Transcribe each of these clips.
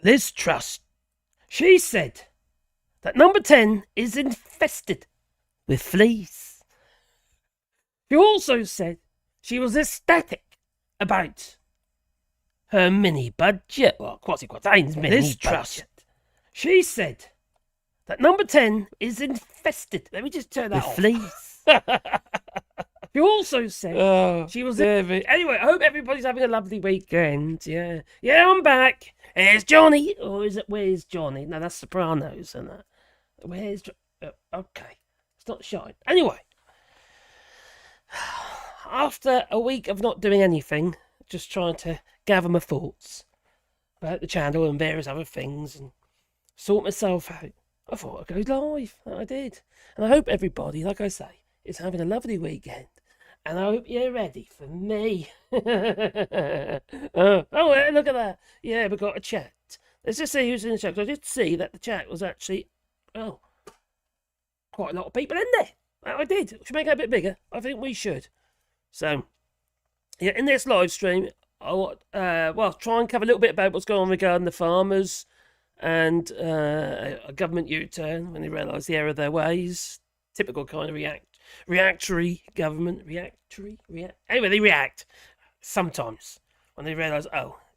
Liz Truss. She said that number 10 is infested with fleas. She also said she was ecstatic about her mini budget. Well, quasi-quatrain's mini Liz Truss. Budget. She said that number 10 is infested. Let me just turn that off. Fleas. She also said she was... Anyway, I hope everybody's having a lovely weekend. Yeah, I'm back. Here's Johnny. Or is it Where's Johnny? No, that's Sopranos, isn't it? Where's... okay. It's not Shine. Anyway. After a week of not doing anything, just trying to gather my thoughts about the channel and various other things and sort myself out, I thought I'd go live. And I did. And I hope everybody, like I say, is having a lovely weekend. And I hope you're ready for me. Oh, look at that. Yeah, we've got a chat. Let's just see who's in the chat. I did see that the chat was actually, quite a lot of people in there. I did. Should make it a bit bigger. I think we should. So, yeah, in this live stream, I'll try and cover a little bit about what's going on regarding the farmers and a government U-turn when they realise the error of their ways. Typical kind of reactory government. Anyway, they react sometimes when they realise,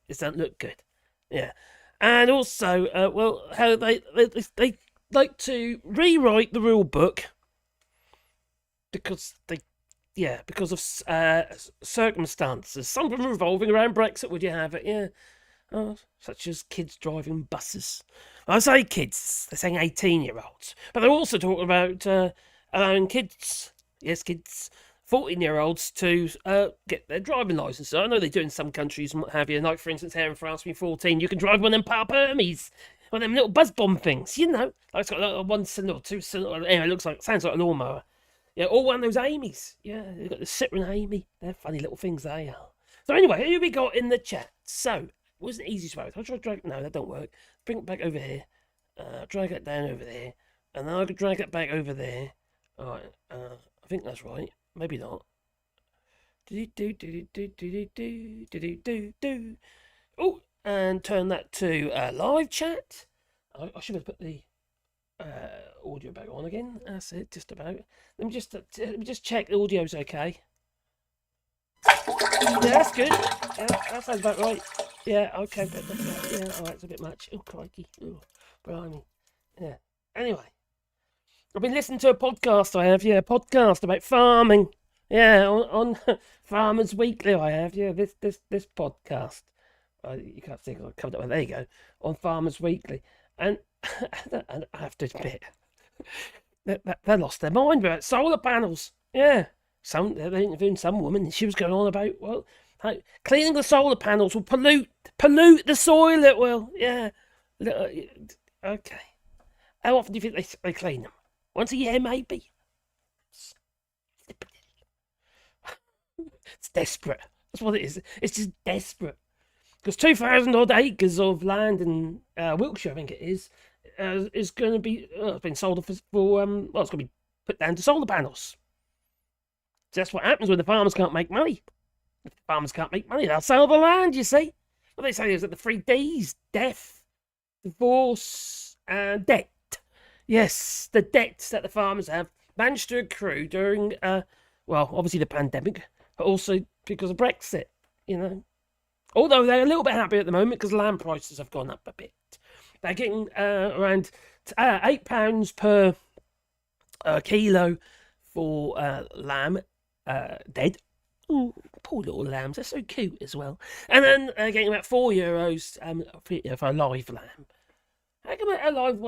this doesn't look good. Yeah. And also, how they like to rewrite the rule book because of circumstances. Some of them revolving around Brexit, would you have it? Yeah. Such as kids driving buses. I say kids, they're saying 18-year-olds. But they're also talking about allowing kids, 14-year-olds to get their driving licences. I know they do in some countries and what have you. Like, for instance, here in France, when you're 14, you can drive one of them Park Hermes. One of them little buzz bomb things, Like it's got a 1 cylinder or 2 cylinder. Anyway, sounds like a lawnmower. Yeah, or one of those Amy's. Yeah, they've got the Citroen Amy. They're funny little things, they are. So anyway, who we got in the chat? So, it wasn't easy to I'll try to drag... No, that don't work. Bring it back over here. Drag it down over there. And then I could drag it back over there. Alright, I think that's right. Maybe not. Oh, and turn that to live chat. I should have put the audio back on again. That's it, just about. Let me just check the audio's okay. Yeah, that's good. Yeah, that sounds about right. Yeah, okay. Yeah, alright, it's a bit much. Oh, crikey. Oh, blimey. Yeah. Anyway. I've been listening to a podcast, I have. Yeah, a podcast about farming. Yeah, on Farmers Weekly, I have. Yeah, this podcast. You can't see because I covered it up. There you go. On Farmers Weekly. And I have to admit, they lost their mind about solar panels. Yeah. They're interviewing some woman, and she was going on about, how cleaning the solar panels will pollute the soil. It will. Yeah. Okay. How often do you think they clean them? Once a year, maybe. It's desperate. That's what it is. It's just desperate. Because 2,000 odd acres of land in Wiltshire, I think it is going to be it's been sold for it's going to be put down to solar panels. So that's what happens when the farmers can't make money. If the farmers can't make money, they'll sell the land, you see. What they say is that the 3 Ds: death, divorce, and debt. Yes, the debts that the farmers have managed to accrue during, obviously the pandemic, but also because of Brexit, Although they're a little bit happy at the moment because land prices have gone up a bit. They're getting around £8 per kilo for lamb dead. Ooh, poor little lambs, they're so cute as well. And then getting about €4 for a live lamb. How come a live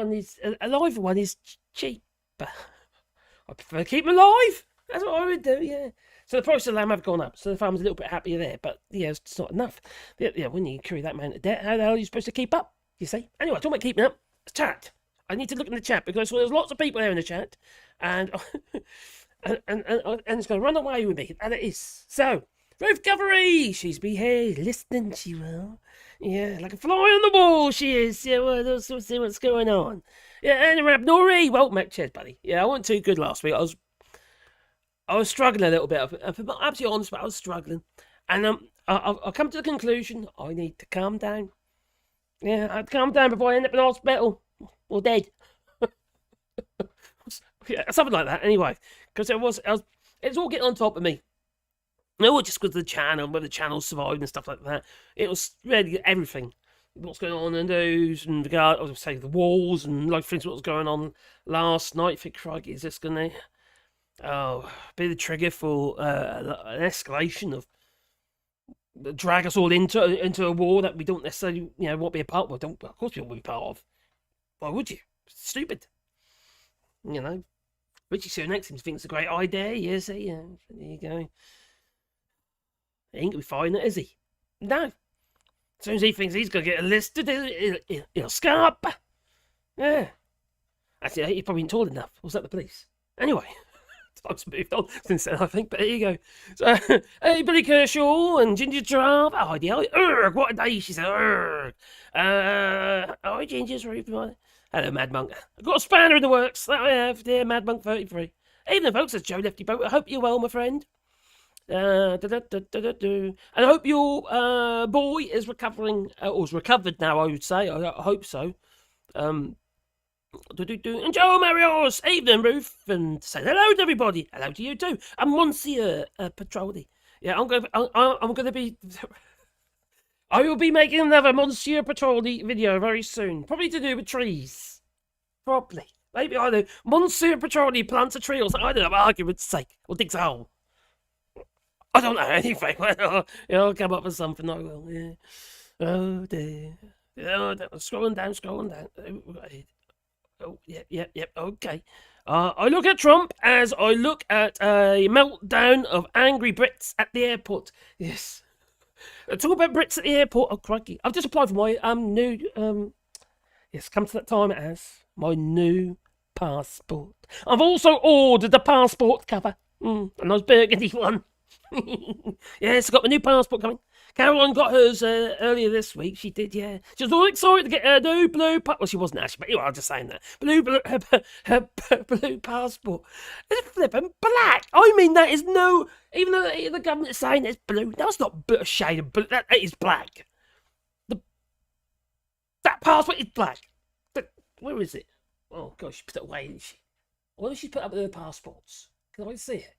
one is cheaper? I prefer to keep them alive. That's what I would do, yeah. So the price of lamb have gone up, so the farmer's a little bit happier there, but yeah, it's not enough. Yeah, when you carry that amount of debt, how the hell are you supposed to keep up? You see? Anyway, talking about keeping up, chat. I need to look in the chat because there's lots of people there in the chat, and and it's going to run away with me, and it is. So, Ruth Govery, she's be here listening, she will. Yeah, like a fly on the wall, she is. Yeah, we'll see what's going on. Yeah, and Rab Nori, welcome back, cheers, buddy. Yeah, I wasn't too good last week. I was struggling a little bit. I'm absolutely honest, but I was struggling. And I'll come to the conclusion I need to calm down. Yeah, I'd calm down before I end up in hospital or dead. Yeah, something like that. Anyway, because it's all getting on top of me. No, just because of the channel, whether the channel survived and stuff like that. It was really everything. What's going on in the news and regard, I was say the walls and like things. What was going on last night? Think, crikey, is this going to be the trigger for an escalation of drag us all into a war that we don't necessarily want to be a part of? Of course we don't want to be part of. Why would you? It's stupid. Richie Sunak seems to think it's a great idea. Yes, yeah. There you go. He ain't gonna be fine, is he? No. As soon as he thinks he's gonna get enlisted, he'll scarp. Yeah. Actually, he probably ain't tall enough. Was that the police? Anyway, time's moved on since then, I think. But there you go. So, hey, Billy Kershaw and Ginger Giraffe. Oh, yeah. Urgh, what a day, she said. Urgh. Oh, Ginger's rude. Hello, Mad Monk. I've got a spanner in the works. That I have, dear Mad Monk 33. Evening, folks. It's Joe Lefty Boat. I hope you're well, my friend. And I hope your boy is recovering, or is recovered now, I would say. I hope so. And Joe Marios, evening, Ruth, and say hello to everybody. Hello to you too. And Monsieur Petroli. Yeah, I'm going to be. I will be making another Monsieur Petroli video very soon, probably to do with trees. Probably, maybe I know. Monsieur Petroli plants a tree or something. I don't know, for argument's sake, or digs a hole. I don't know anything. I'll come up with something. I will. Yeah. Oh dear. Scrolling down. Oh, yeah. Okay. I look at Trump as I look at a meltdown of angry Brits at the airport. Yes. Talk about Brits at the airport. Oh crikey! I've just applied for my new Yes, come to that time it has my new passport. I've also ordered the passport cover. A nice burgundy one. Yes, I got my new passport coming. Caroline got hers earlier this week. She did, yeah. She was all excited to get her new blue passport. Well, she wasn't actually, but anyway, I'm just saying that. Her blue passport. It's flipping black. I mean, that is no. Even though the government is saying it's blue, that's not a shade of blue. That is black. That passport is black. Where is it? Oh gosh, she put it away, didn't she? Where did she put up with her passports? Can I see it?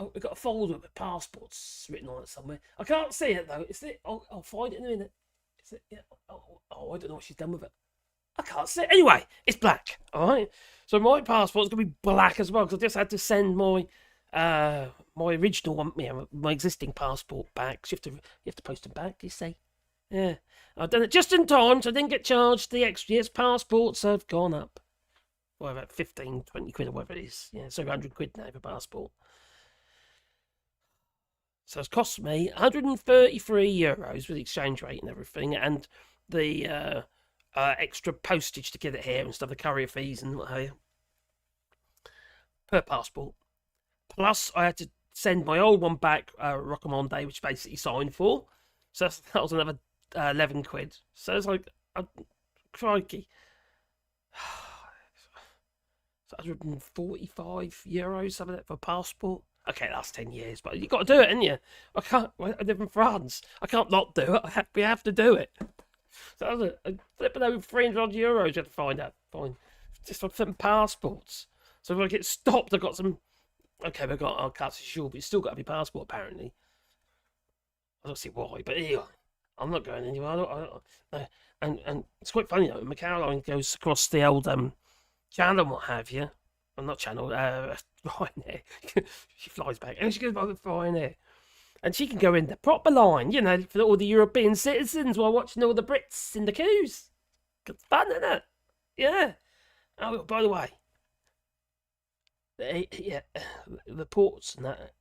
Oh, we've got a folder with passports written on it somewhere. I can't see it though. Is it? I'll find it in a minute. Is it? Yeah. Oh, I don't know what she's done with it. I can't see it. Anyway, it's black. All right. So my passport's gonna be black as well because I just had to send my original one, my existing passport back. So you have to post them back. You see? Yeah. I've done it just in time, so I didn't get charged the extra. Yes, passports have gone up. Well, about 15, 20 quid or whatever it is. Yeah, so 100 quid now for passport. So it's cost me 133 euros with the exchange rate and everything, and the extra postage to get it here and stuff, the courier fees and what have you, per passport. Plus, I had to send my old one back, Rockamonde, which basically signed for. So that was another 11 quid. So it's like, crikey. 145 euros, something like that for a passport. Okay, that's 10 years, but you've got to do it, haven't you? I live in France. I can't not do it. We have to do it. So I was flipping over 300 euros you have to find just for some passports. So if I get stopped, I've got some. Okay, we've got our cards for sure, but it's still got to be passport apparently. I don't see why, but anyway, I'm not going anywhere. And it's quite funny though. Caroline goes across the old channel and what have you. Well, not channel, Ryanair. She flies back and she goes by the Ryanair. And she can go in the proper line, for all the European citizens while watching all the Brits in the queues. It's fun, isn't it? Yeah. Oh, by the way, the ports and that.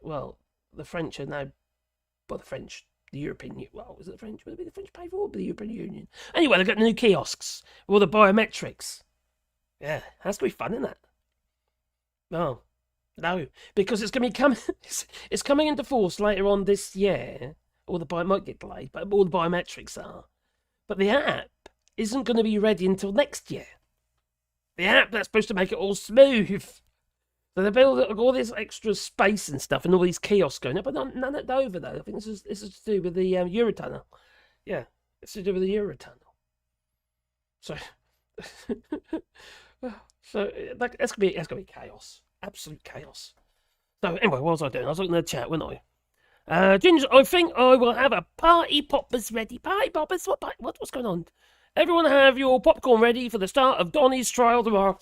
Well, the French are now, the European Union. Well, was it the French? Would it be the French pay for it or the European Union? Anyway, they've got new kiosks with all the biometrics. Yeah, that's going to be fun, isn't it? No, because it's going to be coming. It's coming into force later on this year. Or the might get delayed, but all the biometrics are. But the app isn't going to be ready until next year. The app that's supposed to make it all smooth. So they build all this extra space and stuff, and all these kiosks going up, but none of it over though. I think this is to do with the Eurotunnel. Yeah, It's to do with the Eurotunnel. So, that's gonna be chaos, absolute chaos. So anyway, what was I doing? I was looking at the chat, wasn't I? Ginger, I think I will have a party poppers ready. Party poppers? What's going on? Everyone have your popcorn ready for the start of Donnie's trial tomorrow.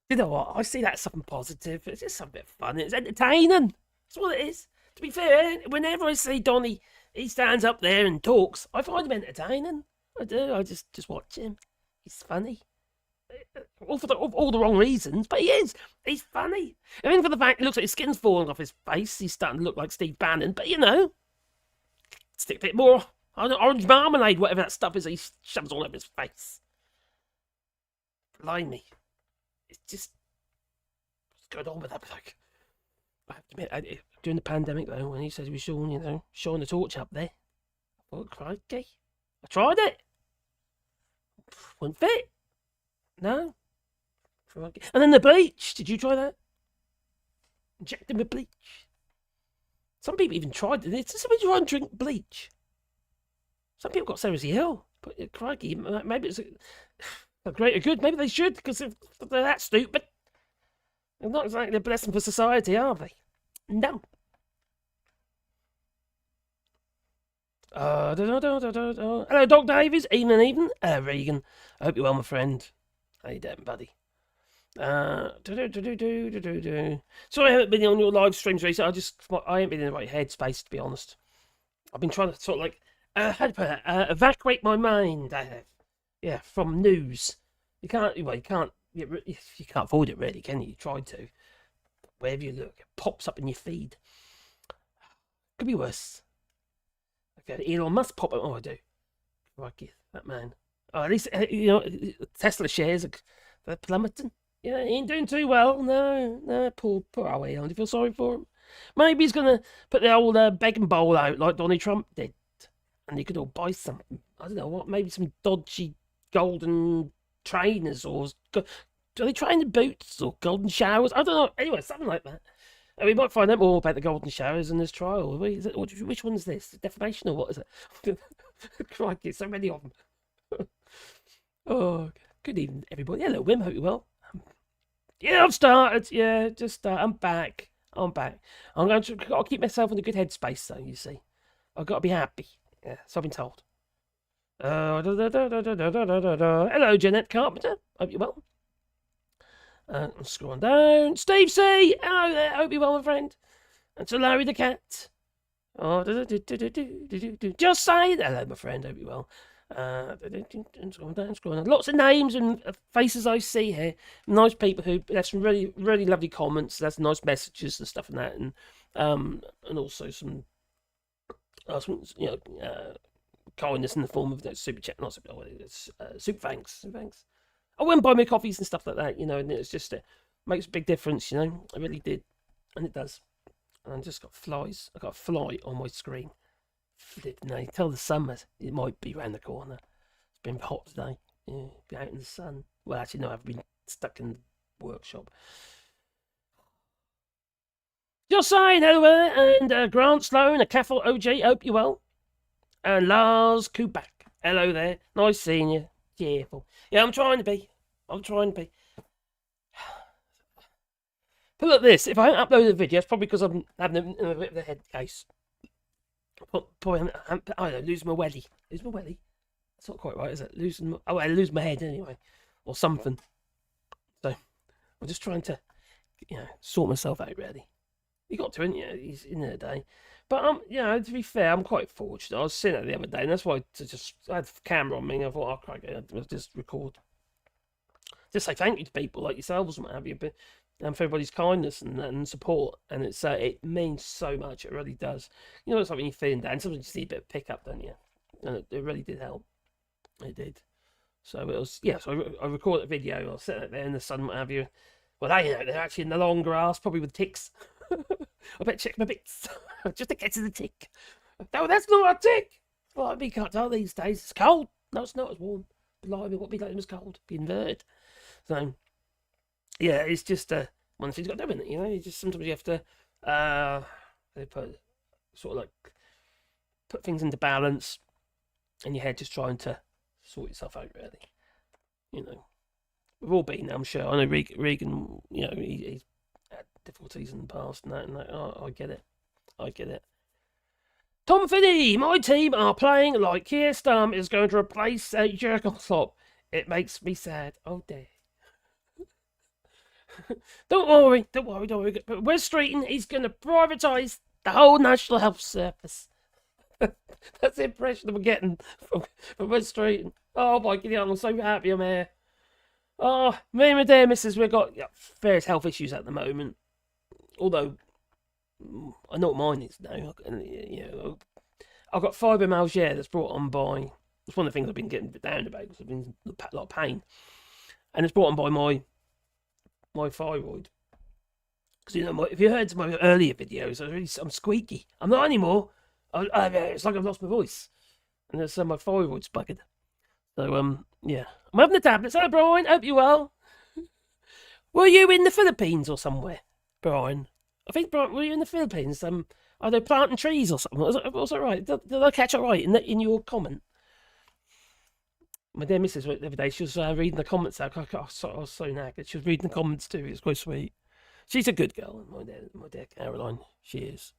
You know what? I see that as something positive. It's just something fun. It's entertaining. That's what it is. To be fair, whenever I see Donnie, he stands up there and talks, I find him entertaining. I do. I just watch him. He's funny. All for all the wrong reasons, but he is. He's funny. I mean, for the fact it looks like his skin's falling off his face, he's starting to look like Steve Bannon. But stick a bit more orange marmalade, whatever that stuff is he shoves all over his face. Blimey. It's just what's going on with that bloke? I have to admit, during the pandemic though, when he said he was showing the torch up there, I thought, crikey. I tried it. Wouldn't fit. No. And then the bleach. Did you try that? Inject him with bleach. Some people even tried it. Did somebody try and drink bleach? Some people got seriously ill. But crikey, maybe it's a greater good. Maybe they should, because if they're that stupid. They're not exactly a blessing for society, are they? No. Hello, Doc Davies. Evening. Regan. I hope you're well, my friend. How you doing, buddy? Sorry I haven't been on your live streams recently. I ain't been in the right headspace, to be honest. I've been trying to sort of like evacuate my mind. I have, from news. You can't avoid it really, can you? You try to. Wherever you look, it pops up in your feed. Could be worse. Okay, Elon Musk pop up. Oh, I do. Crikey, that man. Oh, at least Tesla shares are plummeting. Yeah, he ain't doing too well. No, poor old Elon. Do you feel sorry for him? Maybe he's gonna put the old begging bowl out like Donald Trump did, and you could all buy something. I don't know what. Maybe some dodgy golden trainers, or do they train in boots or golden showers? I don't know. Anyway, something like that. And we might find out more about the golden showers in this trial. Which one is this? Defamation or what is it? Crikey, so many of them. Oh, good evening, everybody. Hello, Wim. Hope you're well. Yeah, I've started. Yeah, just start. I'm back. I'm going to got to keep myself in a good headspace, though. You see, I've got to be happy. Yeah, so I've been told. Hello, Jeanette Carpenter. Hope you're well. Scroll on down. Steve C. Hello there. Hope you're well, my friend. And to Larry the cat. Oh, just saying. Hello, my friend. Hope you're well. Scroll down. Lots of names and faces I see here. Nice people who have some really, really lovely comments. That's nice messages and stuff and that, and also some kindness in the form of super chat, not super, super thanks. I went and buy me coffees and stuff like that, and it's just makes a big difference, It really did, and it does. And I just got flies. I got a fly on my screen. Now, tell the summer it might be round the corner. It's been hot today. Yeah, be out in the sun. Well, actually, no, I've been stuck in the workshop. Just saying, hello there, and Grant Sloan, a Cathal OG, hope you're well. And Lars Kubak, hello there. Nice seeing you. Cheerful. Yeah, I'm trying to be. But look, this, if I don't upload a video, it's probably because I'm having a bit of a head case. Probably, I don't know, lose my welly. Lose my welly? That's not quite right, is it? I lose my head anyway. Or something. So, I'm just trying to, sort myself out, really. You got to, haven't you? He's in there today. But, to be fair, I'm quite fortunate. I was seeing it the other day, and that's why I had the camera on me, and I thought, I'll just record. Just say thank you to people like yourselves and what have you, but for everybody's kindness and support. And it means so much. It really does. It's like when you're feeling down, sometimes you just need a bit of pick up, don't you? And it really did help. It did. So it was, so I recorded a video. I was sitting out there in the sun, what have you. Well, they're actually in the long grass, probably with ticks. I better check my bits just to get to the tick. No, that's not a tick. Well, we can't tell these days. It's cold. No, it's not. It's warm. Blimey, what be like? It was cold. Be inverted. So, yeah, it's just one thing you've got to do, isn't it? You just sometimes you have to put things into balance. in your head just trying to sort yourself out, really. You know, we've all been there, I'm sure. I know Regan, he's had difficulties in the past and that. Oh, I get it. I get it. Tom Finney, my team are playing like Keir Starmer is going to replace Jurgen Klopp. It makes me sad. Oh dear. Don't worry. But Wes Streeton, he's going to privatise the whole National Health Service. That's the impression we're getting from Wes Streeton. Oh my God, I'm so happy I'm here. Oh, me and my dear missus, we've got various health issues at the moment. Although, I know what mine is now. I've got fibromyalgia that's brought on by. It's one of the things I've been getting down about because I've been in a lot of pain, and it's brought on by my thyroid. Because if you heard my earlier videos, I'm squeaky. I'm not anymore. It's like I've lost my voice, and there's my thyroid's buggered. So yeah, I'm having the tablets. Hello, Brian. Hope you're well. Were you in the Philippines or somewhere, Brian? I think Brian, were you in the Philippines? Are they planting trees or something? Was that right? Did I catch it right in your comment? My dear missus, the other day, she was reading the comments out. I was so knackered. She was reading the comments too. It's quite sweet. She's a good girl, my dear Caroline. She is.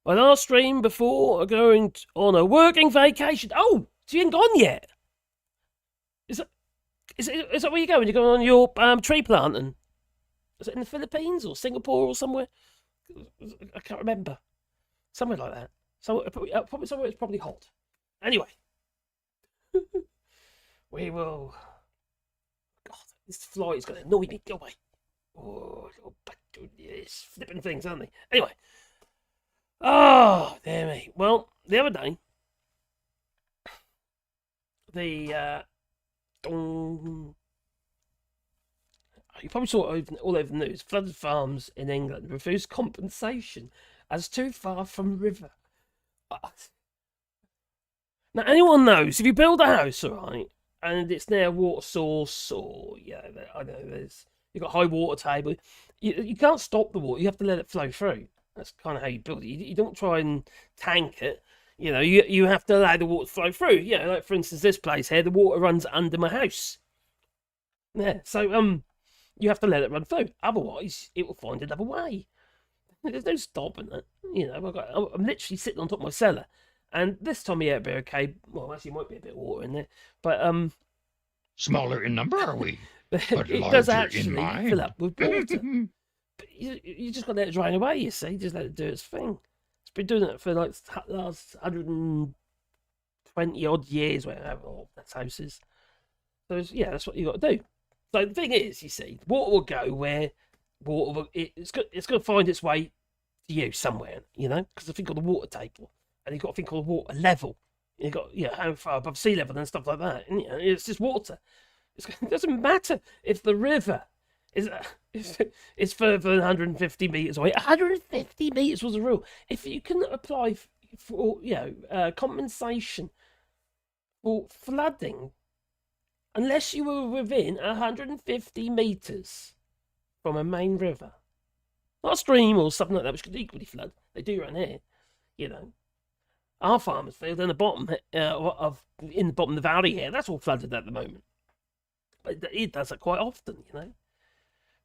My last stream before going on a working vacation. Oh, so you ain't gone yet? Is that where you're going? You're going on your tree planting? Is it in the Philippines or Singapore or somewhere? I can't remember. Somewhere like that. Probably somewhere it's probably hot. Anyway. We will. God, this fly is going to annoy me. Go away. Oh, back to this. Flipping things, aren't they? Anyway. Oh, dear me. Well, the other day, you probably saw it all over the news. Flooded farms in England refuse compensation as too far from river. Now, anyone knows if you build a house, all right, and it's near a water source, or I know you've got high water table, you can't stop the water. You have to let it flow through. That's kind of how you build it. You don't try and tank it. You have to allow the water to flow through. Like for instance, this place here, the water runs under my house. Yeah, so you have to let it run through. Otherwise, it will find another way. There's no stopping it. I'm literally sitting on top of my cellar, and this time of year it'll be okay. Well, actually, might be a bit of water in there, but smaller in number, are we? But it does larger actually in mind. fill up with water. But you just got to let it drain away. You see, just let it do its thing. It's been doing it for like the last 120 odd years, whatever that house is. So that's what you got to do. So the thing is, you see, water will go where it's going to find its way to you somewhere, because I think of the water table, and you've got to think of the water level. You've got how far above sea level and stuff like that, and it's just water. It doesn't matter if the river is further than 150 meters away. 150 meters was a rule. If you can apply for compensation for flooding, unless you were within 150 meters from a main river, not a stream or something like that, which could equally flood. They do around here, Our farmers field in the bottom of the valley here. That's all flooded at the moment. But it does that quite often,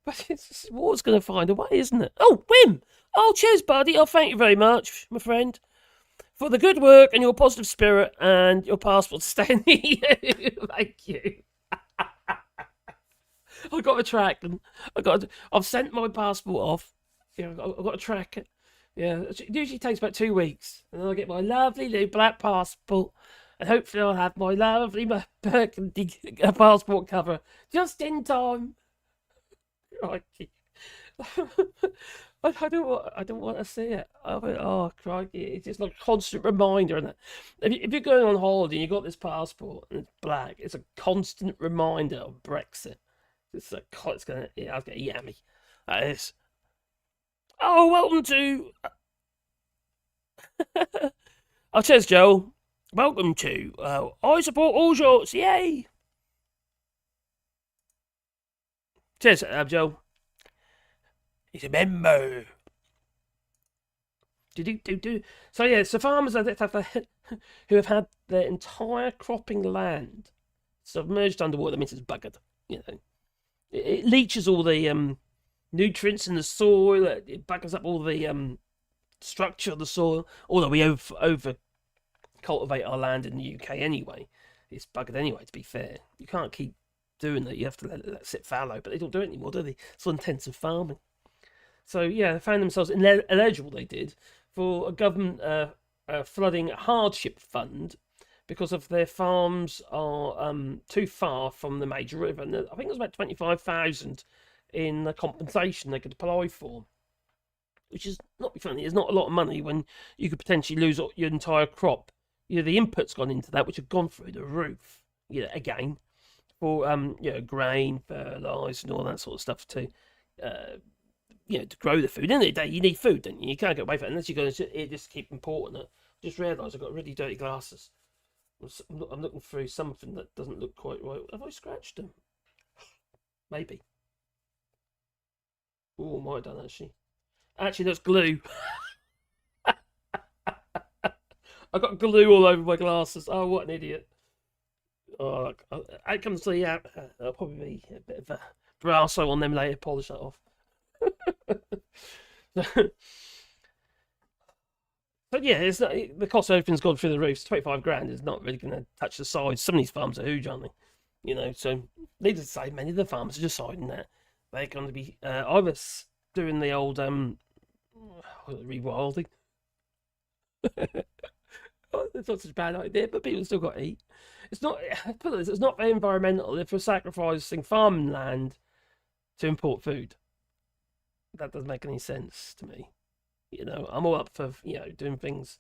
But water's going to find a way, isn't it? Oh, Wim! Oh, cheers, buddy. Oh, thank you very much, my friend, for the good work and your positive spirit and your passport to stay in the EU. Thank you. I've got to track them. I've sent my passport off. I've got to track it. Yeah, it usually takes about 2 weeks, and then I get my lovely new black passport, and hopefully I'll have my lovely burgundy passport cover just in time. Crikey. I don't want to see it. Oh, crikey. It's just like a constant reminder. And if you're going on holiday and you've got this passport and it's black, it's a constant reminder of Brexit. It's going to get yammy. That is. Oh, welcome to... Oh, cheers, Joe. Welcome to... I support all shorts. Yay! Cheers, Joe. He's a member. Do. So yeah, so farmers who have had their entire cropping land submerged underwater. That means it's buggered. You know, it leaches all the nutrients in the soil. It buggers up all the structure of the soil. Although we over cultivate our land in the UK anyway, it's buggered anyway. To be fair, you can't keep doing that. You have to let it sit fallow. But they don't do it anymore, do they? It's all intensive farming. So yeah, they found themselves ineligible. They did for a government flooding hardship fund because of their farms are too far from the major river. And I think it was about 25,000 in the compensation they could apply for, which is not funny. It's not a lot of money when you could potentially lose your entire crop. You know, the input's gone into that, which have gone through the roof. You know, again, for grain, fertilizer, and all that sort of stuff to to grow the food. In the day, you need food, don't you? You can't get away from it unless you're going to just keep importing it. Just realised I've got really dirty glasses. I'm looking through something that doesn't look quite right. Have I scratched them? Maybe. Oh, might have done actually. Actually, that's glue. I got glue all over my glasses. Oh, what an idiot. Oh, it comes to the I'll probably be a bit of a brasso on them later. Polish that off. But yeah, it's not, the cost of everything's gone through the roof. 25 grand is not really going to touch the size. Some of these farms are huge, aren't they? You know, so needless to say, many of the farmers are deciding that they're going to be either doing the old rewilding. It's not such a bad idea, but people still got to eat. It's not very environmental if we're sacrificing farming land to import food. That doesn't make any sense to me. You know, I'm all up for doing things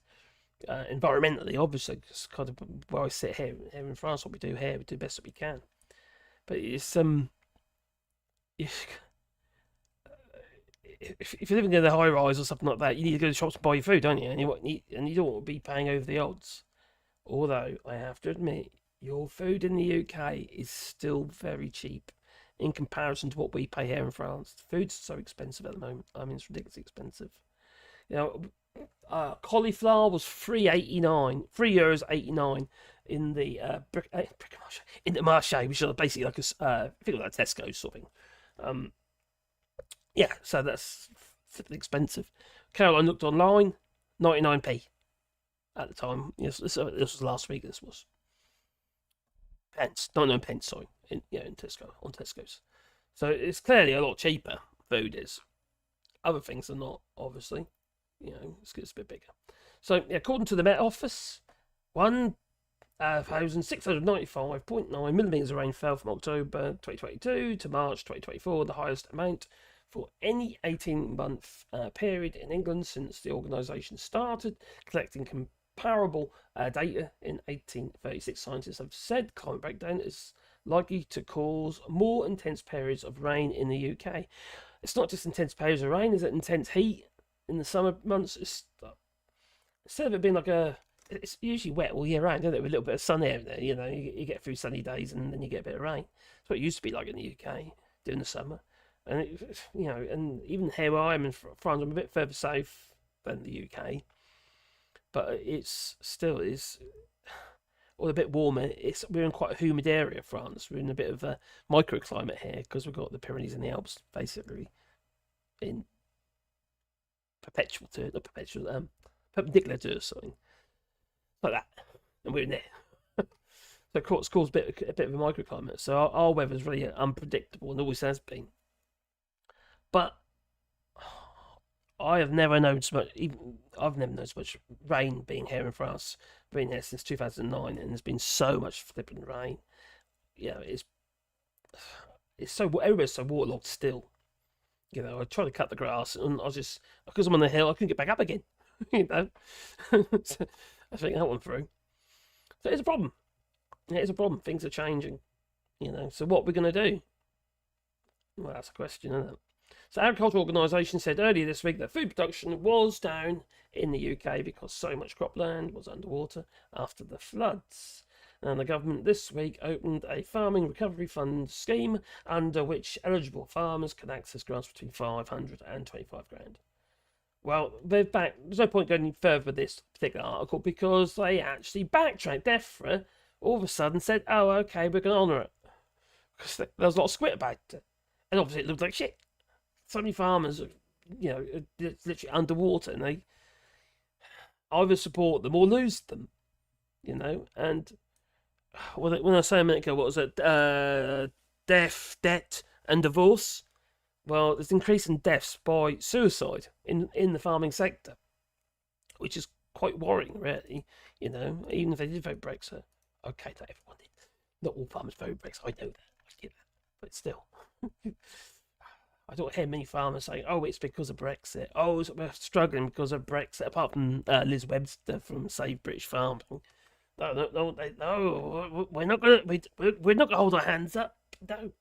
environmentally. Obviously, it's kind of where I sit here in France. What we do here, we do the best that we can. But it's if you're living in a high rise or something like that, you need to go to the shops and buy your food, don't you? And you don't want to be paying over the odds. Although I have to admit, your food in the UK is still very cheap in comparison to what we pay here in France. Food's so expensive at the moment. I mean, it's ridiculously expensive. You know, cauliflower was €3.89 in the in the marché, which is basically like a feel like Tesco sort of thing. Yeah, so that's expensive. Caroline looked online, 99p at the time. Yes, this was last week. This was pence, 99 pence. Sorry, in Tesco, on Tesco's. So it's clearly a lot cheaper. Food is. Other things are not, obviously. It's a bit bigger. So according to the Met Office, 1,695.9 millimetres of rain fell from October 2022 to March 2024, the highest amount for any 18-month period in England since the organisation started collecting comparable data in 1836. Scientists have said climate breakdown is likely to cause more intense periods of rain in the UK. It's not just intense periods of rain, is it intense heat in the summer months? Instead of it being it's usually wet all year round, isn't it? With a little bit of sun here and there, you get through sunny days and then you get a bit of rain. That's what it used to be like in the UK during the summer. And and even here where I am in France, I'm a bit further south than the UK, but it's still a bit warmer. We're in quite a humid area, France. We're in a bit of a microclimate here because we've got the Pyrenees and the Alps basically in perpendicular to us, something like that, and we're in there. So it's caused a bit of a microclimate. So our weather's really unpredictable and always has been. But I have never known so much. I've never known so much rain being here in France. I've been here since 2009, and there's been so much flipping rain. It's so everywhere's so waterlogged still. I tried to cut the grass, and because I'm on the hill, I couldn't get back up again. So I think that one through. So it's a problem. It's a problem. Things are changing. So what are we going to do? Well, that's a question, isn't it? So agricultural organisation said earlier this week that food production was down in the UK because so much cropland was underwater after the floods. And the government this week opened a farming recovery fund scheme under which eligible farmers can access grants between 500 and 25 grand. Well, there's no point going any further with this particular article because they actually backtracked. DEFRA all of a sudden said, "Oh, okay, we're going to honour it," because there was a lot of squid about it, and obviously it looked like shit. So many farmers, it's literally underwater, and they either support them or lose them, And when I say a minute ago, what was it? Death, debt, and divorce. Well, there's increasing deaths by suicide in the farming sector, which is quite worrying, really. Even if they did vote Brexit. Okay, not everyone did. Not all farmers voted Brexit. I know that. I get that. But still. I don't hear many farmers saying, "Oh, it's because of Brexit. Oh, we're struggling because of Brexit." Apart from Liz Webster from Save British Farming. No, we're not gonna hold our hands up. No,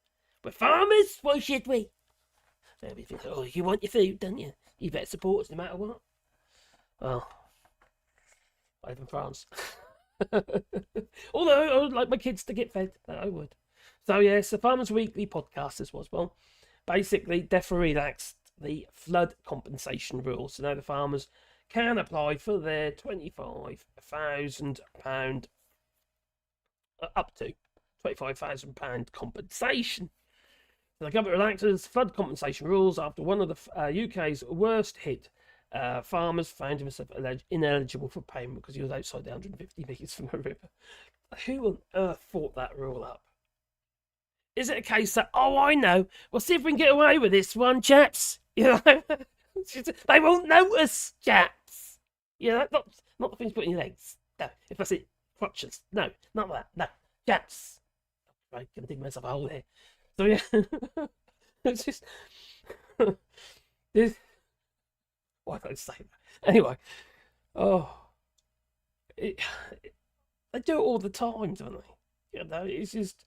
we're farmers. Why should we? So we think, oh, you want your food, don't you? You better support us no matter what. Well, I live in France. Although I would like my kids to get fed, I would. So yes, the Farmers Weekly podcast this was. Well, basically, DEFRA relaxed the flood compensation rules, so now the farmers can apply for their £25,000 up to £25,000 compensation. The government relaxes flood compensation rules after one of the UK's worst hit farmers found himself ineligible for payment because he was outside the 150 metres from a river. Who on earth thought that rule up? Is it a case that, oh, I know, we'll see if we can get away with this one, chaps? They won't notice, chaps. Not the things put in your legs. No, if that's it, crutches. No, not that. No, chaps. Right, gonna dig myself a hole here. So yeah, it's just this. Why can't I say that? Anyway, they do it all the time, don't they? It's just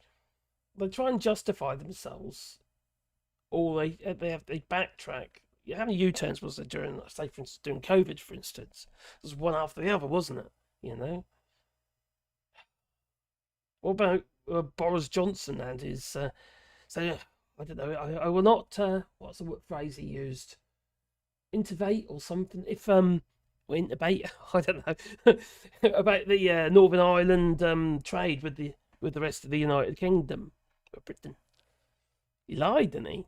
they try and justify themselves, or they backtrack. How many U-turns was there during, say, for instance, during COVID, for instance? It was one after the other, wasn't it? What about Boris Johnson and his? So I don't know. I will not. What's the phrase he used? Innovate or something. If intubate. I don't know about the Northern Ireland trade with the rest of the United Kingdom, Britain. He lied, didn't he?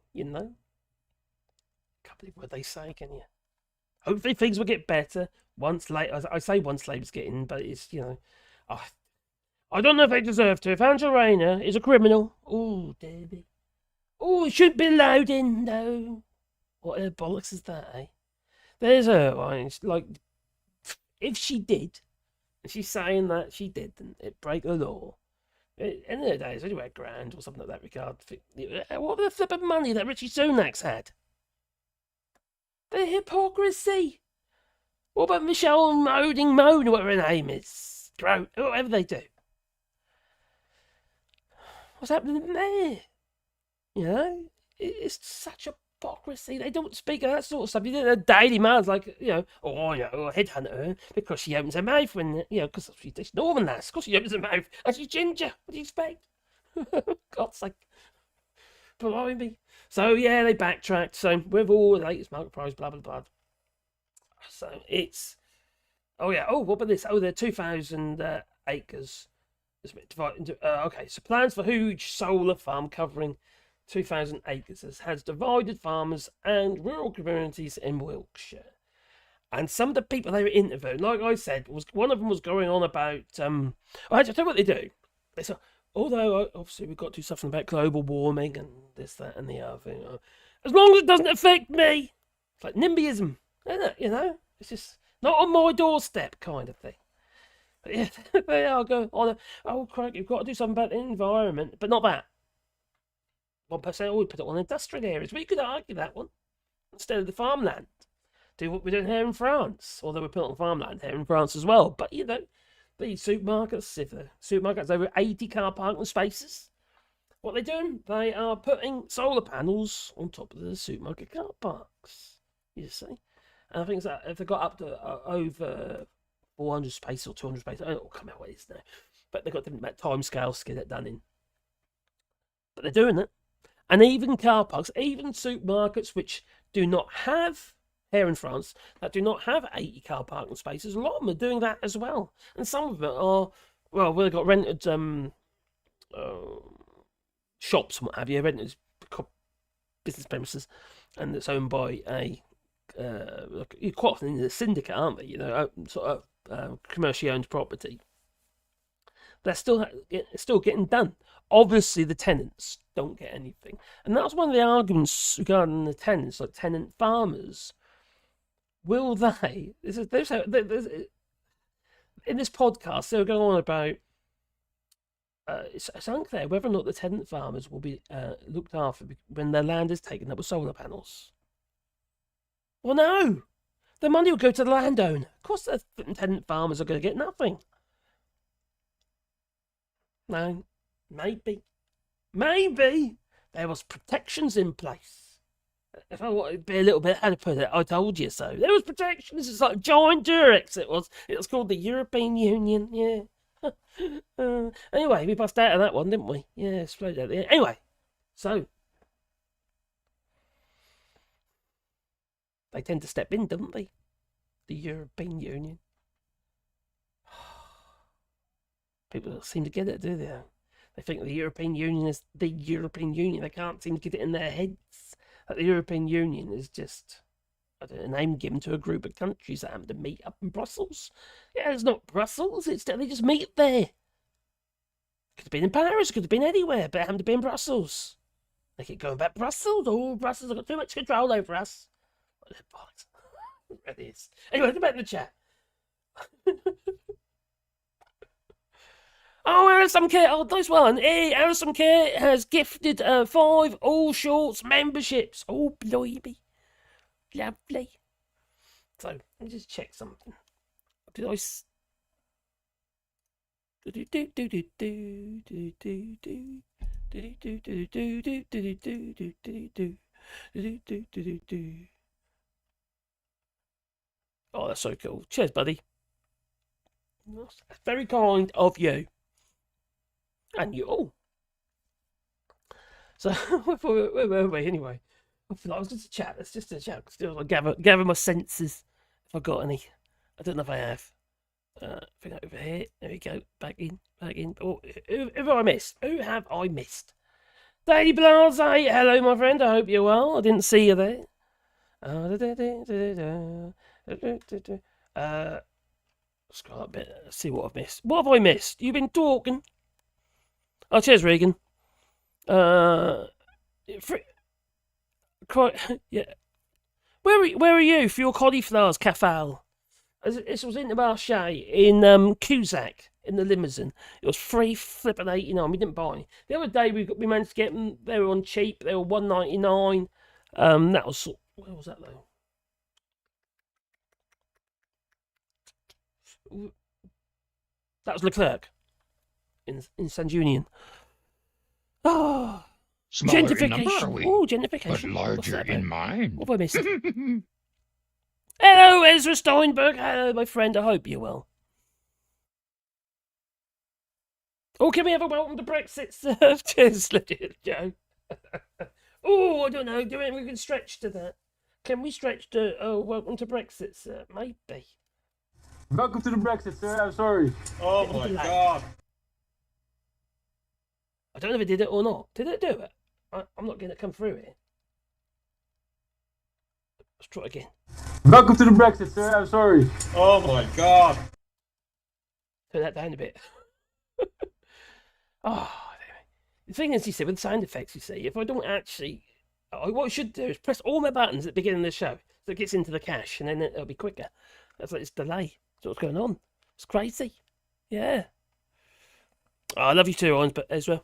Can't believe what they say, can you? Hopefully things will get better once later. I say once Labour's get in, but it's I don't know if they deserve to. If Angela Rayner is a criminal, oh, Debbie. Oh, it shouldn't be allowed in, no. What bollocks is that, eh? There's her. It's like, if she did, and she's saying that she did, then it break the law. End of the day, it's only £1,000 or something like that regard. What the flipping money that Richie Sunak's had? The hypocrisy. What about Michelle Moaning Moan, whatever her name is? Whatever they do. What's happening there? It's such hypocrisy. They don't speak of that sort of stuff. You know, the Daily Mail's like, a headhunter her because she opens her mouth when, because she's Northern lass. Of course she opens her mouth. And she's ginger. What do you expect? God's sake. Blimey. So, yeah, they backtracked. So, with all the latest market price, blah, blah, blah. So, it's... Oh, yeah. Oh, what about this? Oh, there are 2,000 acres. It's divided into... okay, so plans for huge solar farm covering 2,000 acres has divided farmers and rural communities in Wiltshire. And some of the people they were interviewing, like I said, one of them was going on about... I tell you what they do. They say, although, obviously, we've got to do something about global warming and this, that, and the other thing. As long as it doesn't affect me. It's like NIMBYism, isn't it? It's just not on my doorstep kind of thing. But yeah, they are going on. Oh, crap, you've got to do something about the environment. But not that. 1%, we put it on industrial areas. We could argue that one. Instead of the farmland. Do what we're doing here in France. Although we're putting on farmland here in France as well. But, the supermarkets, if the supermarkets over 80 car parking spaces, what they're doing, they are putting solar panels on top of the supermarket car parks. You see? And I think that if they got up to over 400 spaces or 200 spaces, I don't know, come out what it is now. But they've got different time scales to get it done in. But they're doing it. And even car parks, even supermarkets which do not have here in France that do not have 80 car parking spaces. A lot of them are doing that as well, and some of them are they've got rented shops and what have you, rented business premises, and it's owned by a quite often in a syndicate, aren't they? Sort of commercially owned property. They're still getting done. Obviously, the tenants don't get anything, and that's one of the arguments regarding the tenants, like tenant farmers. Will they? In this podcast, they're going on about. It's unclear whether or not the tenant farmers will be looked after when their land is taken up with solar panels. Well, no, the money will go to the landowner. Of course, the tenant farmers are going to get nothing. No, maybe there was protections in place. If I wanted to be a little bit, how to put it, I told you so. There was protections. It's like giant Durex. It was called the European Union. Yeah. Anyway, we bust out of that one, didn't we? Yeah, exploded out there. Anyway, so they tend to step in, don't they? The European Union. People don't seem to get it, do they? They think the European Union is the European Union. They can't seem to get it in their heads that the European Union is just a name given to a group of countries that happen to meet up in Brussels. Yeah, it's not Brussels. They just meet there. Could have been in Paris. Could have been anywhere, but it happened to be in Brussels. They keep going back Brussels. Oh, Brussels have got too much control over us. It is. Anyway, go back to the chat. Oh, Harrison Kit. Oh, nice one. Hey, Harrison Kit has gifted 5 All Shorts memberships. Oh, blimey. Lovely. So, let me just check something. Did I... Oh, that's so cool. Cheers, buddy. That's very kind of you. And you all. So, where were we anyway? I was just a chat. It's just a chat. Still, I gather my senses. If I got any, I don't know if I have. I think over here. There we go. Back in. Oh, who have I missed? Who have I missed? Daily Blase. Hello, my friend. I hope you're well. I didn't see you there. Scroll up a bit. Let's see what I've missed. What have I missed? You've been talking. Oh, cheers, Regan. Yeah. Where are you for your cauliflowers, Cafal? This was in the Marché in Cusack in the limousine. It was $3.89. We didn't buy any. The other day we managed to get them. They were on cheap. They were $1.99. That was where was that though? That was Leclerc in San Union. Oh. Smaller in Gentrification. number, are we? Oh, gentrification. But larger in mind. What have I missed? Hello, Ezra Steinberg. Hello, my friend. I hope you're well. Oh, can we have a welcome to Brexit serve? Cheers, Joe. Oh, I don't know. Do we can stretch to that? Can we stretch to welcome to Brexit, sir? Maybe. Welcome to the Brexit, sir. I'm sorry. Oh my god. I don't know if it did it or not. Did it do it? I'm not getting it come through here. Let's try it again. Welcome to the Brexit, sir. I'm sorry. Oh my god. Turn that down a bit. Oh, the thing is, you see, with sound effects, you see, if I don't actually... what I should do is press all my buttons at the beginning of the show so it gets into the cache and then it'll be quicker. That's like this delay. That's what's going on. It's crazy. Yeah. Oh, I love you too, Orange, but Ezra.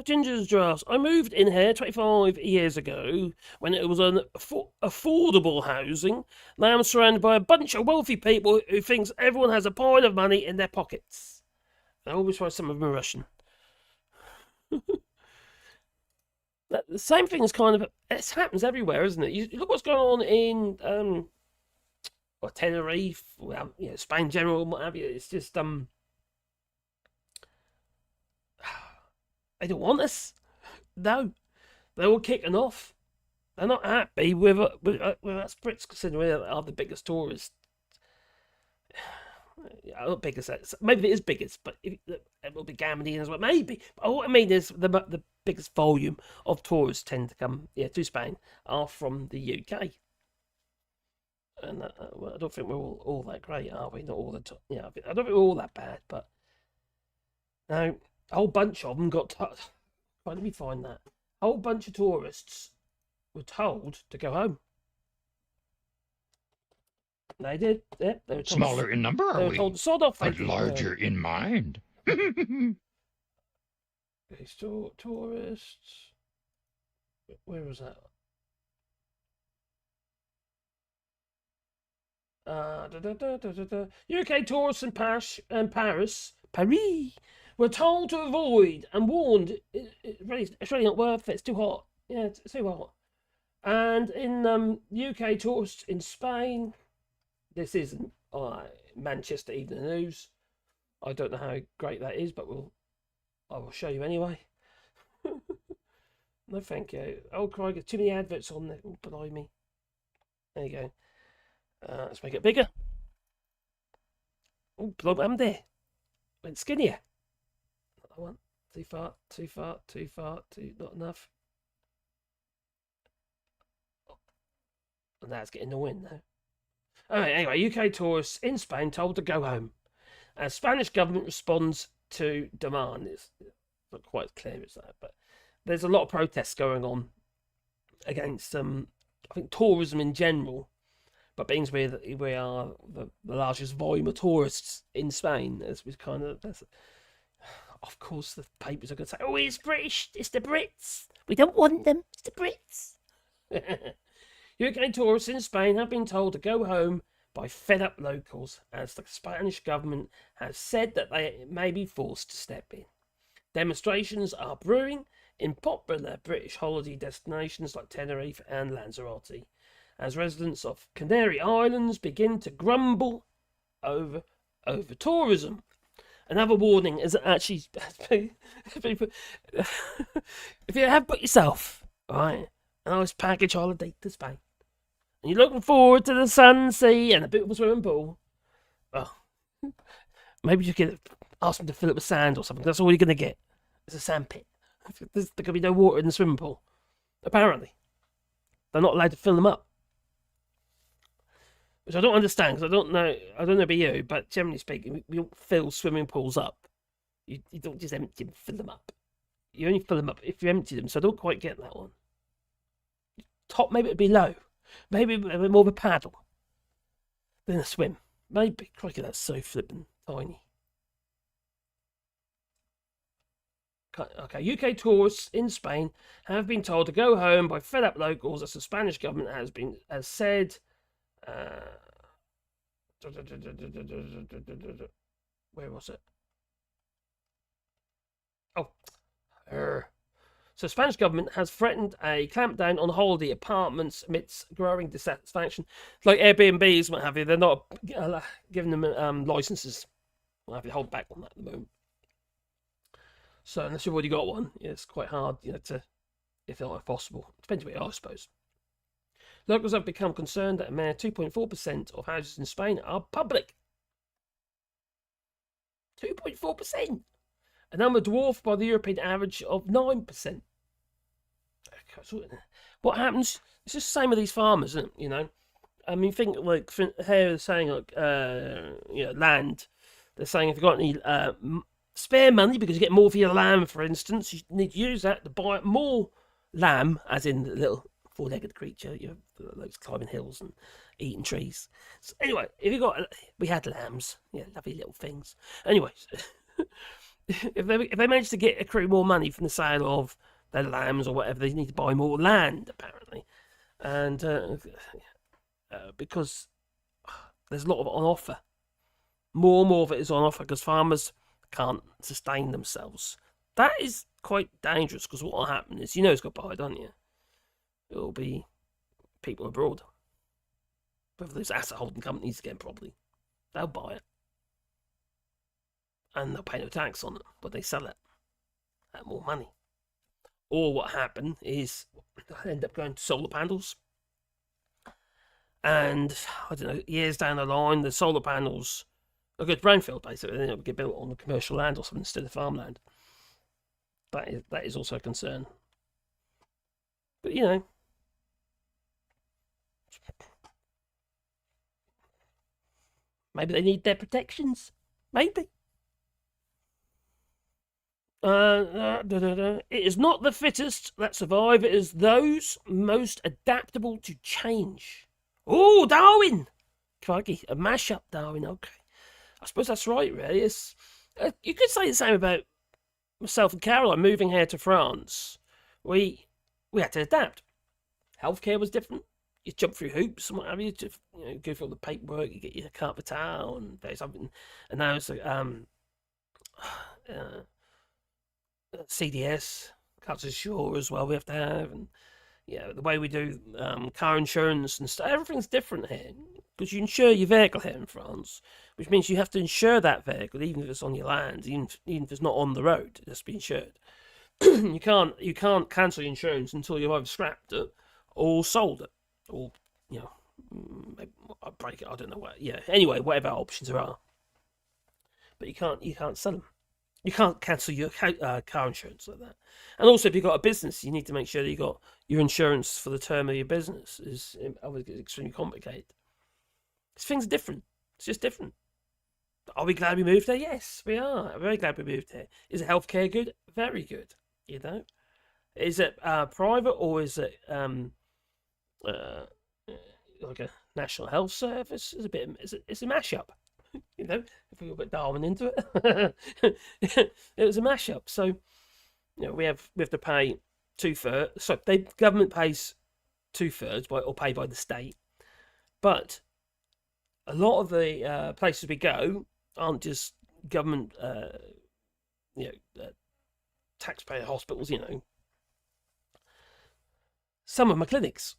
Ginger's Drafts. I moved in here 25 years ago when it was an affordable housing. Now I'm surrounded by a bunch of wealthy people who thinks everyone has a pile of money in their pockets. I always try some of them are Russian. The same thing is kind of... It happens everywhere, isn't it? You look what's going on in Tenerife, well, Spain in general, and what have you. It's just... They don't want us. No. They're all kicking off. They're not happy with us Brits, considering they are the biggest tourist. Not biggest, maybe it is biggest, but it will be gambling as well. Maybe. But what I mean is the biggest volume of tourists tend to come to Spain are from the UK. And well, I don't think we're all that great, are we? Not all the time. Yeah, I don't think we're all that bad, but now a whole bunch of them got. Why did we find that? A whole bunch of tourists were told to go home. They did. Yep, they were told, Smaller in number, they are were we? told to sod off. But larger in mind. Okay, tourists. Where was that? UK tourists in Paris were told to avoid and warned it's really not worth it. It's too hot. Yeah, it's too hot. And in UK tourists in Spain, this isn't Manchester Evening News. I don't know how great that is, but I will show you anyway. No, thank you. Oh, crikey, too many adverts on there. Oh, behind me. There you go. Let's make it bigger. Oh, I'm there. Went skinnier. Not that one. Too far. Not enough. And that's getting annoying now. Alright, anyway, UK tourists in Spain told to go home. As Spanish government responds to demand. It's not quite as clear as that, but there's a lot of protests going on against I think tourism in general. But being we are the largest volume of tourists in Spain, as we kind of course the papers are going to say, "Oh, it's British, it's the Brits. We don't want them, it's the Brits." UK tourists in Spain have been told to go home by fed-up locals, as the Spanish government has said that they may be forced to step in. Demonstrations are brewing in popular British holiday destinations like Tenerife and Lanzarote, as residents of Canary Islands begin to grumble over tourism. Another warning is actually, if you have put yourself, right, a nice package holiday to Spain, and you're looking forward to the sun, sea, and a bit of a swimming pool, well, maybe you can ask them to fill it with sand or something. That's all you're going to get. It's a sand pit. There could be no water in the swimming pool. Apparently. They're not allowed to fill them up. Which I don't understand, because I don't know about you, but generally speaking, we don't fill swimming pools up. You don't just empty them, fill them up. You only fill them up if you empty them, so I don't quite get that one. Top, maybe it'd be low. Maybe it'd be more of a paddle than a swim. Maybe. Crikey, that's so flippin' tiny. Okay, UK tourists in Spain have been told to go home by fed-up locals, as the Spanish government has said. Where was it? So the Spanish government has threatened a clampdown on holiday apartments amidst growing dissatisfaction. Like Airbnbs, what have you, they're not giving them licenses. We'll have to hold back on that at the moment. So unless you've already got one, it's quite hard, to, if not possible. Depends where you are, I suppose. Locals have become concerned that a mere 2.4% of houses in Spain are public. 2.4%. A number dwarfed by the European average of 9%. What happens? It's just the same with these farmers, isn't it? I mean, think like here they're saying land. They're saying if you've got any spare money because you get more for your lamb, for instance, you need to use that to buy more lamb, as in the little four-legged creature, those climbing hills and eating trees. So anyway, we had lambs, lovely little things. Anyways, if they manage to accrue more money from the sale of their lambs or whatever, they need to buy more land, apparently, and because there's a lot of it on offer. More and more of it is on offer because farmers can't sustain themselves. That is quite dangerous, because what will happen is, it's got buy, don't you? It'll be people abroad. Whether those asset holding companies again, probably. They'll buy it. And they'll pay no tax on it, but they sell it at more money. Or what happened is I end up going to solar panels. And I don't know, years down the line, the solar panels are good brownfield basically. They get built on the commercial land or something instead of farmland. That is also a concern. But you know, maybe they need their protections. Maybe. It is not the fittest that survive, it is those most adaptable to change. Oh, Darwin! Crikey, a mashup, Darwin, okay. I suppose that's right, really. It's, you could say the same about myself and Caroline moving here to France. We had to adapt. Healthcare was different. You jump through hoops and what have you to go through all the paperwork, you get your carte vitale and there's something. And now it's like, CDS, cuts ashore as well. We have to have, and the way we do car insurance and stuff. Everything's different here because you insure your vehicle here in France, which means you have to insure that vehicle even if it's on your land, even if it's not on the road. It has to be insured. you can't cancel your insurance until you've either scrapped it or sold it, or maybe I'll break it. I don't know what. Yeah. Anyway, whatever options there are, but you can't sell them. You can't cancel your car insurance like that. And also, if you've got a business, you need to make sure that you got your insurance for the term of your business. Is obviously extremely complicated. Things are different. It's just different. Are we glad we moved there? Yes, we are. I'm very glad we moved here. Is healthcare good? Very good. Is it private or is it like a national health service? It's a mashup. If we put Darwin into it, it was a mashup. So, we have to pay 2/3. So the government pays 2/3 or paid by the state, but a lot of the places we go aren't just government, taxpayer hospitals. Some of them are clinics.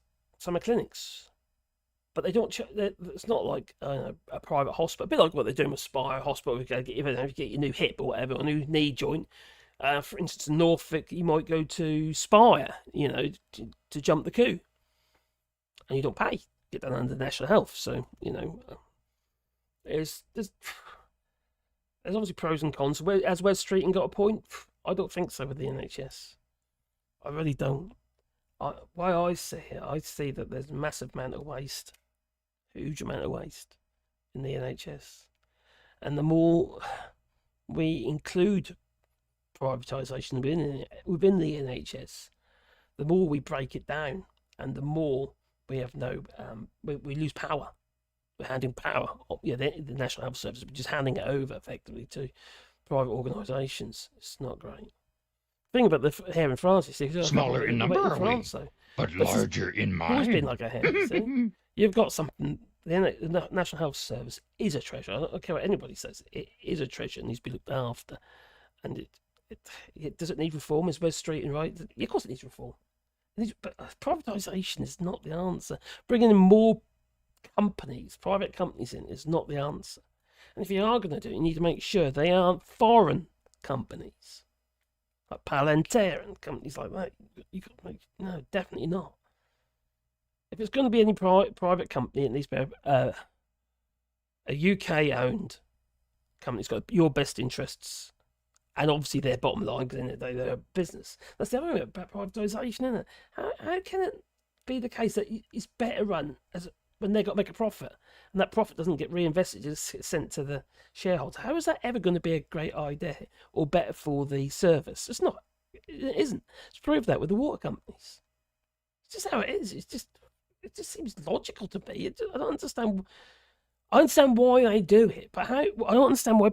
But they don't. It's not like a private hospital. A bit like what they're doing with Spire Hospital. If you get your new hip or whatever, or new knee joint. For instance, in Norfolk, you might go to Spire, to jump the queue, and you don't pay. Get that under National Health. So there's obviously pros and cons. Has Wes Streeting got a point? I don't think so with the NHS. I really don't. Why I see it, I see that there's a massive amount of waste, huge amount of waste in the NHS. And the more we include privatisation within the NHS, the more we break it down and the more we have we lose power. We're handing power, the National Health Service, we're just handing it over effectively to private organisations. It's not great. Thing about here in France, you see, Smaller in number, are we? So. But larger in It's always been mind. like a here. See? You've got something. The National Health Service is a treasure. I don't care what anybody says. It is a treasure and needs to be looked after. And it doesn't need reform. Is Wes Streeting right? Yeah, of course it needs reform. But privatisation is not the answer. Bringing in more private companies in, is not the answer. And if you are going to do it, you need to make sure they aren't foreign companies. Like Palantir and companies like that. No, definitely not. If it's going to be any private company, it needs to be a UK-owned company. It's got your best interests and obviously their bottom line because they're a business. That's the other thing about privatisation, isn't it? How can it be the case that it's better run when they've got to make a profit and that profit doesn't get reinvested, it's sent to the shareholder? How is that ever going to be a great idea or better for the service? It's not. It isn't. It's proved that with the water companies. It's just how it is. It just seems logical to me. I don't understand. I understand why they do it, but I don't understand why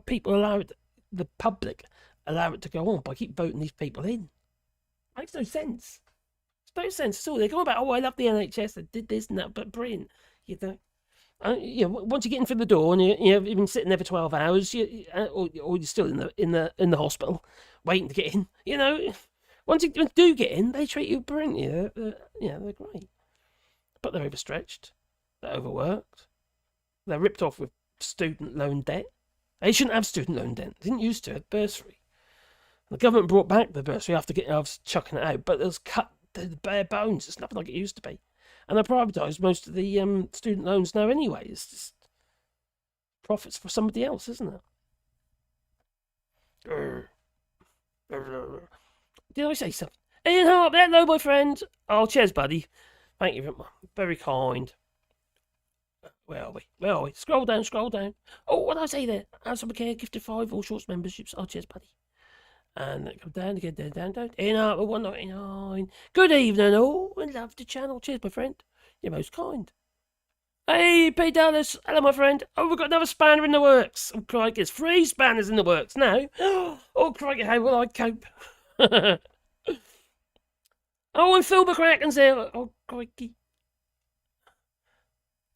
the public allow it to go on by keep voting these people in. It makes no sense. It's no sense at all. They go about, I love the NHS. They did this and that, but brilliant. Once you get in through the door and you've been sitting there for 12 hours, or you're still in the hospital waiting to get in. Once you do get in, they treat you brilliantly. They're great, but they're overstretched, they're overworked, they're ripped off with student loan debt. They shouldn't have student loan debt. They didn't used to have bursary. The government brought back the bursary after I was chucking it out, but it was cut to the bare bones. It's nothing like it used to be. And they privatised most of the student loans now anyway. It's just profits for somebody else, isn't it? Did I say something? Ian Hart, hello, my friend. Oh, cheers, buddy. Thank you very much. Very kind. Where are we? Where are we? Scroll down, scroll down. Oh, what did I say there? Handsome care, gifted 5, all shorts memberships. Oh, cheers, buddy. And then come down again, down. Ian Hart, 199. Good evening, all. And love the channel. Cheers, my friend. You're most kind. Hey, P. Dallas. Hello, my friend. Oh, we've got another spanner in the works. Oh, crikey, there's 3 spanners in the works now. Oh, crikey, how will I cope? Oh, and Phil McCracken's here. Oh, crikey.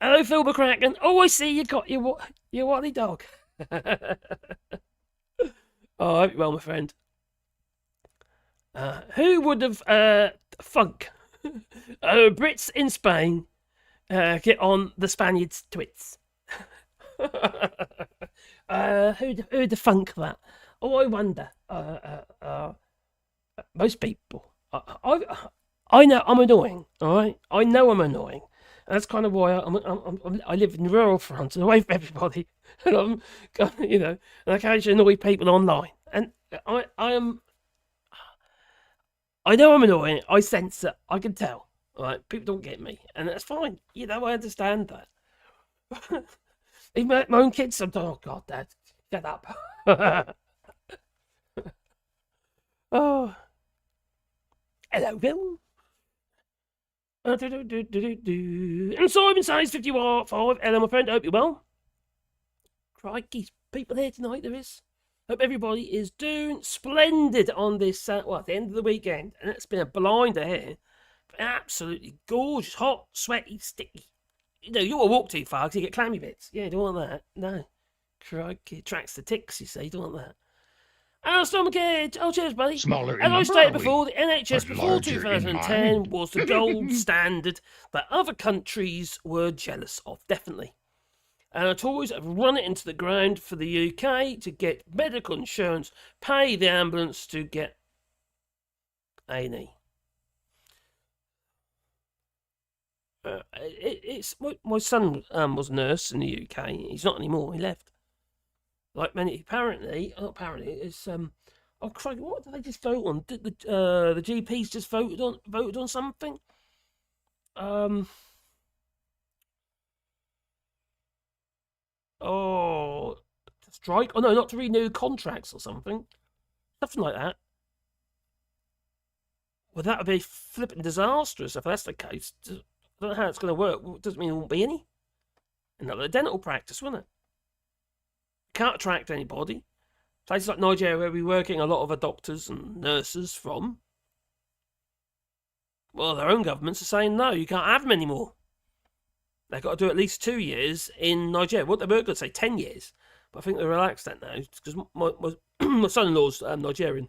Hello, Phil McCracken. Oh, I see you got your Wally dog. Oh, I hope you're well, my friend. Who would have thunk Brits in Spain get on the Spaniards' twits? Who'd thunk that? Oh, I wonder. Most people. I know I'm annoying. All right, I know I'm annoying. That's kind of why I live in rural France and away from everybody, and I'm, and I occasionally annoy people online. And I know I'm annoying. I sense it. I can tell. All right, people don't get me, and that's fine. I understand that. Even my own kids sometimes. Oh God, Dad, shut up. Oh, hello, Bill. And Simon says 55. Hello, my friend. Hope you're well. Crikey, people here tonight. There is. Hope everybody is doing splendid on this. At the end of the weekend, and it's been a blinder here. Absolutely gorgeous, hot, sweaty, sticky. You don't want to walk too far because you get clammy bits. Yeah, you don't want that. No. Crikey, it attracts the ticks. You see, you don't want that. Oh, Stomach Edge. Oh, cheers, buddy. Smaller in As I number, stated are we? before, the NHS But before larger in 2010 mind. was the gold standard that other countries were jealous of, definitely. And the Tories have run it into the ground for the UK to get medical insurance, pay the ambulance to get A&E. It's my son was a nurse in the UK. He's not anymore. He left. Like many, it's oh crikey, what did they just vote on? Did the GPs just voted on something? Oh, strike? Oh no, not to renew contracts or something like that. Well, that would be flipping disastrous if that's the case. I don't know how it's going to work. Well, it doesn't mean there won't be any. Another dental practice, wouldn't it? Can't attract anybody. Places like Nigeria, where we're working a lot of our doctors and nurses from, well, their own governments are saying no, you can't have them anymore. They've got to do at least 2 years in Nigeria. What they were going to say 10 years, but I think they relaxed that now because my son-in-law's Nigerian.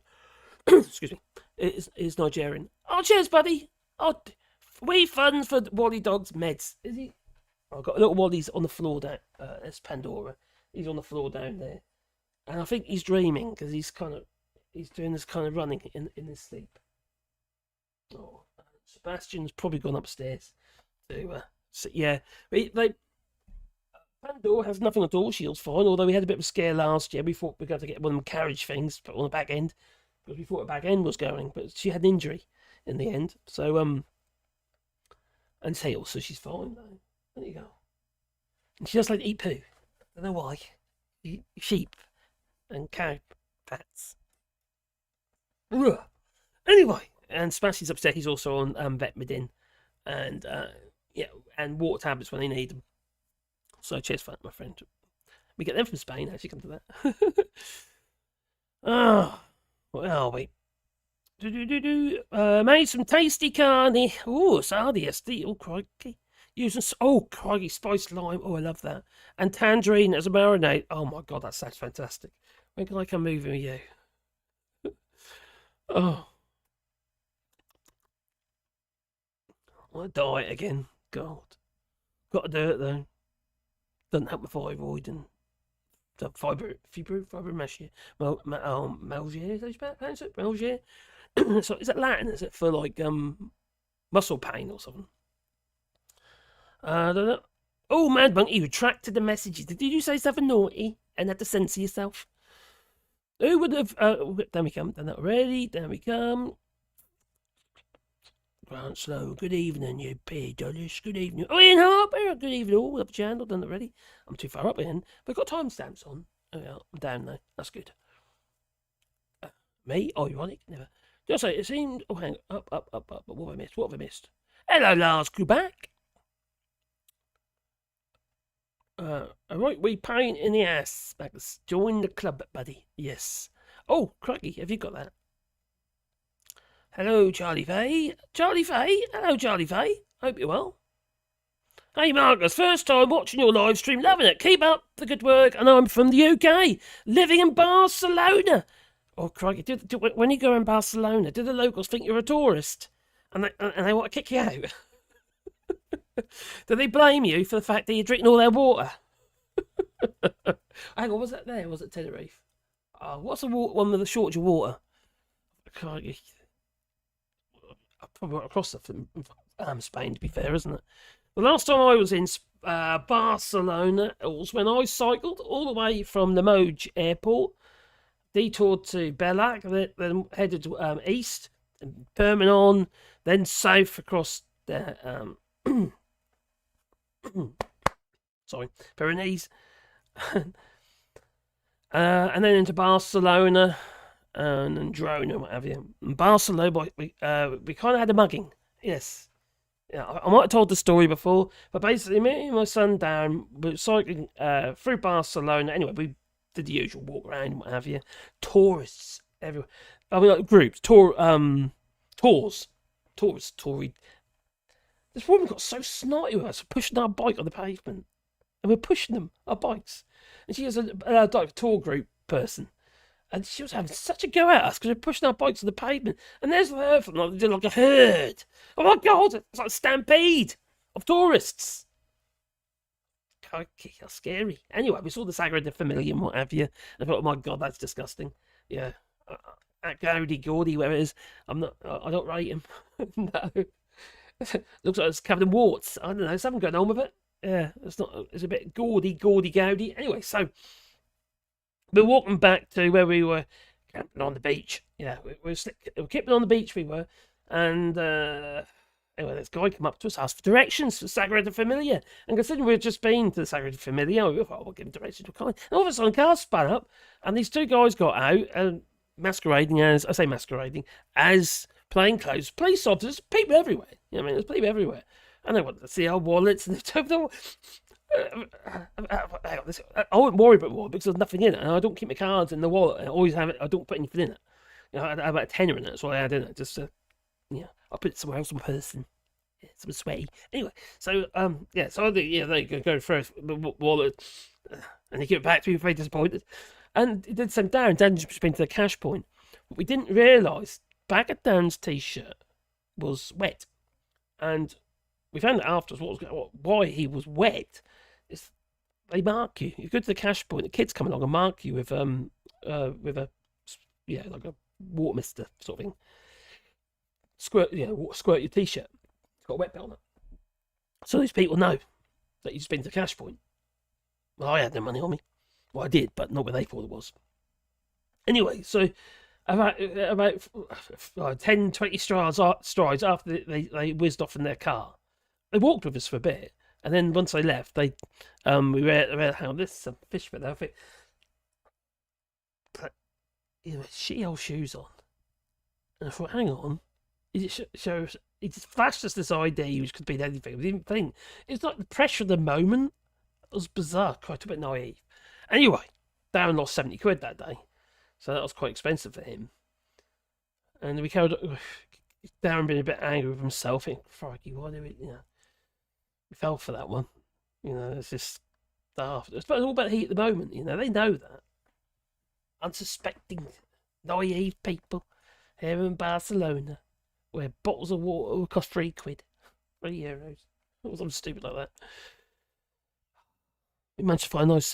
Excuse me, is Nigerian. Oh, cheers, buddy. Oh, we funds for Wally Dog's meds. Is he? Oh, I've got little Wally's on the floor down. There's Pandora. He's on the floor down there, and I think he's dreaming because he's doing this kind of running in his sleep. Oh, Sebastian's probably gone upstairs to yeah. Pandora has nothing at all. She's fine. Although we had a bit of a scare last year, we thought we were going to get one of them carriage things put on the back end because we thought the back end was going, but she had an injury in the end. So and tail, so she's fine. There you go. And she does like to eat poo. I don't know why. Sheep and cow fats. Ugh. Anyway, and Sebastian's upstairs. He's also on Vetmedin and and water tablets when they need them. So cheers for that, my friend. We get them from Spain. Actually, come to that. What are we? Made some tasty carne. Oh, sardiesti. Oh, crikey. Using crikey, spiced lime. Oh, I love that. And tangerine as a marinade. Oh my God, that sounds fantastic. When can I come moving with you? Oh, I want to diet again. God, got to do it though. Doesn't help my thyroid and fibromyalgia. Malgia, is that how you pronounce it? Malgia. So is that Latin? Is it for like muscle pain or something? I don't know. Oh, Mad Monkey, you retracted the messages. Did you say something naughty and had to censor yourself? Who would have? There we come. Done that already. There we come. Grant Slow. Good evening, you pair dollars. Good evening. Oh, Ian Harper. Good evening. All up the channel. Done that already. I'm too far up, Ian. We've got timestamps on. Oh yeah, I'm down now. That's good. Me? Ironic? Never. Just say it seemed. Oh, hang on. Up. What have I missed? What have I missed? Hello, Lars Kuback. Right, we pain in the ass. Max. Join the club, buddy. Yes. Oh, crikey, have you got that? Hello, Charlie Fay. Charlie Fay? Hello, Charlie Fay. Hope you're well. Hey, Marcus, first time watching your live stream, loving it. Keep up the good work, and I'm from the UK, living in Barcelona. Oh, crikey, when you go in Barcelona, do the locals think you're a tourist? And they want to kick you out? Do they blame you for the fact that you're drinking all their water? Hang on, was that there? Was it Tenerife? Oh, what's the one with the shortage of water? Crikey. Probably across Spain, to be fair, isn't it? The last time I was in Barcelona was when I cycled all the way from the Moj airport, detoured to Bellac, then headed east, and Perpignan, then south across the Pyrenees, and then into Barcelona. And drone and what have you. In Barcelona, we kind of had a mugging. Yes. Yeah, I might have told the story before, but basically, me and my son Darren were cycling through Barcelona. Anyway, we did the usual walk around and what have you. Tourists everywhere. I mean, like groups, tours. This woman got so snotty with us, pushing our bike on the pavement, and we're pushing them, our bikes. And she was a tour group person. And she was having such a go at us because we're pushing our bikes on the pavement. And there's her from like a herd. Oh my God, it's like a stampede of tourists. Crikey, that's scary. Anyway, we saw the Sagrada Familia and what have you. And I thought, oh my God, that's disgusting. Yeah. At Gordy, where it is, I don't rate him. No. Looks like it's covered in warts. I don't know, something going on with it. Yeah, it's a bit gaudy. Anyway, so we're walking back to where we were camping on the beach. Yeah, we were camping on the beach, we were. And anyway, this guy came up to us, asked for directions for Sagrada Familia. And considering we'd just been to the Sagrada Familia, we thought, we'll give him directions. And all of a sudden, cars spun up, and these two guys got out, masquerading as plainclothes police officers, people everywhere. You know what I mean? There's people everywhere. And they wanted to see our wallets, and I wouldn't worry about the wallet because there's nothing in it. And I don't keep my cards in the wallet. I always have it. I don't put anything in it. You know, I have about a tenner in it. That's what I had in it. Just I put it somewhere else on person. Yeah, something sweaty. Anyway, so they go first the wallet, and they give it back to me, very disappointed. And it did send down. Dan just been to the cash point. But we didn't realise Baggard Dan's t-shirt was wet, and we found out afterwards why he was wet. They mark you. You go to the cash point. The kids come along and mark you with a like a water mister sort of thing. Squirt your t-shirt. It's got a wet belt on it. So these people know that you've just been to the cash point. Well, I had no money on me. Well, I did, but not what they thought it was. Anyway, so about 10, 20 strides after they whizzed off in their car, they walked with us for a bit, and then once they left, we were hang on, there's some fish for there. But shitty old shoes on, and I thought, hang on, he just flashed us this ID, which could be anything. We didn't think it's like the pressure of the moment. It was bizarre, quite a bit naive. Anyway, Darren lost 70 quid that day, so that was quite expensive for him. And we carried Darren being a bit angry with himself, thinking, "Crikey, why do we?" We fell for that one. It's just daft. It's all about the heat at the moment. They know that. Unsuspecting, naive people here in Barcelona, where bottles of water will cost €3, €3, or something stupid like that. We managed to find a nice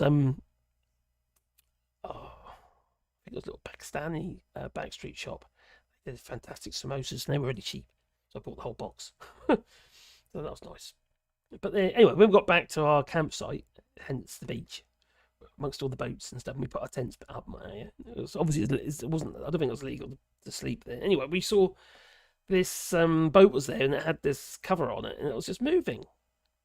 think it was a little Pakistani backstreet shop. They did fantastic samosas, and they were really cheap. So I bought the whole box. So that was nice. But anyway, when we got back to our campsite, hence the beach, amongst all the boats and stuff, and we put our tents up. It was obviously it wasn't. I don't think it was legal to sleep there. Anyway, we saw this boat was there, and it had this cover on it, and it was just moving.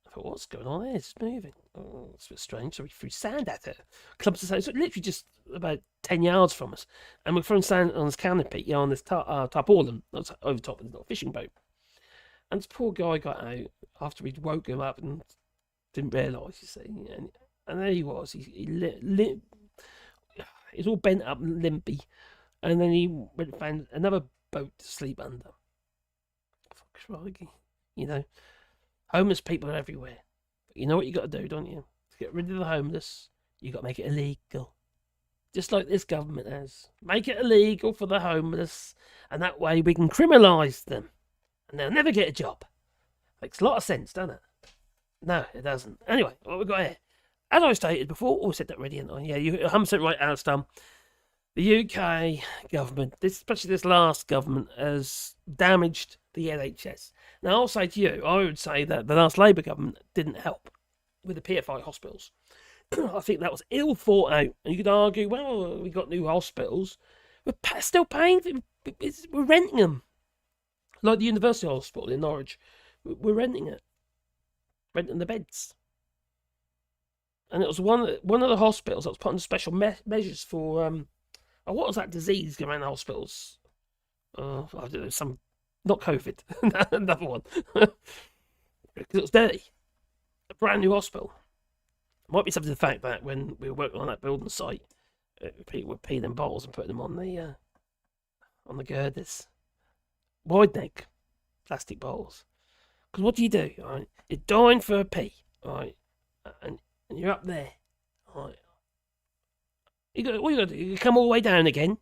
I thought, what's going on there? It's moving. Oh, it's a bit strange. So we threw sand at it. Clumps of sand. So literally just about 10 yards from us, and we're throwing sand on this canopy, on this tarpaulin. That's over top of the fishing boat. And this poor guy got out after we'd woke him up and didn't realise, you see. And there he was. He's all bent up and limpy. And then he went and found another boat to sleep under. Crikey. You know, homeless people are everywhere. But you know what you got to do, don't you? To get rid of the homeless, you got to make it illegal. Just like this government has. Make it illegal for the homeless, and that way we can criminalise them. And they'll never get a job. Makes a lot of sense, doesn't it? No, it doesn't. Anyway, what we got here? As I stated before, I said that already, didn't I? Yeah, you're 100% right, Alistair. The UK government, especially this last government, has damaged the NHS. Now, I'll say to you, I would say that the last Labour government didn't help with the PFI hospitals. I think that was ill thought out. And you could argue, well, we got new hospitals. We're still paying, we're renting them. Like the University Hospital in Norwich. We're renting it. Renting the beds. And it was one of the hospitals that was put under special measures for, what was that disease going around the hospitals? I don't know, not COVID, another one. Because it was dirty. A brand new hospital. It might be something to the fact that when we were working on that building site, people were peeing in bottles and putting them on the girders. Wide neck plastic bottles. Because what do? Right? You're dying for a pee, right? And you're up there, right? What you got to do? You come all the way down again,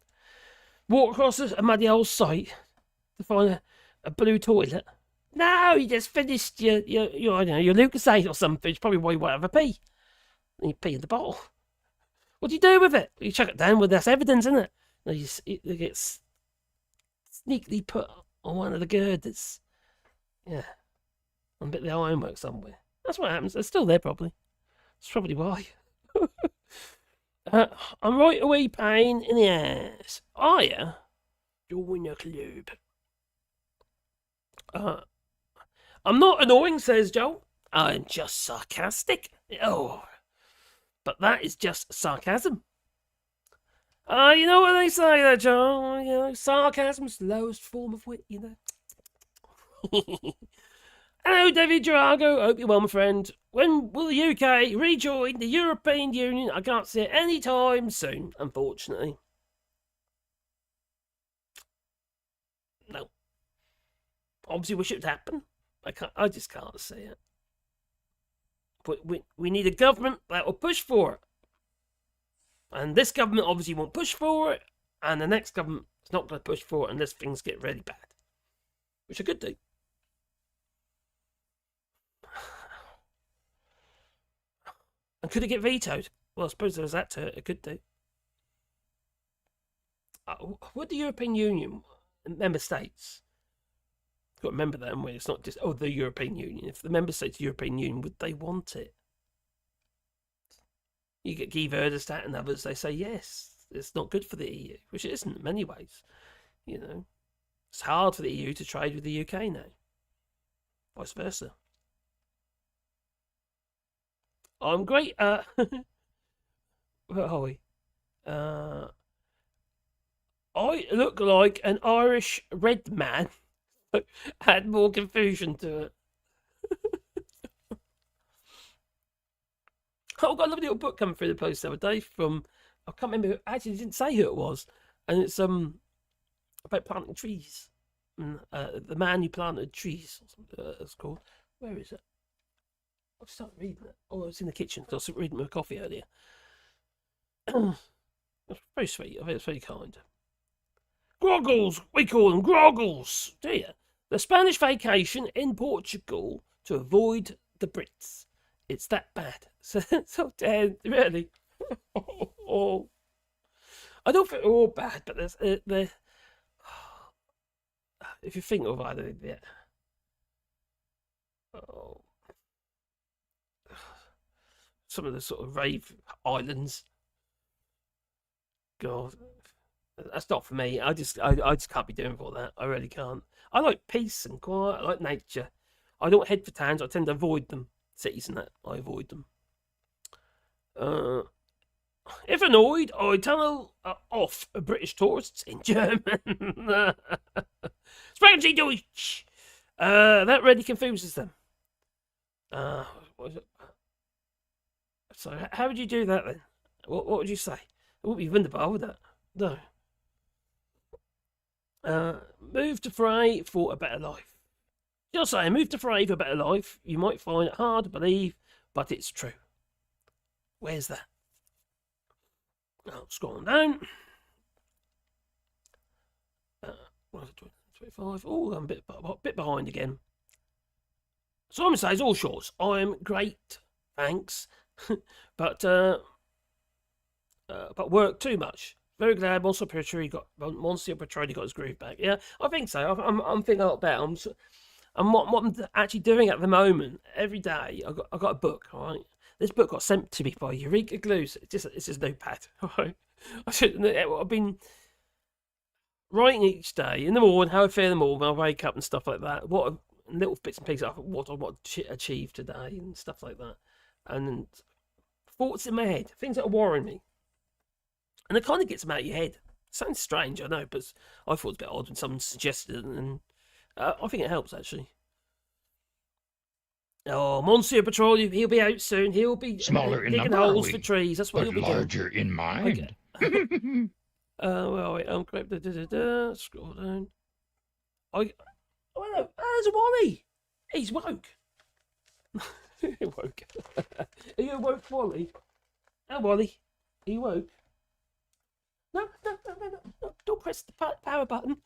walk across a muddy old site to find a blue toilet. No, you just finished your I don't know, your Lucasade or something. It's probably why you won't have a pee. And you pee in the bottle. What do you do with it? You chuck it down with that's evidence, isn't it? No, it gets sneakily put on one of the girders. Yeah. On a bit of the ironwork somewhere. That's what happens. They're still there, probably. That's probably why. I'm right away pain in the ass. Are you? Join the club. I'm not annoying, says Joel. I'm just sarcastic. Oh. But that is just sarcasm. You know what they say there, Joel? You know, sarcasm's the lowest form of wit, you know. Hello, David Drago. Hope you're well, my friend. When will the UK rejoin the European Union? I can't see it any time soon, unfortunately. No. Obviously, wish it would happen. I just can't see it. But we need a government that will push for it. And this government obviously won't push for it. And the next government is not going to push for it unless things get really bad. Which I could do. And could it get vetoed? Well, I suppose there's that to it. It could do. Would the European Union, member states, got to remember that, it's not just, the European Union. If the member states of the European Union, would they want it? You get Guy Verhofstadt and others, they say, yes, it's not good for the EU, which it isn't in many ways. You know, it's hard for the EU to trade with the UK now. Vice versa. I'm great. Where are we? I look like an Irish red man. Add more confusion to it. Oh, I've got a lovely little book coming through the post the other day from, I can't remember, actually it didn't say who it was. And it's about planting trees. The Man Who Planted Trees, or something it's called. Where is it? I'll start reading it. Oh, I was in the kitchen because I was reading my coffee earlier. That's very sweet. I think it's very kind. Groggles! We call them groggles! Do you? The Spanish vacation in Portugal to avoid the Brits. It's that bad. So really. I don't think they're all bad, but they're if you think of either, yeah. Oh, some of the sort of rave islands. God, that's not for me. I just can't be doing all that. I really can't. I like peace and quiet. I like nature. I don't head for towns. I tend to avoid them. Cities and that. I avoid them. If annoyed, I tell off British tourists in German. Sprechen Deutsch. That really confuses them. What is it? So, how would you do that then? What would you say? It wouldn't be wunderbar, would that? No. Move to Frey for a better life. Just saying, move to Frey for a better life. You might find it hard to believe, but it's true. Where's that? Oh, scrolling down. What is it, 25? Oh, I'm a bit behind again. Simon says, all shorts. I'm great, thanks. but work too much. Very glad Monsieur Petroni got his groove back. Yeah, I think so. I'm thinking a lot better. And what I'm actually doing at the moment, every day, I got a book, all right? This book got sent to me by Eureka Glues. It's just notepad, all right? I've been writing each day in the morning, how I feel in the morning, when I wake up and stuff like that. What little bits and pieces of what I want to achieve today and stuff like that. And thoughts in my head, things that are worrying me. And it kind of gets them out of your head. Sounds strange, I know, but I thought it was a bit odd when someone suggested it, and I think it helps, actually. Oh, Monsieur Petroleum, he'll be out soon. He'll be Smaller in digging number, holes for trees. That's what but he'll be larger in mind. Okay. Well, wait, scroll down. Oh, no, there's a Wally. He's woke. He woke. Are you woke, Wally? Oh, Wally. Are you woke? No, don't press the power button.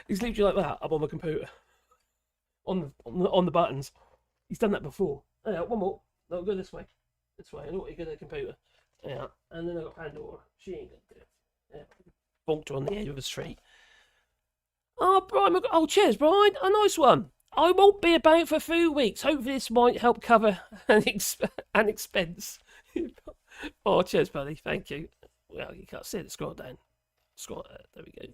He's literally like that up on the computer. On the buttons. He's done that before. Yeah, one more. No, go this way. This way. I know what you go to the computer. Yeah. And then I got Pandora. She ain't gonna do it. Yeah. Bonked her on the edge of the street. Oh, Brian. Oh, cheers, Brian. A nice one. I won't be about for a few weeks. Hopefully this might help cover an expense. Oh, cheers, buddy. Thank you. Well, you can't see it. Scroll down. Scroll. There we go.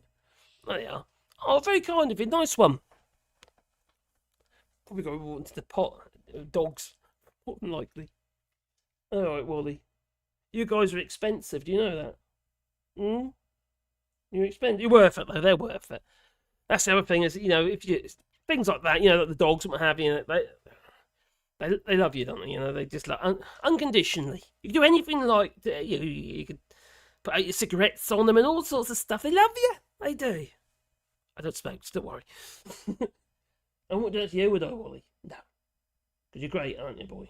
There you are. Oh, very kind of you. Nice one. Probably got to into the pot. Dogs. More than likely. All right, Wally. You guys are expensive. Do you know that? You're expensive. You're worth it, though. They're worth it. That's the other thing is, if you things like that, like the dogs and what have you, they love you, don't they? They just like unconditionally. You can do anything like you could put out your cigarettes on them and all sorts of stuff. They love you. They do. I don't smoke, so don't worry. I won't do it to you, would I, Wally? No. Because you're great, aren't you, boy?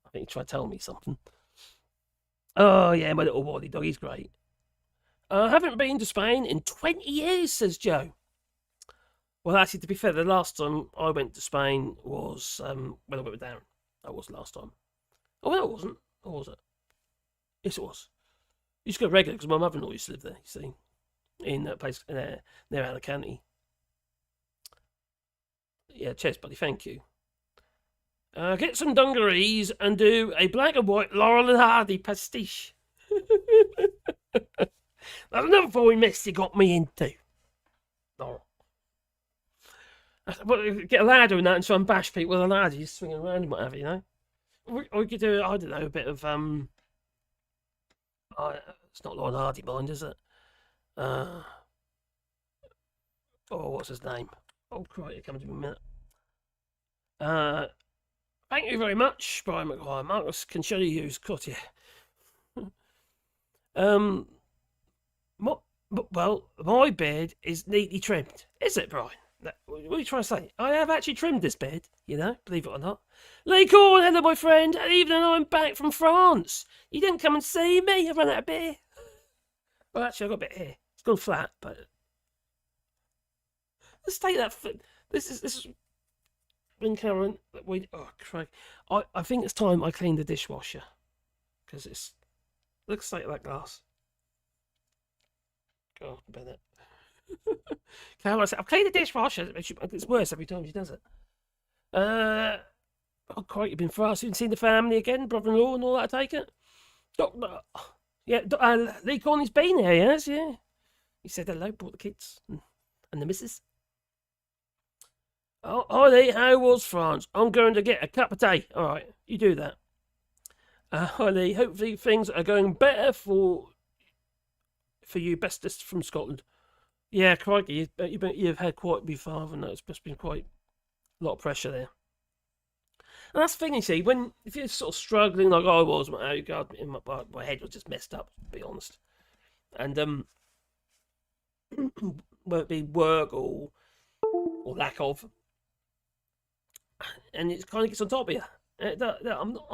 I think you tried to tell me something. Oh, yeah, my little Wally dog, he's great. I haven't been to Spain in 20 years, says Joe. Well, actually, to be fair, the last time I went to Spain was when I went with Darren. That was the last time. Oh, no, it wasn't. Or was it? Yes, it was. I used to go regular because my mother-in-law used to live there, you see. In that place near Alicante. Yeah, cheers, buddy. Thank you. Get some dungarees and do a black and white Laurel and Hardy pastiche. That's another fine mess you got me into. Laurel. Get a ladder and that and try and bash people with a ladder. You're swinging around and whatever, Or you could do, I don't know, a bit of, it's not Laurel and Hardy, mind, is it? What's his name? Oh, crikey, it comes to me in a minute. Thank you very much, Brian McGuire. Marcus can show you who's got you. My bed is neatly trimmed. Is it, Brian? What are you trying to say? I have actually trimmed this bed, believe it or not. Lee Corn, hello, my friend. Even though I'm back from France, you didn't come and see me. I've run out of beer. Well, actually, I've got a bit here. It's gone flat, but let's take that. This is when Karen. Oh, Craig. I think it's time I clean the dishwasher because it's Looks like that glass. God, Bennett. Caroline said, I've cleaned the dishwasher. It's worse every time she does it. Oh, quite, you've been fast. You've seen the family again, brother-in-law and all that, I take it? Doctor, yeah, Lee Corney's been here, yes, yeah. He said hello, brought the kids and the missus. Oh, Ollie, how was France? I'm going to get a cup of tea. All right, you do that. Ollie, hopefully things are going better for you, bestest from Scotland. Yeah, crikey, you've had quite a bit far, haven't you? It's just been quite a lot of pressure there. And that's the thing, you see, if you're sort of struggling like I was, my head was just messed up, to be honest. And whether it be work or lack of, and it kind of gets on top of you. I'm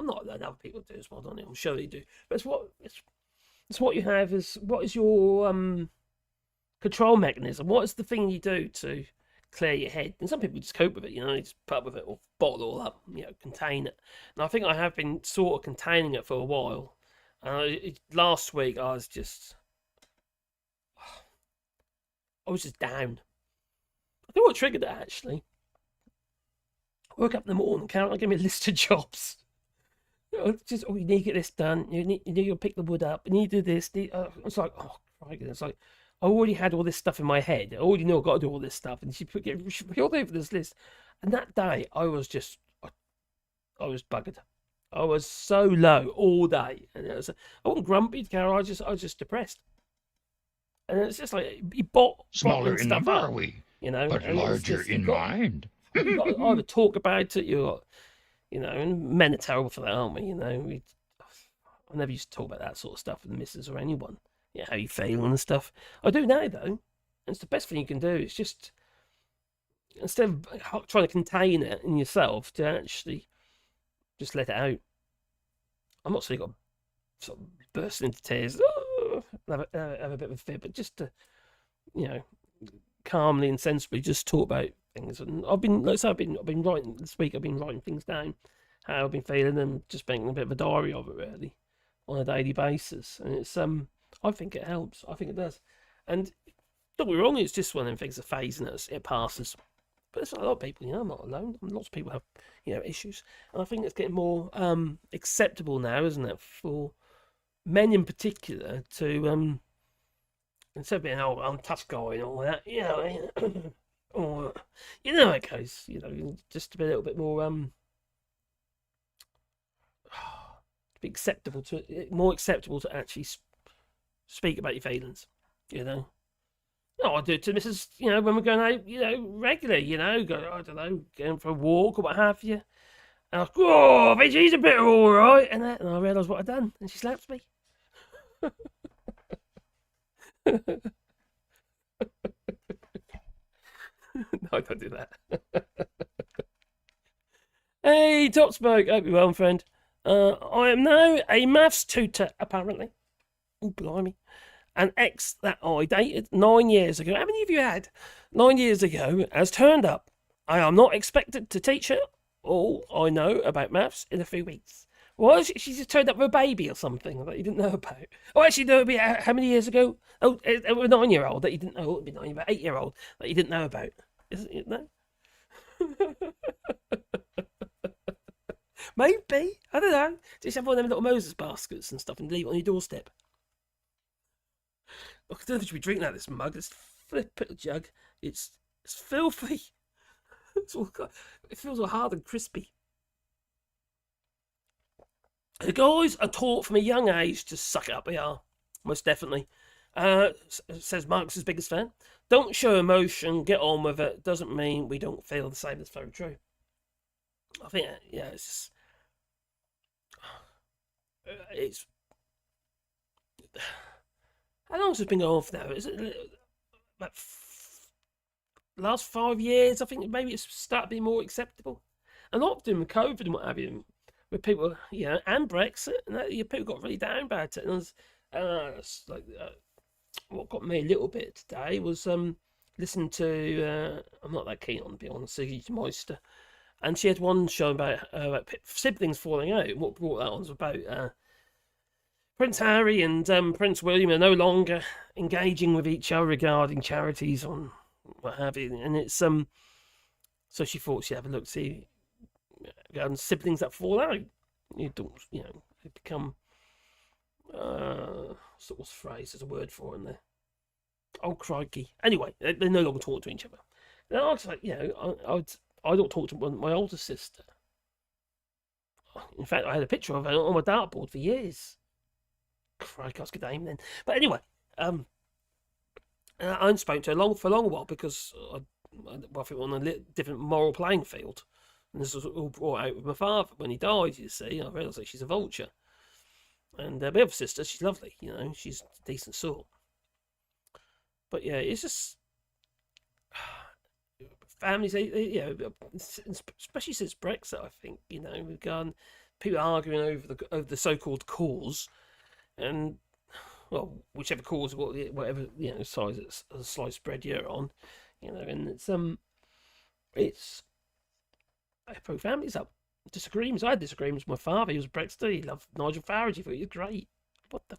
not letting other people do as well, don't I? I'm sure they do. But it's what you have what is your control mechanism? What is the thing you do to clear your head? And some people just cope with it, you know, they just put up with it or bottle it all up, you know, contain it. And I think I have been sort of containing it for a while. Last week I was just down. I think what triggered it actually. I woke up in the morning, Carol gave me a list of jobs. You need to get this done. You need to pick the wood up. You need to do this. It's like, oh, crikey. It's like, I already had all this stuff in my head. I already know I've got to do all this stuff. And she put all over this list. And that day, I was buggered. I was so low all day. And I wasn't grumpy, Carol. I was just depressed. And it's just like, you Smaller in stuff number, up, are we? you know, But larger in mind. You got to either talk about it, you know, and men are terrible for that, aren't we? You know, I never used to talk about that sort of stuff with the missus or anyone. Yeah, how you feel and stuff. I do now, though. And it's the best thing you can do. It's just, instead of trying to contain it in yourself, to actually just let it out. I'm not saying you've got to sort of burst into tears, have a bit of a fit, but just to, you know, calmly and sensibly just talk about things. And I've been writing this week. I've been writing things down, how I've been feeling, and just making a bit of a diary of it really on a daily basis. And it's I think it helps. I think it does. And don't be wrong, it's just one of them things, a phase, and it passes. But it's a lot of people, you know, I'm not alone. Lots of people have, you know, issues, and I think it's getting more acceptable now, isn't it, for men in particular to instead of being I'm tough guy and all that, you know, or you know how it goes, you know, just to be a little bit more to be more acceptable to actually speak about your feelings, you know. No, I do it to Mrs. You know, when we're going out, you know, regularly, you know, I don't know, going for a walk or what have you. And I go, oh, she's a bit all right, and I realise what I've done, and she slaps me. No, I don't do that. Hey, Top Smoke, hope you're well, friend. I am now a maths tutor, apparently. Oh, blimey. An ex that I dated 9 years ago. How many of you had 9 years ago has turned up? I am not expected to teach her all I know about maths in a few weeks. Well, she just turned up with a baby or something that you didn't know about. Oh, actually, no, it'd be how many years ago? Oh, a 9-year-old that you didn't know. It'd be 9, but 8-year-old that you didn't know about. Isn't it? No. Maybe, I don't know. Just have one of them little Moses baskets and stuff and leave it on your doorstep. I don't know if you should be drinking out of this mug. This little jug. It's filthy. It feels all hard and crispy. The guys are taught from a young age to suck it up. They are, most definitely. Says Mark's biggest fan. Don't show emotion. Get on with it. Doesn't mean we don't feel the same. That's very true. I think, yeah, it's just, it's. How long has it been going on for now? Is it about last 5 years? I think maybe it's started being more acceptable. A lot of them with COVID and what have you, with people, you know, and Brexit, and that, people got really down about it. And it's like what got me a little bit today was listening to. I'm not that keen on, to be honest, Siggy Meister, and she had one show about siblings falling out. And what brought that on was about Prince Harry and Prince William are no longer engaging with each other regarding charities on what have you, and it's so she thought she'd have a look, see regarding siblings that fall out. You don't, they become what's the phrase? There's a word for it in there. Oh crikey! Anyway, they no longer talk to each other. And I was like, I don't talk to my older sister. In fact, I had a picture of her on my dartboard for years. Crikey, I was good aim then. But anyway, I hadn't spoken to her for a long while because I think we're on a different moral playing field. And this was all brought out with my father when he died, you see. I realised that she's a vulture. And my other sister, she's lovely, she's a decent sort. But yeah, it's just families, especially since Brexit, I think, we've gone people arguing over the so-called cause, and well, whichever cause, whatever size of sliced bread you're on, and it's I broke families up. Disagreements. I had disagreements with my father. He was a Brexiter. He loved Nigel Farage. He thought he was great. What the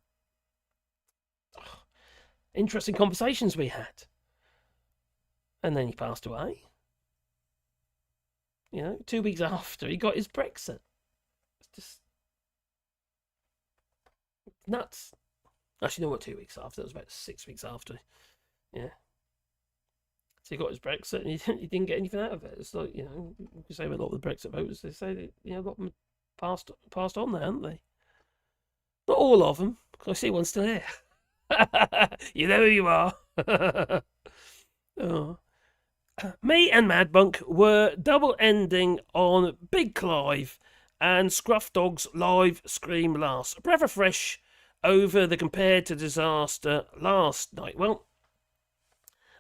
interesting conversations we had. And then he passed away. 2 weeks after he got his Brexit. It's just nuts. Actually, no, what 2 weeks after? It was about 6 weeks after. Yeah. So he got his Brexit and he didn't get anything out of it. It's like, you can say with a lot of the Brexit voters, they say that, a lot of them passed on there, haven't they? Not all of them, because I see one still here. You know who you are. Oh. Me and Mad Bunk were double ending on Big Clive and Scruff Dog's live scream last. A breath of fresh over the compared to disaster last night. Well,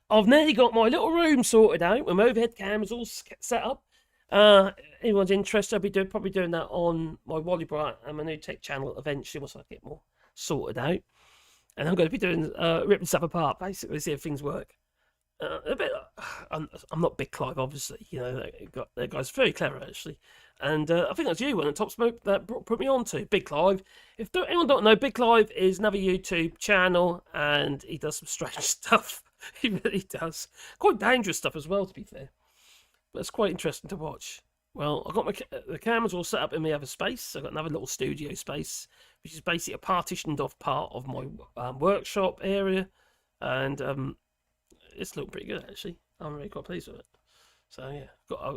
I've nearly got my little room sorted out. My overhead camera's all set up. Anyone's interested, I'll be probably doing that on my Wally Bright and my new tech channel eventually once I get more sorted out. And I'm going to be doing ripping stuff apart, basically, see if things work. A bit. I'm not Big Clive, obviously. That guy's very clever, actually. And I think that's you, one of Top Smoke, that put me on to Big Clive. If anyone don't know, Big Clive is another YouTube channel, and he does some strange stuff. He really does. Quite dangerous stuff as well, to be fair. But it's quite interesting to watch. Well, I've got the cameras all set up in my other space. I've got another little studio space, which is basically a partitioned off part of my workshop area. And it's looking pretty good, actually. I'm really quite pleased with it. So, yeah,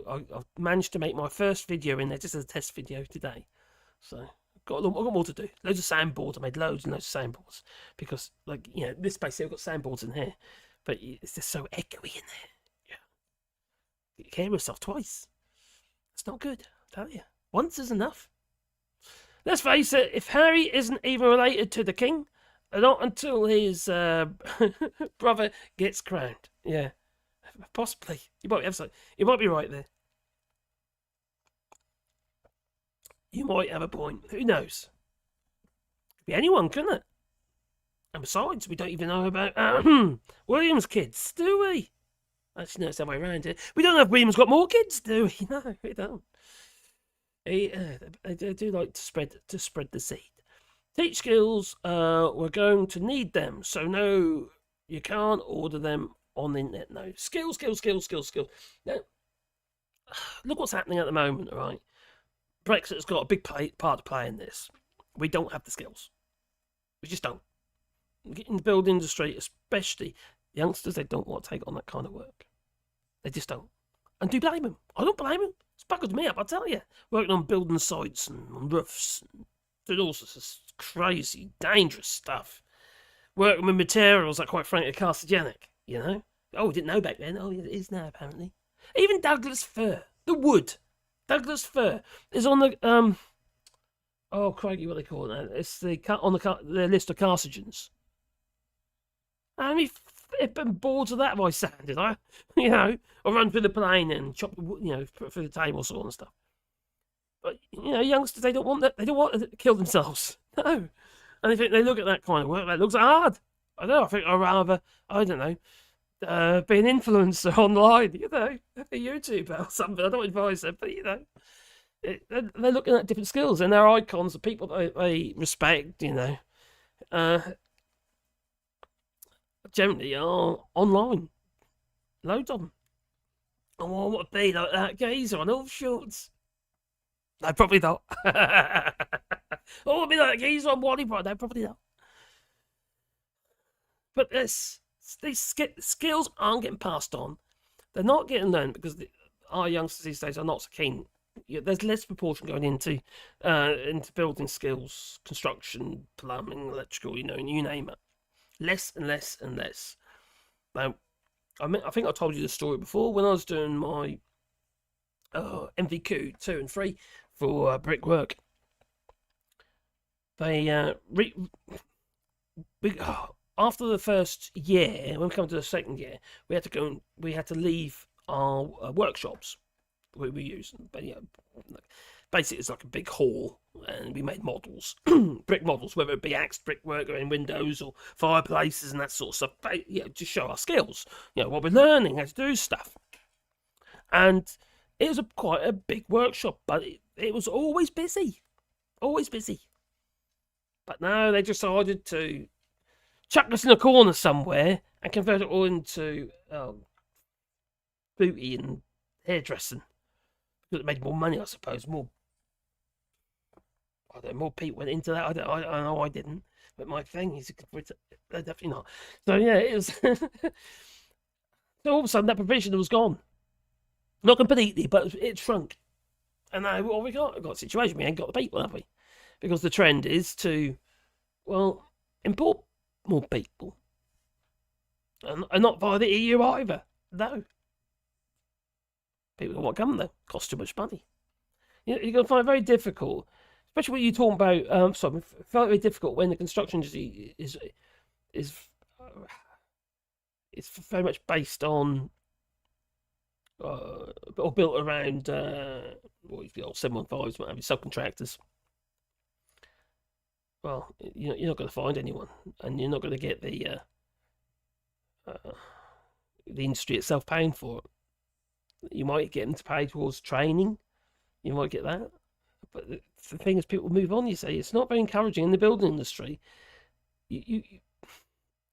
I've managed to make my first video in there, just as a test video today. So, I've got more to do. Loads of sandboards. I made loads and loads of sandboards. Because, this space here, I've got sandboards in here. But it's just so echoey in there. Yeah. You can hear yourself twice. It's not good, I'll tell you. Once is enough. Let's face it, if Harry isn't even related to the king, not until his brother gets crowned. Yeah. Possibly. You might be right there. You might have a point. Who knows? Could be anyone, couldn't it? And besides, we don't even know about William's kids, do we? Actually, no, it's the other way around here. We don't know if William's got more kids, do we? No, we don't. They do like to spread the seed. Teach skills. We're going to need them. So no, you can't order them on the internet. No, skills. Now, look what's happening at the moment. All right, Brexit's got a big part to play in this. We don't have the skills. We just don't. In the building industry, especially youngsters, they don't want to take on that kind of work. They just don't. And do blame them. I don't blame them. It's buggered me up, I tell you. Working on building sites and on roofs and doing all sorts of crazy, dangerous stuff. Working with materials that, quite frankly, are carcinogenic, Oh, we didn't know back then. Oh, yeah, it is now, apparently. Even Douglas fir, the wood. Douglas fir is on the, oh, crikey, what do they call it now? It's on the list of carcinogens. How many flipping boards of that have I sanded? I run through the plane and chop, put through the table saw and stuff. But youngsters, they don't want that. They don't want to kill themselves. No, and they look at that kind of work. That looks hard. I don't know. I think I'd rather, I don't know, be an influencer online. A YouTuber or something. I don't advise them, but they're looking at different skills and they're icons of people that they respect. generally are online. Loads of them. Oh, I want to be like that geezer on all shorts. No, probably not. Oh, I want to be like that geezer on Wally Bro. No, probably not. But these skills aren't getting passed on. They're not getting learned because our youngsters these days are not so keen. There's less proportion going into building skills, construction, plumbing, electrical, you name it. Less and less and less. Now, I think I told you the story before when I was doing my MVQ 2 and 3 for brickwork. They after the first year, when we come to the second year, we had to leave our workshops we were using. But basically it's like a big hall, and we made models, brick models, whether it be axed brickwork or in windows or fireplaces and that sort of stuff. To show our skills, what we're learning, how to do stuff. And it was quite a big workshop, but it was always busy, always busy. But now they decided to chuck us in a corner somewhere and convert it all into booty and hairdressing. Because it made more money, I suppose. More people went into that. I know I didn't. But my thing is, definitely not. So yeah, it was. So all of a sudden, that provision was gone. Not completely, but it shrunk. And now, what we got? We've got a situation. We ain't got the people, have we? Because the trend is to, import more people. And not via the EU either. No. People don't want to come there. Costs too much money. You're going to find it very difficult, especially when you're talking about. Very difficult when the construction industry is very much based on or built around the old 715s, what have you, subcontractors. Well, you're not going to find anyone, and you're not going to get the industry itself paying for it. You might get them to pay towards training. You might get that. But the thing is, people move on, you say. It's not very encouraging in the building industry. You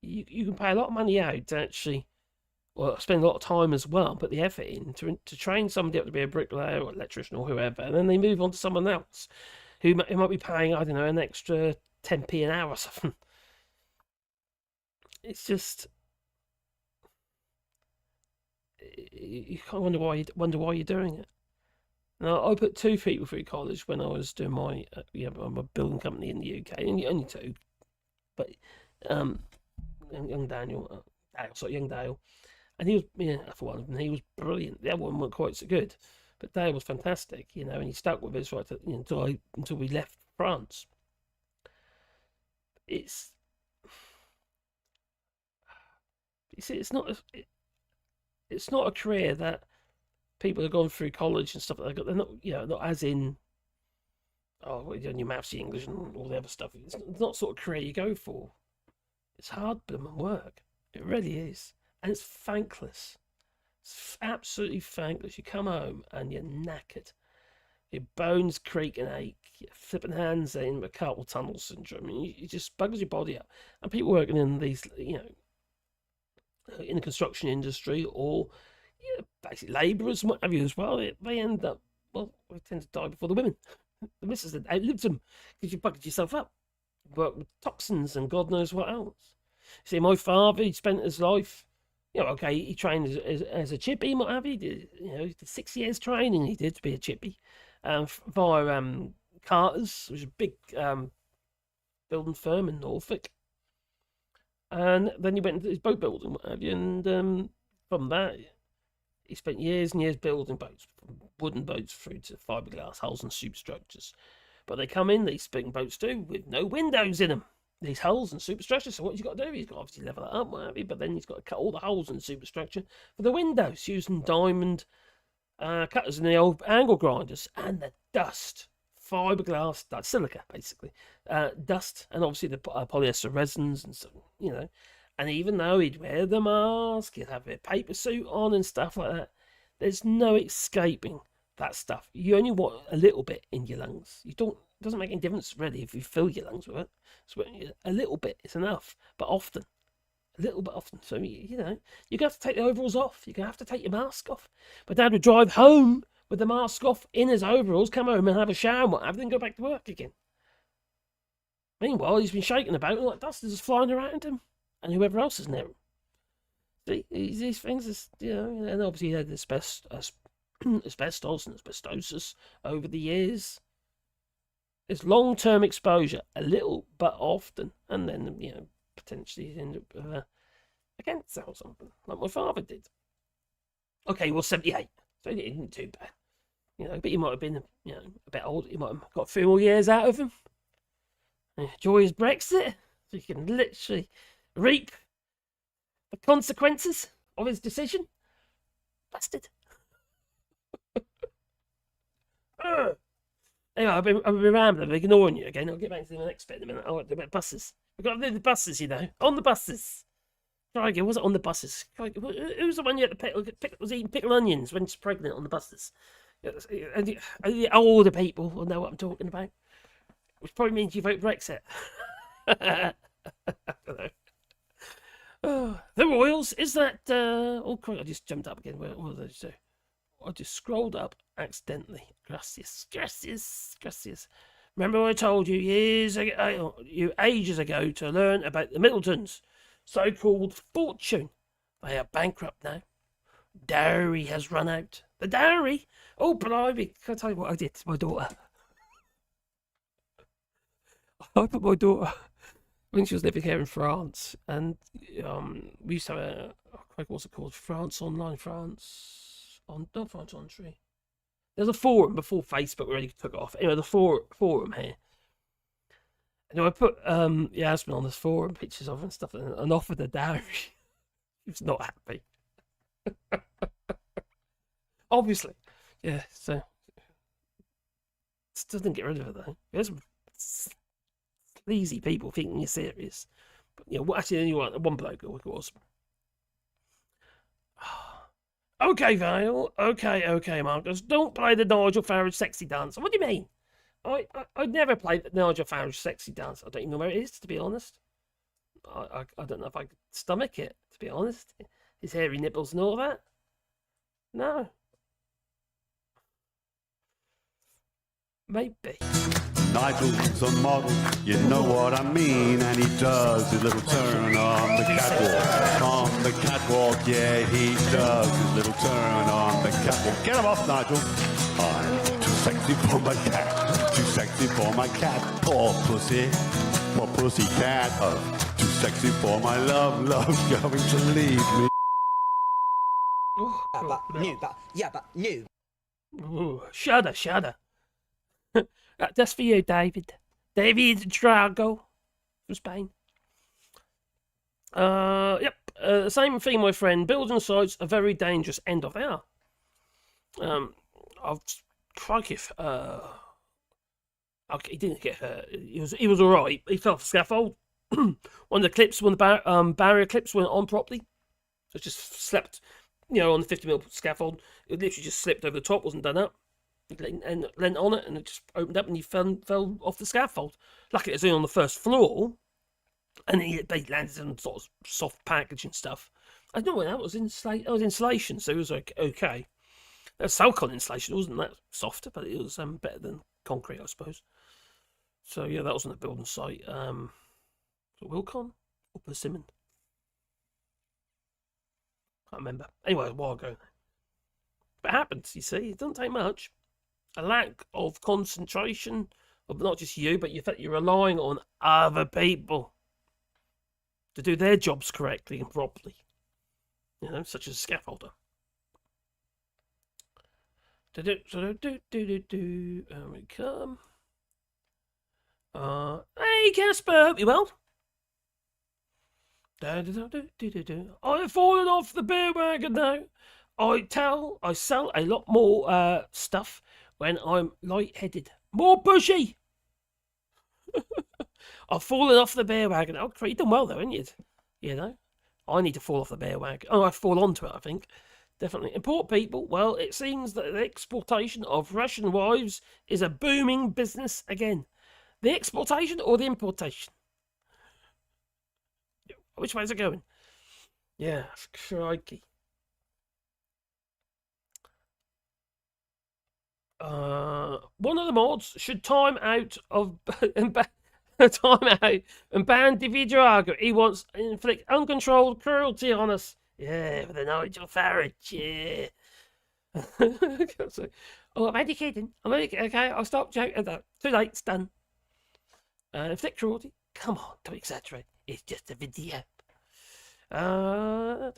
can pay a lot of money out to actually, spend a lot of time as well, put the effort in to train somebody up to be a bricklayer or electrician or whoever, and then they move on to someone else who might be paying, I don't know, an extra 10p an hour or something. It's just, you kind of wonder why you're doing it. Now, I put 2 people through college when I was doing my building company in the UK, and only 2. But young Dale, and he was, for one of them, he was brilliant. The other one wasn't quite so good, but Dale was fantastic, and he stuck with us right until we left France. It's not a career that people have gone through college and stuff like that. They're not, not as in, what are you doing, your maths, your English, and all the other stuff. It's not sort of career you go for. It's hard blooming work. It really is. And it's thankless. It's absolutely thankless. You come home and you're knackered. Your bones creak and ache. You're flipping hands in with carpal tunnel syndrome. You just bugs your body up. And people working in these, in the construction industry or basic labourers, what have you as well, they end up, they tend to die before the women. The missus that outlived them because you bugged yourself up. Work with toxins and God knows what else. See, my father, he spent his life, he trained as a chippy, what have you. He did 6 years training, he did, to be a chippy, via Carter's, which is a big building firm in Norfolk. And then he went into his boat building, what have you, and from that, he spent years and years building boats, from wooden boats through to fiberglass hulls and superstructures. But they come in, these big boats do, with no windows in them. These hulls and superstructures. So what he's got to do, he's got to obviously level it up, what have you, but then he's got to cut all the holes in the superstructure for the windows, using diamond cutters and the old angle grinders. And the dust, fiberglass, silica, basically. Dust, and obviously the polyester resins and stuff, And even though he'd wear the mask, he'd have a paper suit on and stuff like that, there's no escaping that stuff. You only want a little bit in your lungs. You don't. It doesn't make any difference really if you fill your lungs with it. So a little bit is enough, but often, a little bit often. So you know, you're gonna have to take the overalls off. You're gonna have to take your mask off. But Dad would drive home with the mask off in his overalls, come home and have a shower and whatever, then go back to work again. Meanwhile, he's been shaking about and like dust is flying around him, and whoever else is near him. See, these things is, you know, and obviously he had asbestos and asbestosis over the years. It's long-term exposure, a little but often, and then, you know, potentially end up cancer or something, like my father did. Okay, well, 78, so he didn't too bad, you know, but he might have been, you know, a bit old. He might have got a few more years out of him. Enjoy his Brexit, so he can literally reap the consequences of his decision. Bastard. Anyway, I've been rambling, ignoring you again. I'll get back to the next bit in a minute. I'll do about buses. We've got to do the buses, you know. On the buses. Try again. Was it on the buses? Who's the one you had to was eating pickled onions when she's pregnant on the buses? And the older people will know what I'm talking about. Which probably means you vote Brexit. I don't know. The Royals, is that... oh, I just jumped up again. What did I do? I just scrolled up accidentally. Gracias. Remember what I told you ages ago to learn about the Middletons? So-called fortune. They are bankrupt now. Dowry has run out. The dowry? Oh, blimey. Can I tell you what I did to my daughter? I put my daughter when she was living here in France, and we used to have what's it called? France Online, not France on Tree. There's a forum before Facebook already took off. Anyway, the forum here. And I put Yasmin on this forum, pictures of her and stuff, and offered a dowry. She was not happy. Obviously, yeah. So still didn't get rid of it though. There's sleazy people thinking you're serious. But, you know, actually, only one bloke it was. Okay, Vale. Okay, Marcus. Don't play the Nigel Farage sexy dance. What do you mean? I'd never played the Nigel Farage sexy dance. I don't even know where it is, to be honest. I don't know if I could stomach it, to be honest. His hairy nipples and all that. No. Maybe. Nigel's a model, you know what I mean, and he does his little turn on the catwalk. On the catwalk, yeah, he does his little turn on the catwalk. Get him off, Nigel. I'm too sexy for my cat, too sexy for my cat. Poor pussy cat. Too sexy for my love, love's going to leave me. But new. Ooh, shudder. That's for you, David. David Drago from Spain. Yep. Same thing, my friend. Building sites are very dangerous. End of. They are. Crikey. Okay, he didn't get hurt. He was all right. He fell off the scaffold. One of the barrier clips went on properly. So it just slept, you know, on the 50mm scaffold. It literally just slipped over the top. Wasn't done up. And leant on it, and it just opened up, and he fell off the scaffold. Luckily, it was on the first floor, and they landed on sort of soft packaging stuff. I don't know, that was insulation, so it was okay. That was Salcon insulation. It wasn't that soft, but it was better than concrete, I suppose. So yeah, that was on the building site. Wilcon or Persimmon? Can't remember. Anyway, a while ago. But it happens, you see. It doesn't take much. A lack of concentration of not just you, but you're relying on other people to do their jobs correctly and properly. You know, such as a scaffolder. Here we come. Hey, Casper, hope you well. I've fallen off the beer wagon now. I sell a lot more stuff when I'm lightheaded. More bushy. I've fallen off the beer wagon. Oh, you've done well though, haven't you? You know, I need to fall off the beer wagon. Oh, I fall onto it, I think. Definitely. Import people. Well, it seems that the exploitation of Russian wives is a booming business again. The exportation or the importation? Which way is it going? Yeah, crikey. One of the mods should time out and ban Divi Drago. He wants to inflict uncontrolled cruelty on us. Yeah, with the Nigel Farage. Yeah. Oh, I'm only kidding. Okay, I'll stop joking. Too late. It's done. Inflict cruelty. Come on, don't exaggerate. It's just a video. Top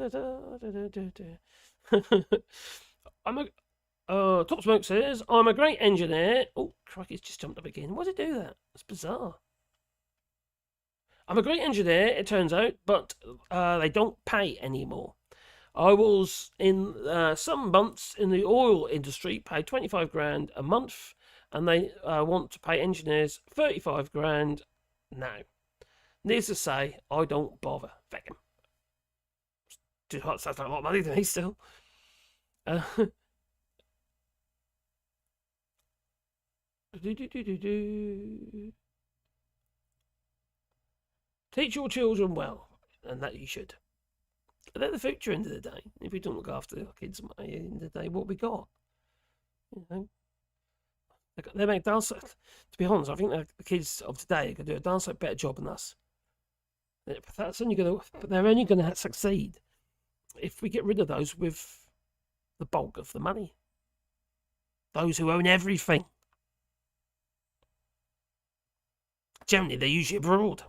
Smoke says, I'm a great engineer. Oh, crikey, it's just jumped up again. Why did it do that? That's bizarre. I'm a great engineer, it turns out, but they don't pay anymore. I was in some months in the oil industry, paid 25 grand a month, and they want to pay engineers 35 grand now. Needless to say, I don't bother. Feck 'em. Sounds like a lot of money to me still. Teach your children well, and that you should. They're the future end of the day. If we don't look after our kids at the end of the day, what we got? You know, they make dance. To be honest, I think the kids of today can do a dance like better job than us. That's only going to, but they're only going to succeed if we get rid of those with the bulk of the money. Those who own everything. Generally, they're usually abroad.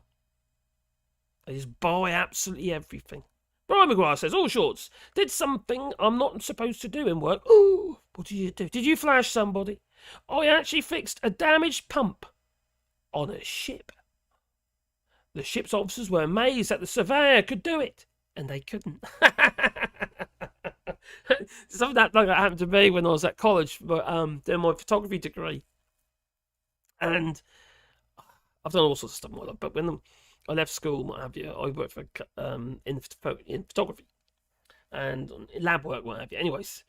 They just buy absolutely everything. Brian McGuire says, all shorts, did something I'm not supposed to do in work. Ooh, what did you do? Did you flash somebody? I actually fixed a damaged pump on a ship. The ship's officers were amazed that the surveyor could do it, and they couldn't. Something like that happened to me when I was at college, but doing my photography degree. And I've done all sorts of stuff in my life, but when I left school and what have you, I worked for in photography and in lab work, what have you. Anyways,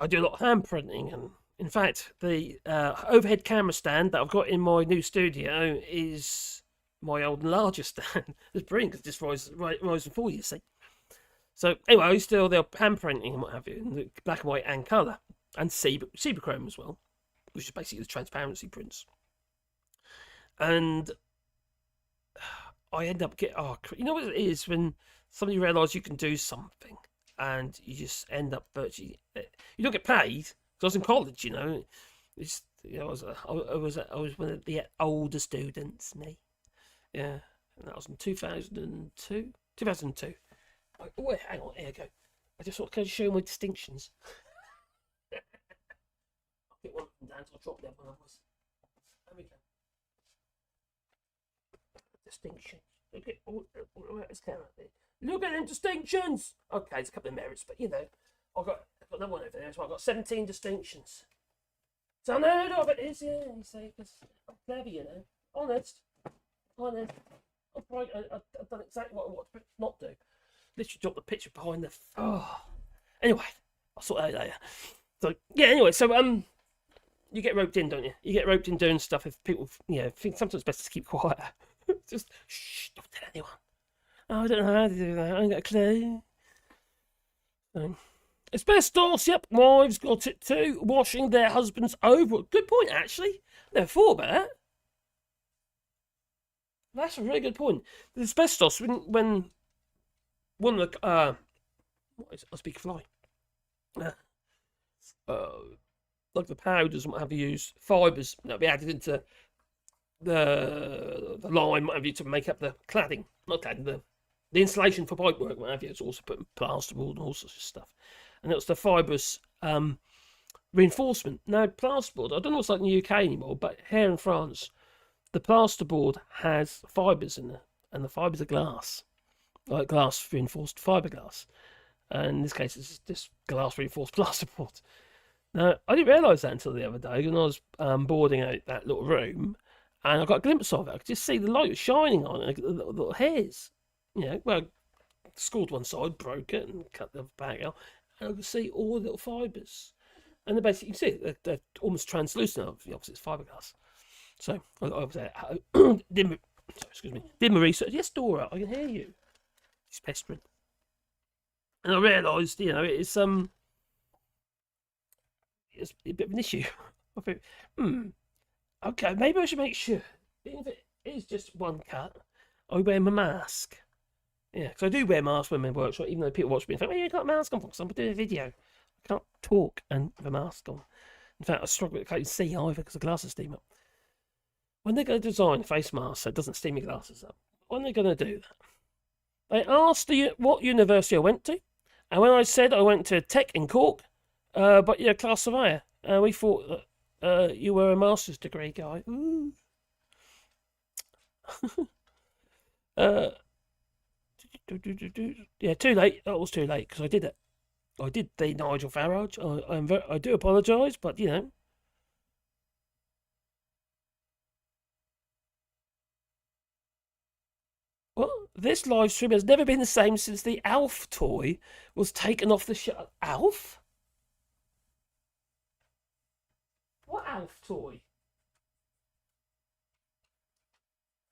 I do a lot of hand printing, and in fact, the overhead camera stand that I've got in my new studio is my old and larger stand. It's brilliant because it just rise and fall, you see. So anyway, I used to do the hand printing and what have you, in the black and white and colour, and Chrome as well, which is basically the transparency prints. And I end up getting, you know what it is when somebody realises you can do something and you just end up virtually, you don't get paid. Because I was in college, you know, it's, you know, I was one of the older students, me. Yeah, and that was in 2002. 2002. Oh, wait, hang on, here I go. I just want to show you my distinctions. I'll get one of them down, so I'll drop the other one. There we go. Distinctions. Look at them distinctions. Okay, there's a couple of merits, but you know, I've got another one over there. So I've got 17 distinctions. It's unheard of, it is, yeah. You see, because I'm clever, you know. Honest. I've done exactly what I want to not do. Literally dropped the picture behind the. Anyway, I'll sort that out later. So yeah, anyway, so you get roped in, don't you? You get roped in doing stuff if people, you know, think sometimes it's best to keep quiet. Just shh, don't tell anyone. Oh, I don't know how to do that. I ain't got a clue. Asbestos, yep, wives got it too. Washing their husbands over. Good point, actually. Never thought about that. That's a really good point. The asbestos, when one of the what is it? I'll speak fly. Like the powders and what have you used, fibres that'll be added into the lime, what have you, to make up the cladding, not cladding, the insulation for pipe work, what have you. It's also put in plasterboard and all sorts of stuff, and it was the fibrous reinforcement. Now plasterboard, I don't know what's like in the UK anymore, but here in France, the plasterboard has fibres in it, and the fibres are glass, like glass reinforced fiberglass. And in this case, it's just glass reinforced plasterboard. Now, I didn't realise that until the other day when I was boarding out that little room, and I got a glimpse of it. I could just see the light shining on it, the little hairs. You know, well, scored one side, broke it, and cut the back out. and I could see all the little fibres. And they're basically, you can see it, they're almost translucent. Obviously, it's fiberglass. So I was did my research. Yes, Dora, I can hear you. She's pestering. And I realised, you know, it's a bit of an issue. I think, okay, maybe I should make sure, even if it is just one cut, I wear my mask. Yeah, because I do wear masks when I'm in workshop, even though people watch me and think, well, you got a mask on because I'm doing a video. I can't talk and with a mask on. In fact, I struggle with can't see either because the glasses steam up. When they're going to design a face mask so it doesn't steam your glasses up, when they're going to do that, they asked what university I went to, and when I said I went to Tech in Cork, but you're a class surveyor, we thought that you were a master's degree guy. Ooh. Yeah, too late. That was too late because I did it. I did the Nigel Farage. I do apologise, but you know. Well, this live stream has never been the same since the Alf toy was taken off the show. Alf? What Alf toy?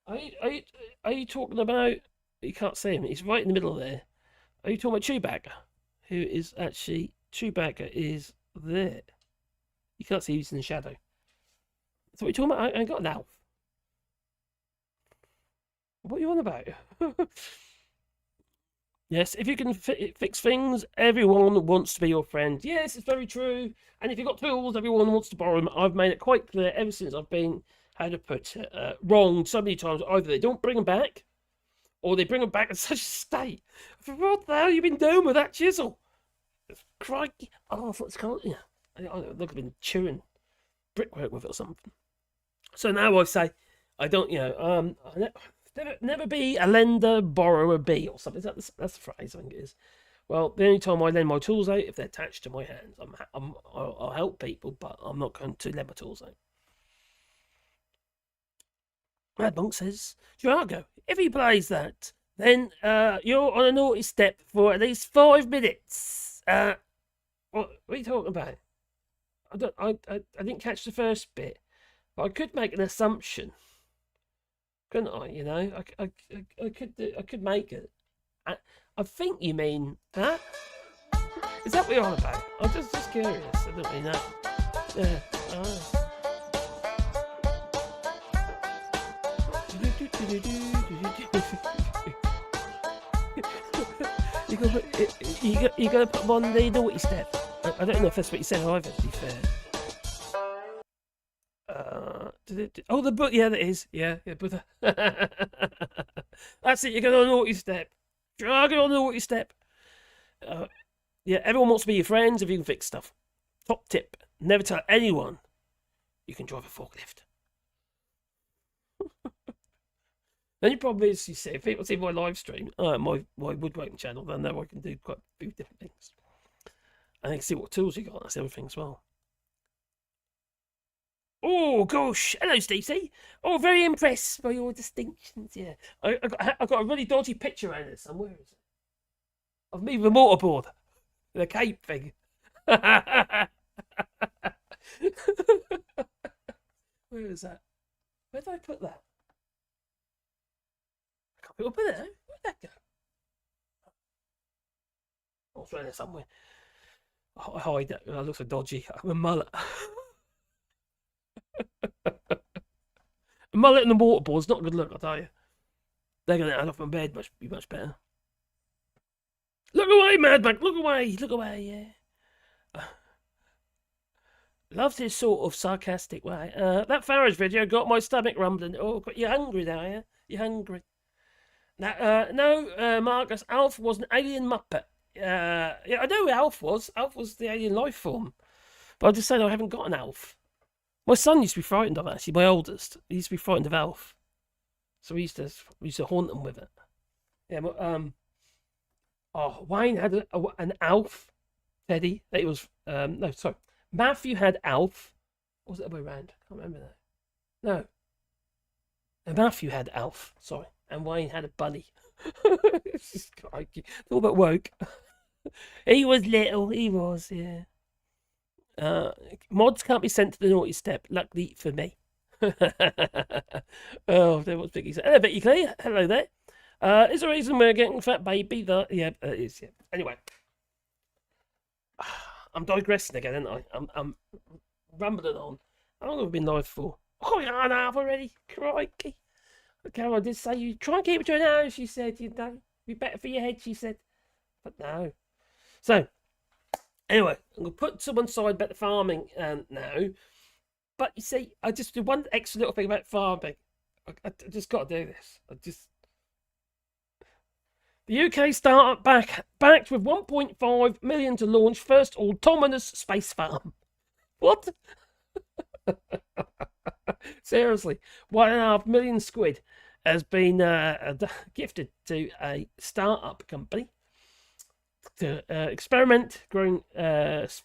Are you talking about? You can't see him. He's right in the middle there. Are you talking about Chewbacca? Who is actually Chewbacca is there? You can't see he's in the shadow. So what are you talking about? I got an Alf. What are you on about? Yes, if you can fix things, everyone wants to be your friend. Yes, it's very true. And if you've got tools, everyone wants to borrow them. I've made it quite clear ever since I've been, how to put it, wrong so many times. Either they don't bring them back, or they bring them back in such a state. What the hell have you been doing with that chisel? Crikey. Oh, I thought it's called, yeah. Look, I've been chewing brickwork with it or something. So now I say, I don't, you know, never be a lender, borrower, be, or something. That's the phrase, I think it is. Well, the only time I lend my tools out, if they're attached to my hands, I'll help people, but I'm not going to lend my tools out. Mad Monk says, Drago, if he plays that, then you're on a naughty step for at least 5 minutes. What are you talking about? I didn't catch the first bit, but I could make an assumption, couldn't I? You know, I could make it. I think you mean that. Is that what you're on about? I'm just curious. I don't really know. Yeah. You're gonna put them on the naughty step. I don't know if that's what you said either, to be fair. Oh, the book. Yeah, that is. Yeah, but that's it. You're going on a naughty step. Dragging on a naughty step. Yeah, everyone wants to be your friends if you can fix stuff. Top tip: never tell anyone you can drive a forklift. The only problem is, you see, if people see my live stream, my woodworking channel, then know I can do quite a few different things. And they can see what tools you got. That's the other thing as well. Oh gosh, hello Stacey. Oh, very impressed by your distinctions. Yeah, I got a really dodgy picture around it somewhere. Is it? Of me with a mortarboard, with a cape thing. Where is that? Where did I put that? I can't put it there. Where'd that go? Oh, it's around there somewhere. I hide that. I look so dodgy. I'm a mullet. A mullet and a mortarboard's not a good look, I'll tell you. They're going to add off my bed, be much better. Look away, Madman! Look away! Look away, yeah. Loves his sort of sarcastic way. That Farage video got my stomach rumbling. Oh, you're hungry now, yeah? You're hungry. Now, no, Marcus, Alf was an alien Muppet. Yeah, I know who Alf was. Alf was the alien life form. But I just said I haven't got an Alf. My son used to be frightened of it, actually, my oldest. He used to be frightened of Alf. So we used to haunt him with it. Yeah, but, Wayne had an Alf, Teddy. It was, no, sorry. Matthew had Alf. Or was it the other way around? I can't remember that. No. Matthew had Alf, sorry. And Wayne had a bunny. It's just crikey. It's all but woke. He was little. He was, yeah. Mods can't be sent to the naughty step. Luckily for me. Oh, there was Vicky. Hello, Vicky Clay. Hello there. Is there a reason we're getting fat baby? Yeah, it is. Yeah. Anyway, I'm digressing again, aren't I? I'm rambling on. How long have we been live for? Oh, yeah, an hour already. Crikey. Carol did say you try and keep it to an hour. She said, you know, be better for your head. She said, but no. So, anyway, I'm gonna put to one side about the farming now. But you see, I just do one extra little thing about farming. I just got to do this. The UK startup backed with 1.5 million to launch first autonomous space farm. What? Seriously, 1.5 million squid has been gifted to a startup company to experiment growing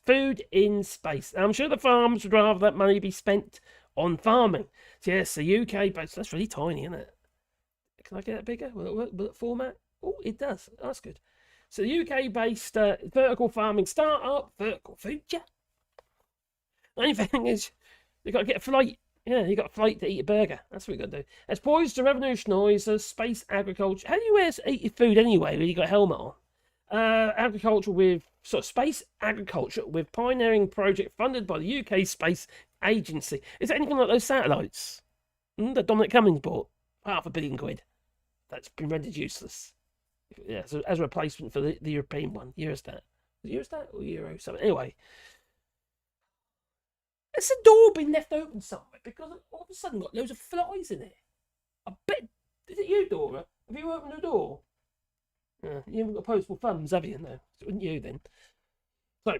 food in space. I'm sure the farms would rather that money be spent on farming. So yes, the UK based. That's really tiny, isn't it? Can I get it bigger? Will it format? Oh, it does. That's good. So the UK based vertical farming startup, Vertical Future. The only thing is, you've got to get a flight. Yeah, you got a flight to eat a burger. That's what you got to do. It's poised to revolutionise space agriculture. How do you eat your food anyway when you got a helmet on? Agriculture with space agriculture with pioneering project funded by the UK Space Agency. Is it anything like those satellites that Dominic Cummings bought? £500 million. That's been rendered useless. Yeah, so as a replacement for the European one, Eurostat. Eurostat or Euro something. Anyway, has the door been left open somewhere? Because all of a sudden got loads of flies in it. I bet. Is it you, Dora? Have you opened the door? You haven't got opposable thumbs, have you? No, it wasn't you then. So,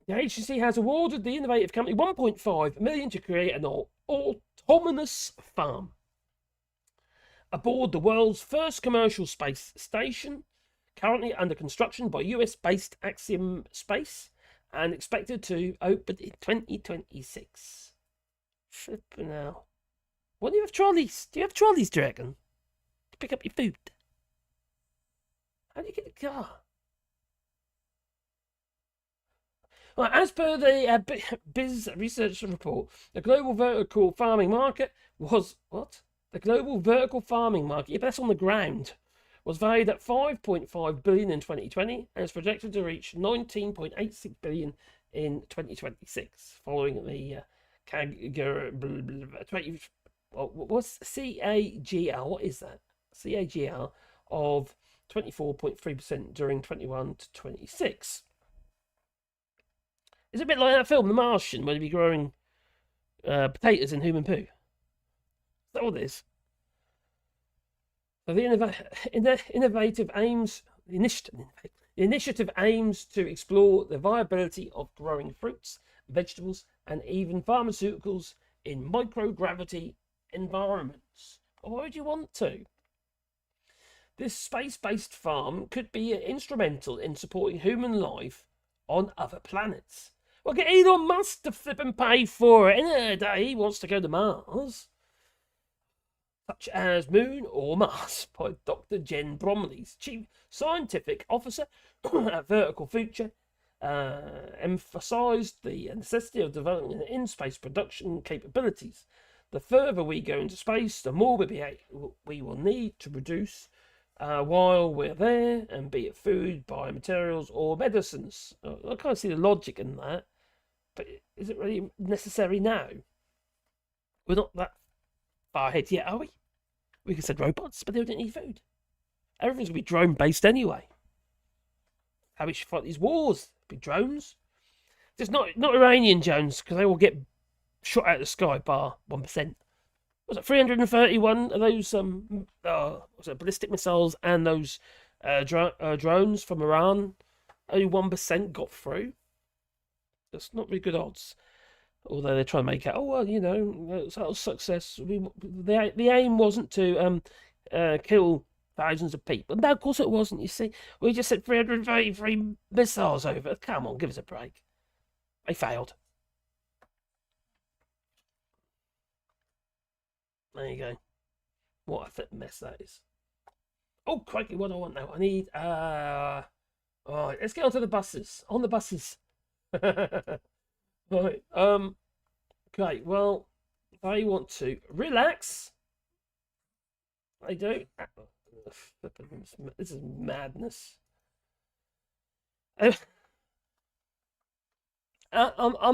the agency has awarded the innovative company 1.5 million to create an autonomous farm aboard the world's first commercial space station, currently under construction by US-based Axiom Space, and expected to open in 2026. Flipping out. What do you have trolleys? Do you have trolleys, do you reckon? To pick up your food? How do you get a car? Well, as per the Biz Research report, the global vertical farming market was what? The global vertical farming market, yeah, but that's on the ground, was valued at 5.5 billion in 2020 and is projected to reach 19.86 billion in 2026, following the what's CAGR? What is that? CAGR of 24.3% during 21 to 26. It's a bit like that film, The Martian, where they'd be growing potatoes in human poo. Is that all this? So the initiative aims to explore the viability of growing fruits, vegetables, and even pharmaceuticals in microgravity environments. Why would you want to? This space-based farm could be instrumental in supporting human life on other planets. Well, get Elon Musk to flip and pay for it. In a day, he wants to go to Mars, such as Moon or Mars, by Dr. Jen Bromley's Chief Scientific Officer at Vertical Future, emphasised the necessity of developing in-space production capabilities. The further we go into space, the more we will need to produce while we're there, and be it food, biomaterials, or medicines. I can't see the logic in that, but is it really necessary now? We're not that far ahead yet, are we? We can send robots, but they don't need food. Everything's going to be drone-based anyway. How we should fight these wars? Be drones. Just not Iranian drones, because they will get shot out of the sky bar 1%. Was it 331 of those ballistic missiles and those drones from Iran? Only 1% got through. That's not really good odds. Although they're trying to make it, oh well, you know, that was success. The aim wasn't to kill thousands of people. No, of course it wasn't. You see, we just sent 333 missiles over. Come on, give us a break. They failed. There you go. What a mess that is. Oh, crikey, what do I want now? I need, All right, let's get onto the buses. On the buses. Right. Okay. Well, they want to relax. They do. This is madness. I'm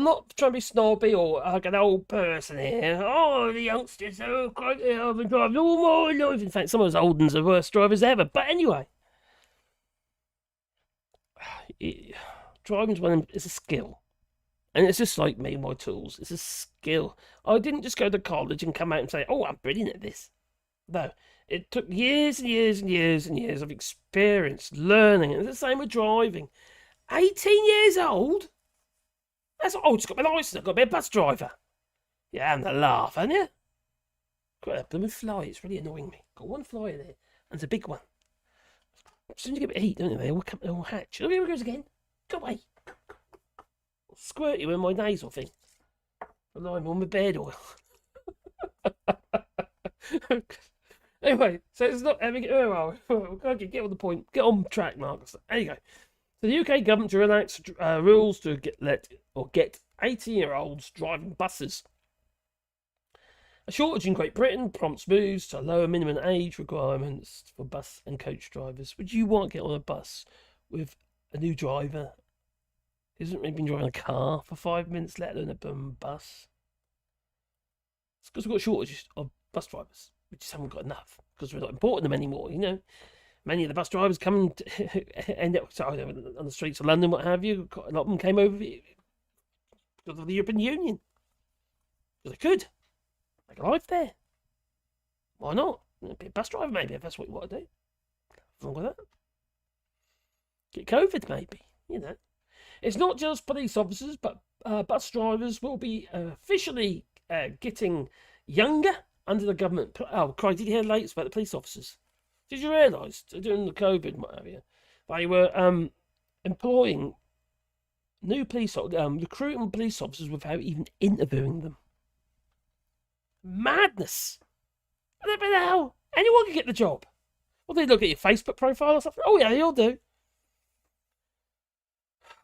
not trying to be snobby or like an old person here. Oh, the youngsters are quite. I've been driving all my life. In fact, some of those old ones are the worst drivers ever. But anyway, driving's one is a skill, and it's just like me and my tools. It's a skill. I didn't just go to college and come out and say, "Oh, I'm brilliant at this." No, it took years and years and years and years of experience, learning, and it's the same with driving. 18 years old. That's oh, just got my license. I've got to be a bus driver. Yeah, having a laugh, haven't you? Got a blooming fly. It's really annoying me. Got one fly in there, and it's a big one. As soon as you get a bit of heat, don't they? They all hatch. Oh, here it goes again. Go away. I'll squirt you with my nasal thing. Relying on my bed oil. Anyway, so it's not having. Okay, get on the point. Get on track, Marcus. There you go. So the UK government to relax rules to get 18-year-olds driving buses. A shortage in Great Britain prompts moves to lower minimum age requirements for bus and coach drivers. Would you want to get on a bus with a new driver who hasn't really been driving a car for 5 minutes, let alone a bus? It's because we've got shortages of bus drivers. We just haven't got enough because we're not importing them anymore, you know. Many of the bus drivers come to end up on the streets of London, what have you. A lot of them came over because of the European Union. Because they could. Make a life there. Why not? Be a bus driver, maybe, if that's what you want to do. What's wrong with that? Get COVID, maybe. You know. It's not just police officers, but bus drivers will be officially getting younger under the government. Oh, Christ, did you hear the latest about the police officers? Did you realise, during the COVID and what have you, they were employing new police, recruiting police officers without even interviewing them? Madness! What the hell? Anyone can get the job. Well, they look at your Facebook profile or something. Oh yeah, you'll do.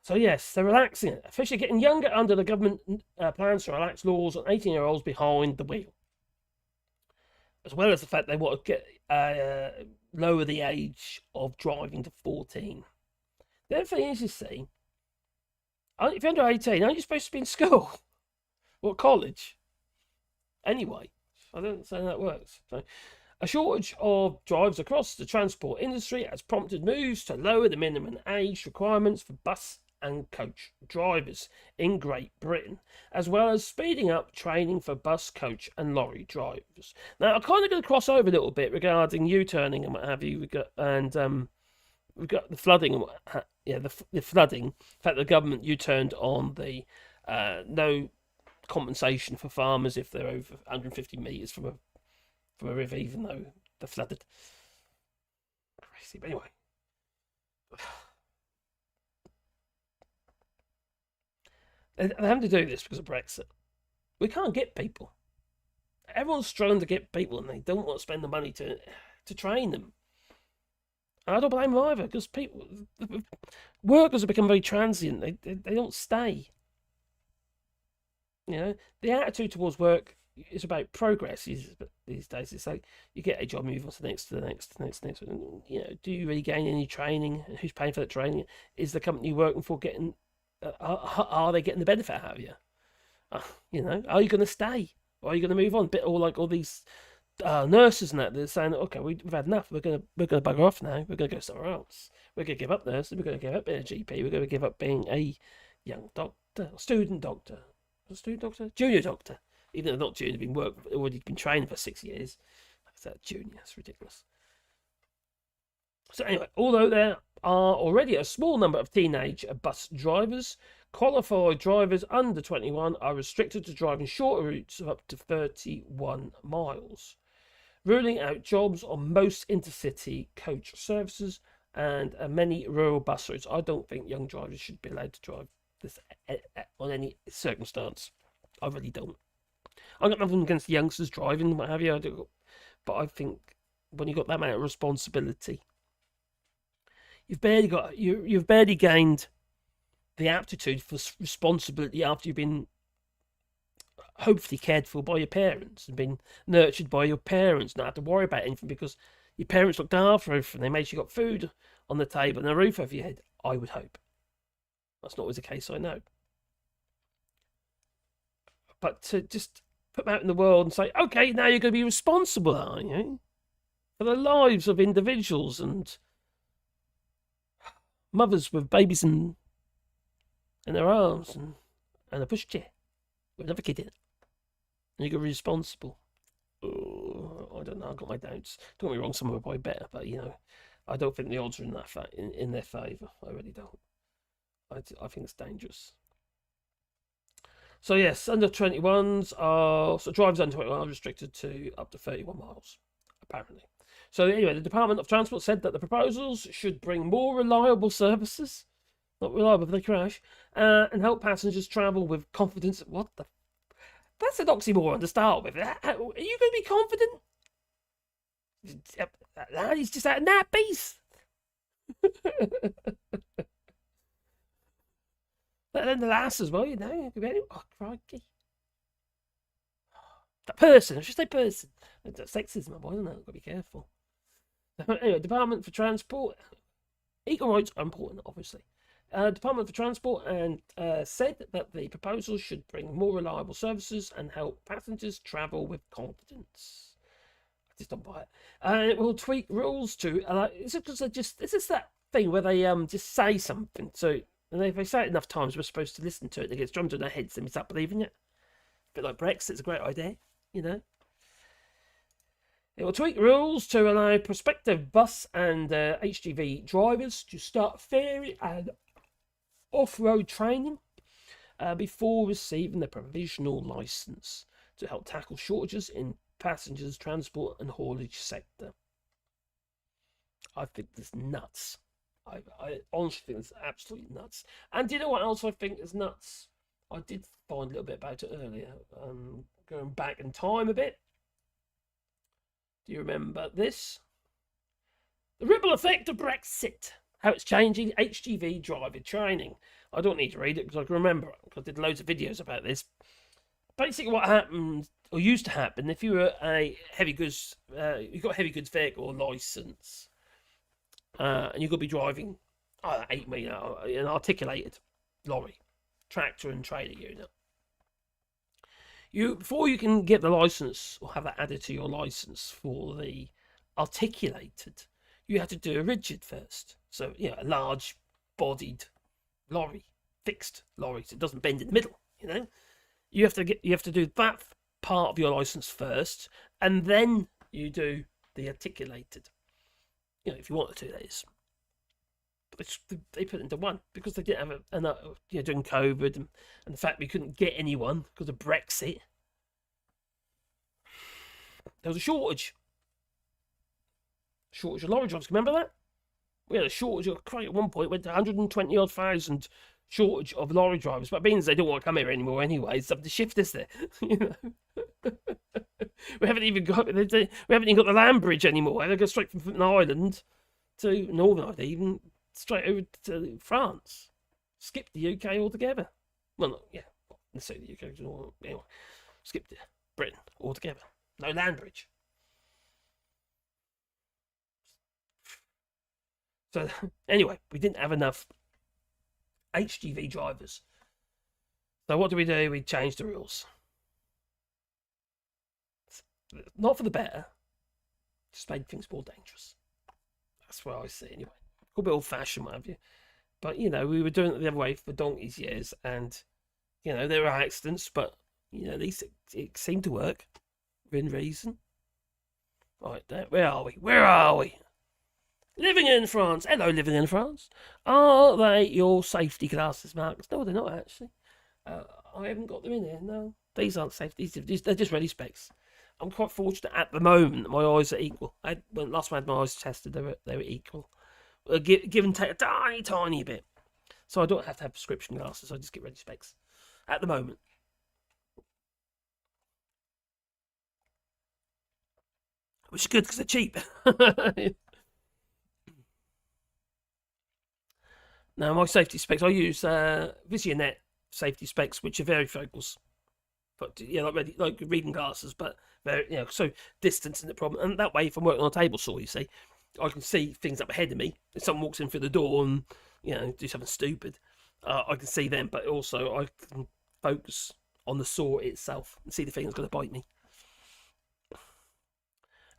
So yes, they're relaxing it. Officially getting younger under the government plans to relax laws on 18-year-olds behind the wheel. As well as the fact they want to get lower the age of driving to 14. The other thing is, you see, if you're under 18, aren't you supposed to be in school? Or college? Anyway, I don't say that works. So, a shortage of drivers across the transport industry has prompted moves to lower the minimum age requirements for bus and coach drivers in Great Britain, as well as speeding up training for bus, coach and lorry drivers. Now, I'm kind of going to cross over a little bit regarding U-turning and what have you. We've got the flooding and the flooding. In fact, the government U-turned on the no compensation for farmers if they're over 150 metres from a river, even though they're flooded. Crazy, but anyway. They're having to do this because of Brexit. We can't get people. Everyone's struggling to get people, and they don't want to spend the money to train them. And I don't blame them either, because workers have become very transient. They don't stay. You know, the attitude towards work is about progress these days. It's like you get a job, move on to the next. And, you know, do you really gain any training? Who's paying for that training? Is the company you're working for getting? Are they getting the benefit out of you? You know, are you going to stay? Or are you going to move on? Or like all these nurses and that, they're saying, okay, we've had enough. We're going to bugger off now. We're going to go somewhere else. We're going to give up nursing. We're going to give up being a GP. We're going to give up being a young doctor, student doctor, junior doctor. Even though they're not junior, they've already been training for 6 years. That's that junior. It's ridiculous. So anyway, although there are already a small number of teenage bus drivers, qualified drivers under 21 are restricted to driving shorter routes of up to 31 miles, ruling out jobs on most intercity coach services and many rural bus routes. I don't think young drivers should be allowed to drive this on any circumstance. I really don't. I've got nothing against the youngsters driving, what have you, but I think when you've got that amount of responsibility, you've barely gained the aptitude for responsibility after you've been hopefully cared for by your parents and been nurtured by your parents, not have to worry about anything because your parents looked after everything. They made sure you got food on the table and a roof over your head. I would hope. That's not always the case, I know. But to just put them out in the world and say, okay, now you're going to be responsible, are you? For the lives of individuals and mothers with babies in their arms and a pushchair with another kid in it. And you're going to be responsible. Oh, I don't know, I've got my doubts. Don't get me wrong, some are probably better, but I don't think the odds are in their favour. I really don't. I think it's dangerous. So yes, under 21s are drivers under 21 are restricted to up to 31 miles, apparently. So anyway, the Department of Transport said that the proposals should bring more reliable services, not reliable if they crash, and help passengers travel with confidence. What the? That's an oxymoron to start with. Are you going to be confident? He's just out of nappies. But then the lass as well, Oh, crikey. That person, I should say person. That's sexism, boy, isn't it? I've got to be careful. Anyway, Department for Transport. Equal rights are important, obviously. Department for Transport and said that the proposal should bring more reliable services and help passengers travel with confidence. I just don't buy it. And it will tweak rules to is it because is this that thing where they just say something? So and if they say it enough times, we're supposed to listen to it. It gets drummed in our heads, and we start believing it. A bit like Brexit, it's a great idea, It will tweak rules to allow prospective bus and HGV drivers to start ferry and off-road training before receiving the provisional license to help tackle shortages in passengers transport and haulage sector. I think that's nuts. I honestly think it's absolutely nuts. And do you know what else I think is nuts? I did find a little bit about it earlier. Going back in time a bit. Do you remember this? The ripple effect of Brexit. How it's changing HGV driver training. I don't need to read it because I can remember it because I did loads of videos about this. Basically what happened, or used to happen, if you were a heavy goods, you got a heavy goods vehicle license, and you've got to be driving 8 metre, an articulated lorry, tractor and trailer unit. Before you can get the license or have that added to your license for the articulated, you have to do a rigid first. So, a large bodied lorry, fixed lorry, so it doesn't bend in the middle, You have to do that part of your license first, and then you do the articulated. If you want to do this. But they put it into one because they didn't have enough, during COVID and the fact we couldn't get anyone because of Brexit. There was a shortage. Shortage of lorry drivers. Remember that? We had a shortage of, at one point, went to 120,000 shortage of lorry drivers. But it means they don't want to come here anymore anyway. So the shift is there. We haven't even got the land bridge anymore. They go straight from an island to Northern Ireland, even straight over to France. Skip the UK altogether. Well, let's say the UK. Anyway, skip Britain altogether. No land bridge. So anyway, we didn't have enough HGV drivers. So what do? We changed the rules. Not for the better. Just made things more dangerous. That's what I see anyway. A bit old-fashioned, what have you. But, we were doing it the other way for donkey's years. And, there were accidents. But, at least it seemed to work. Within reason. Right, where are we? Living in France. Hello, living in France. Are they your safety glasses, Marcus? No, they're not, actually. I haven't got them in here. No, these aren't safety. They're just ready specs. I'm quite fortunate at the moment that my eyes are equal. When last time I had my eyes tested, they were equal. Give and take a tiny bit. So I don't have to have prescription glasses. I just get ready specs at the moment. Which is good because they're cheap. Now, my safety specs, I use Visionet safety specs, which are varifocals. But yeah, like reading glasses, but very, so distance isn't the problem. And that way, if I'm working on a table saw, you see, I can see things up ahead of me. If someone walks in through the door and do something stupid, I can see them. But also, I can focus on the saw itself and see the thing that's going to bite me.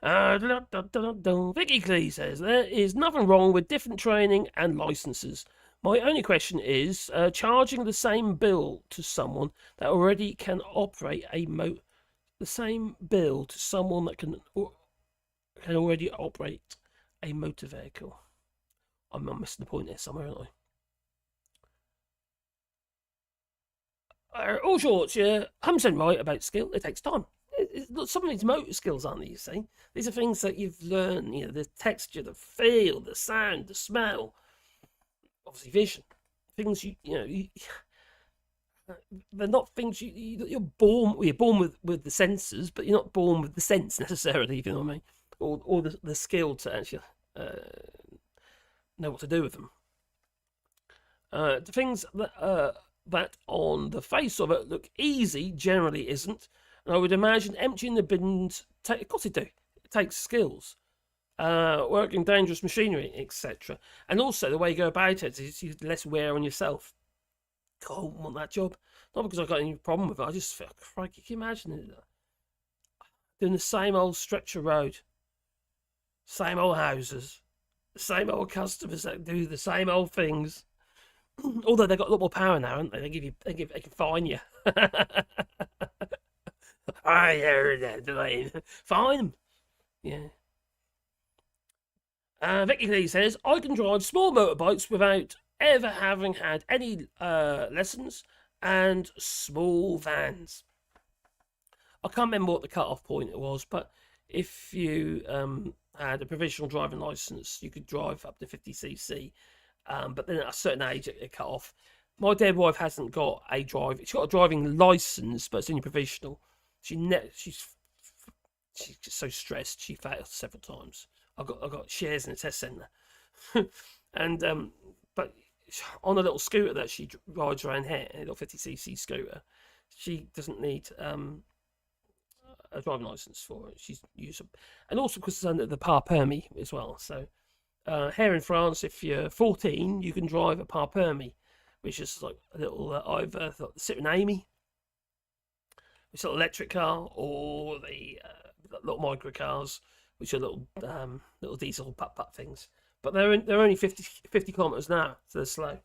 Vicky Clee says there is nothing wrong with different training and licenses. My only question is charging the same bill to someone that already can operate the same bill to someone that can already operate a motor vehicle. I'm missing the point there somewhere, aren't I? All shorts, yeah, 100% right about skill. It takes time. Some of these motor skills, aren't they, you see? These are things that you've learned, the texture, the feel, the sound, the smell. Obviously, vision. Things they're not things you're born. You're born with the senses, but you're not born with the sense necessarily. If you know what I mean, or the skill to actually know what to do with them. The things that on the face of it look easy generally isn't. And I would imagine emptying the bins. Of course, it do. It takes skills. Working dangerous machinery, etc. And also the way you go about it is you less wear on yourself. God, I wouldn't want that job. Not because I've got any problem with it. I just feel, crikey, can you imagine it? Doing the same old stretch of road, same old houses, the same old customers that do the same old things. Although they've got a lot more power now, haven't they? They can fine you. Fine them. Yeah. Vicky Lee says, I can drive small motorbikes without ever having had any lessons, and small vans. I can't remember what the cut-off point it was, but if you had a provisional driving licence, you could drive up to 50cc, but then at a certain age it cut off. My dead wife hasn't got a she's got a driving licence, but it's only provisional. She's just so stressed she failed several times. I got shares in a test centre, and but on a little scooter that she rides around here, a little 50cc scooter, she doesn't need a driving licence for it. She's used, and also because it's under the par permis as well. So here in France, if you're 14, you can drive a par permis, which is like a little either the Citroen Amy, which is an electric car, or the little micro cars, which are little diesel putt things. But they're only 50 kilometers an hour, so they're slow.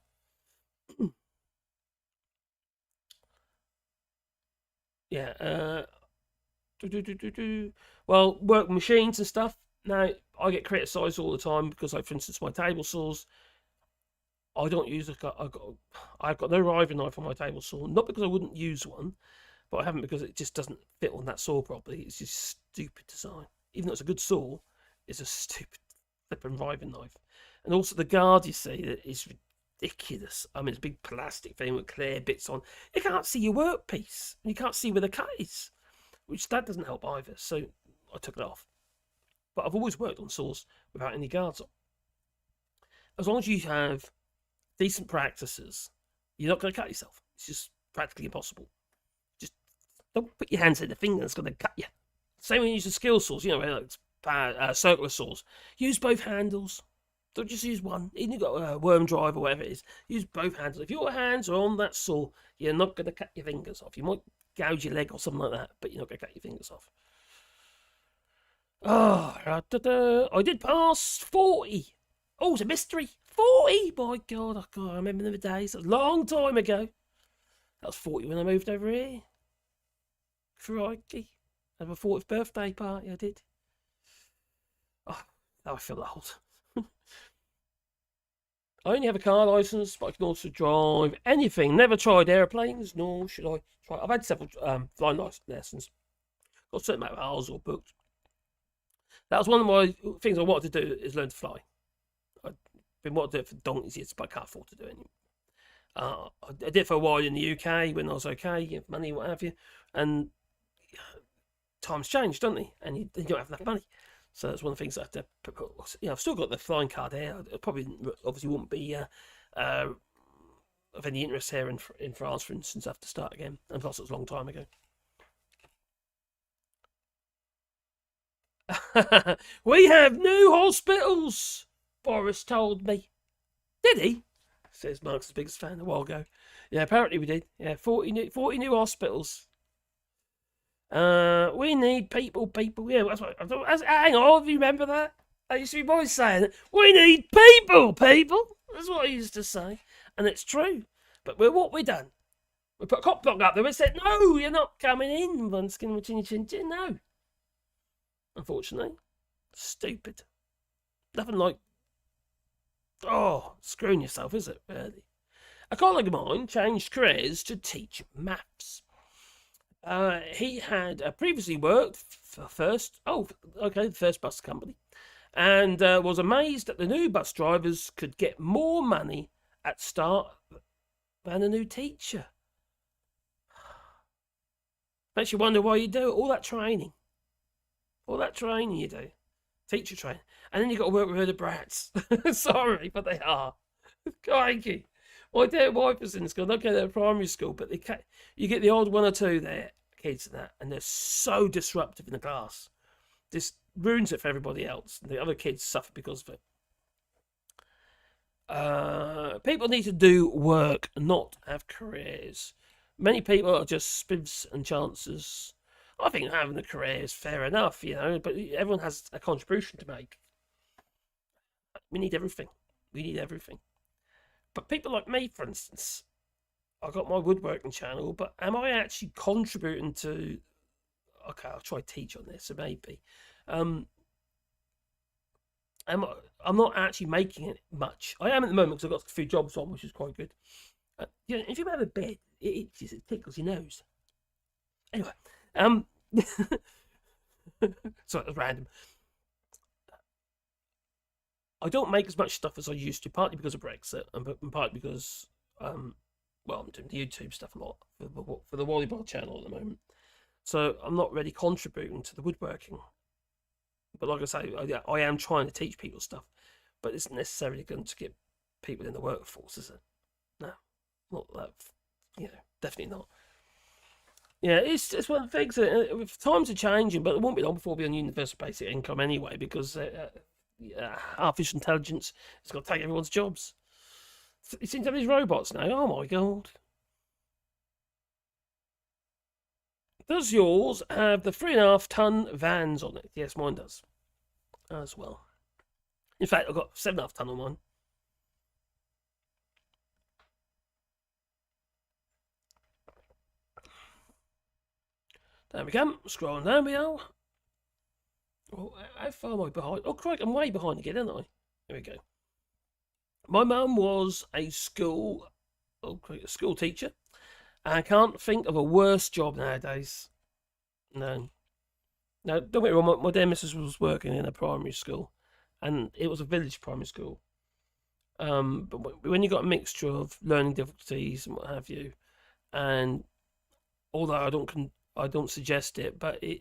Yeah. Well, work machines and stuff. Now I get criticised all the time because, like, for instance, my table saws. I don't use I've got no riving knife on my table saw. Not because I wouldn't use one, but I haven't because it just doesn't fit on that saw properly. It's just stupid design. Even though it's a good saw, it's a stupid flipping riving knife. And also the guard, you see, is ridiculous. I mean, it's a big plastic thing with clear bits on. You can't see your workpiece, and you can't see where the cut is, which that doesn't help either. So I took it off. But I've always worked on saws without any guards on. As long as you have decent practices, you're not going to cut yourself. It's just practically impossible. Just don't put your hands in the thing that's going to cut you. Same when you use the skill saws, like circular saws. Use both handles. Don't just use one. Even if you've got a worm drive or whatever it is, use both handles. If your hands are on that saw, you're not going to cut your fingers off. You might gouge your leg or something like that, but you're not going to cut your fingers off. I did pass 40. Oh, it's a mystery. 40? My God, I can't remember the days. A long time ago. That was 40 when I moved over here. Crikey. I had my 40th birthday party, I did. Oh, now I feel old. I only have a car licence, but I can also drive anything. Never tried airplanes, nor should I try. I've had several flying lessons. Got a certain amount of hours or booked. That was one of my things I wanted to do, is learn to fly. I've been wanting to do it for donkey's years, but I can't afford to do it anymore. I did it for a while in the UK when I was okay, money, what have you, and times change, don't they? And you don't have enough money. So that's one of the things I have to put. I've still got the flying card here. I probably, obviously, wouldn't be of any interest here in France, for instance, have to start again. And plus, it was a long time ago. We have new hospitals, Boris told me. Did he? Says Mark's biggest fan a while ago. Yeah, apparently we did. Yeah, 40 new hospitals. We need people. Yeah, that's what. Hang on, you remember that? I used to be boys saying it. We need people. That's what I used to say. And it's true. But what we done? We put a cop block up there and said, no, you're not coming in. No. Unfortunately. Stupid. Nothing like, screwing yourself, is it, really? A colleague of mine changed careers to teach maths. He had previously worked for the first bus company, and was amazed that the new bus drivers could get more money at start than a new teacher. Makes you wonder why you do it. All that training you do, teacher training, and then you got to work with the brats. Sorry, but they are. Crikey. My dear wife was in school. Okay, they're primary school, but you get the odd one or two there, kids and they're so disruptive in the class. This ruins it for everybody else. The other kids suffer because of it. People need to do work, not have careers. Many people are just spivs and chances. I think having a career is fair enough, but everyone has a contribution to make. We need everything. But people like me, for instance, I got my woodworking channel, but am I actually contributing to... Okay, I'll try to teach on this, so maybe. I'm not actually making it much. I am at the moment because I've got a few jobs on, which is quite good. If you have a bed, it itches, it tickles your nose. Anyway, so it was random. I don't make as much stuff as I used to, partly because of Brexit, and partly because, I'm doing the YouTube stuff a lot for the volleyball channel at the moment. So I'm not really contributing to the woodworking. But like I say, I am trying to teach people stuff, but it's not necessarily going to get people in the workforce, is it? No, not that. Definitely not. Yeah, it's one of the things. Times are changing, but it won't be long before we'll be on universal basic income anyway, because artificial intelligence is going to take everyone's jobs. It seems to have these robots now. Oh my god. Does yours have the 3.5-ton vans on it? Yes, mine does. As well. In fact, I've got 7.5-ton on mine. There we go. Scrolling down we are. Oh, how far am I behind? Oh, crikey, I'm way behind again, aren't I? Here we go. My mum was a school teacher. I can't think of a worse job nowadays. No. Now, don't get me wrong, my dear missus was working in a primary school, and it was a village primary school. But when you got a mixture of learning difficulties and what have you, and although I don't suggest it, but it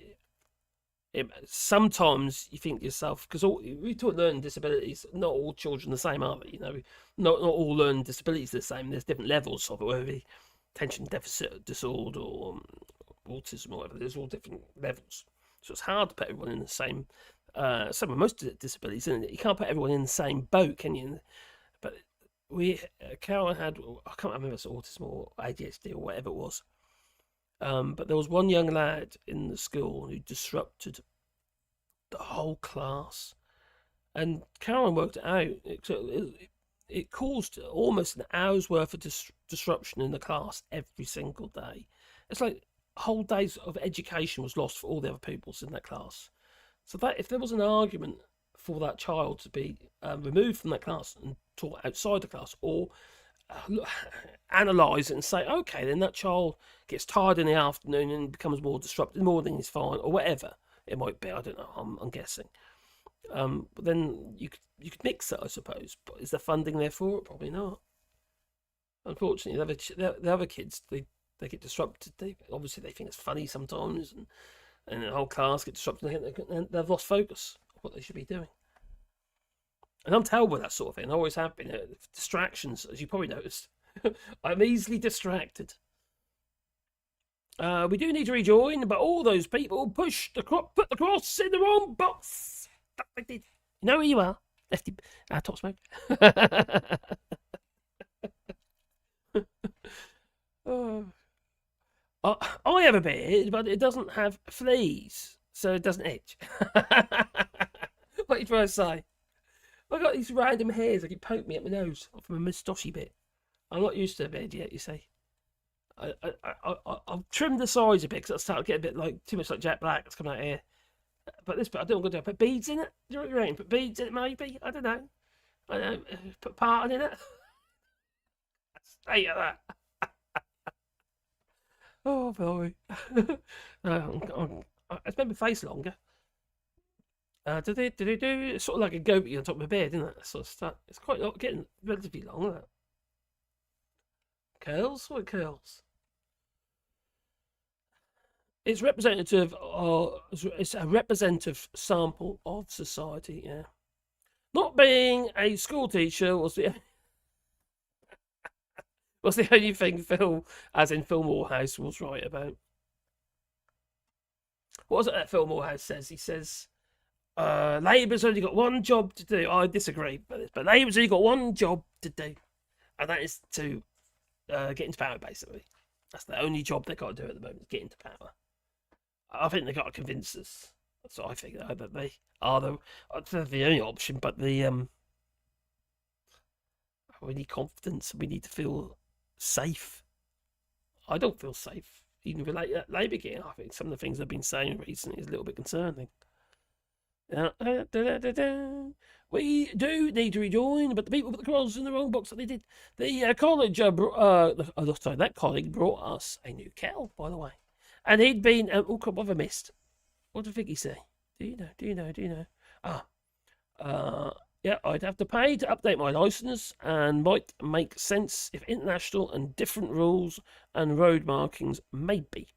sometimes you think to yourself, because we talk learning disabilities, not all children are the same, are they? Not all learning disabilities are the same. There's different levels of it, whether it be attention deficit disorder or autism or whatever. There's all different levels, so it's hard to put everyone in the same. Some of most disabilities, isn't it? You can't put everyone in the same boat, can you? But Carol had, I can't remember if it's autism or ADHD or whatever it was. But there was one young lad in the school who disrupted the whole class, and Karen worked it out. It caused almost an hour's worth of disruption in the class every single day. It's like whole days of education was lost for all the other pupils in that class. So that if there was an argument for that child to be removed from that class and taught outside the class, or analyse it and say, okay, then that child gets tired in the afternoon and becomes more disrupted, the morning is fine, or whatever it might be. I don't know. I'm guessing. But then you could mix it, I suppose. But is there funding there for it? Probably not. Unfortunately, the other kids they get disrupted. Obviously they think it's funny sometimes, and the whole class gets disrupted. And they've lost focus of what they should be doing. And I'm terrible with that sort of thing. I always have been. Distractions, as you probably noticed. I'm easily distracted. We do need to rejoin, but all those people put the cross in the wrong box. I did. You know where you are. Lefty, top smoke. Oh. I have a beard, but it doesn't have fleas, so it doesn't itch. What are you trying to say? I got these random hairs that can poke me at my nose from a moustache bit. I'm not used to a beard yet, you see. I've trimmed the sides a bit because I started getting a bit like too much like Jack Black that's coming out here. But this bit, I don't want to put beads in it. Do you know what you mean? Put beads in it, maybe. I don't know. Put parting in it. Stay at that. Oh boy. It's made my face longer. It's sort of like a goatee on top of my beard, isn't it? That sort of stuff. It's quite getting relatively long, isn't it? Curls? What curls? It's representative. It's a representative sample of society. Yeah. Not being a school teacher was the only thing Phil, as in Phil Morehouse, was right about. What was it that Phil Morehouse says? He says, Labour's only got one job to do. I disagree, but Labour's only got one job to do, and that is to get into power, basically. That's the only job they've got to do at the moment, get into power. I think they've got to convince us. That's what I think, though, that they are the only option, but we need confidence. We need to feel safe. I don't feel safe. Even with Labour getting, I think some of the things they've been saying recently is a little bit concerning. We do need to rejoin, but the people put the cross in the wrong box that they did. The college, that colleague brought us a new kettle, by the way. And he'd been, what have I missed? What did Vicky say? Do you know? Yeah, I'd have to pay to update my licence, and might make sense if international and different rules and road markings maybe.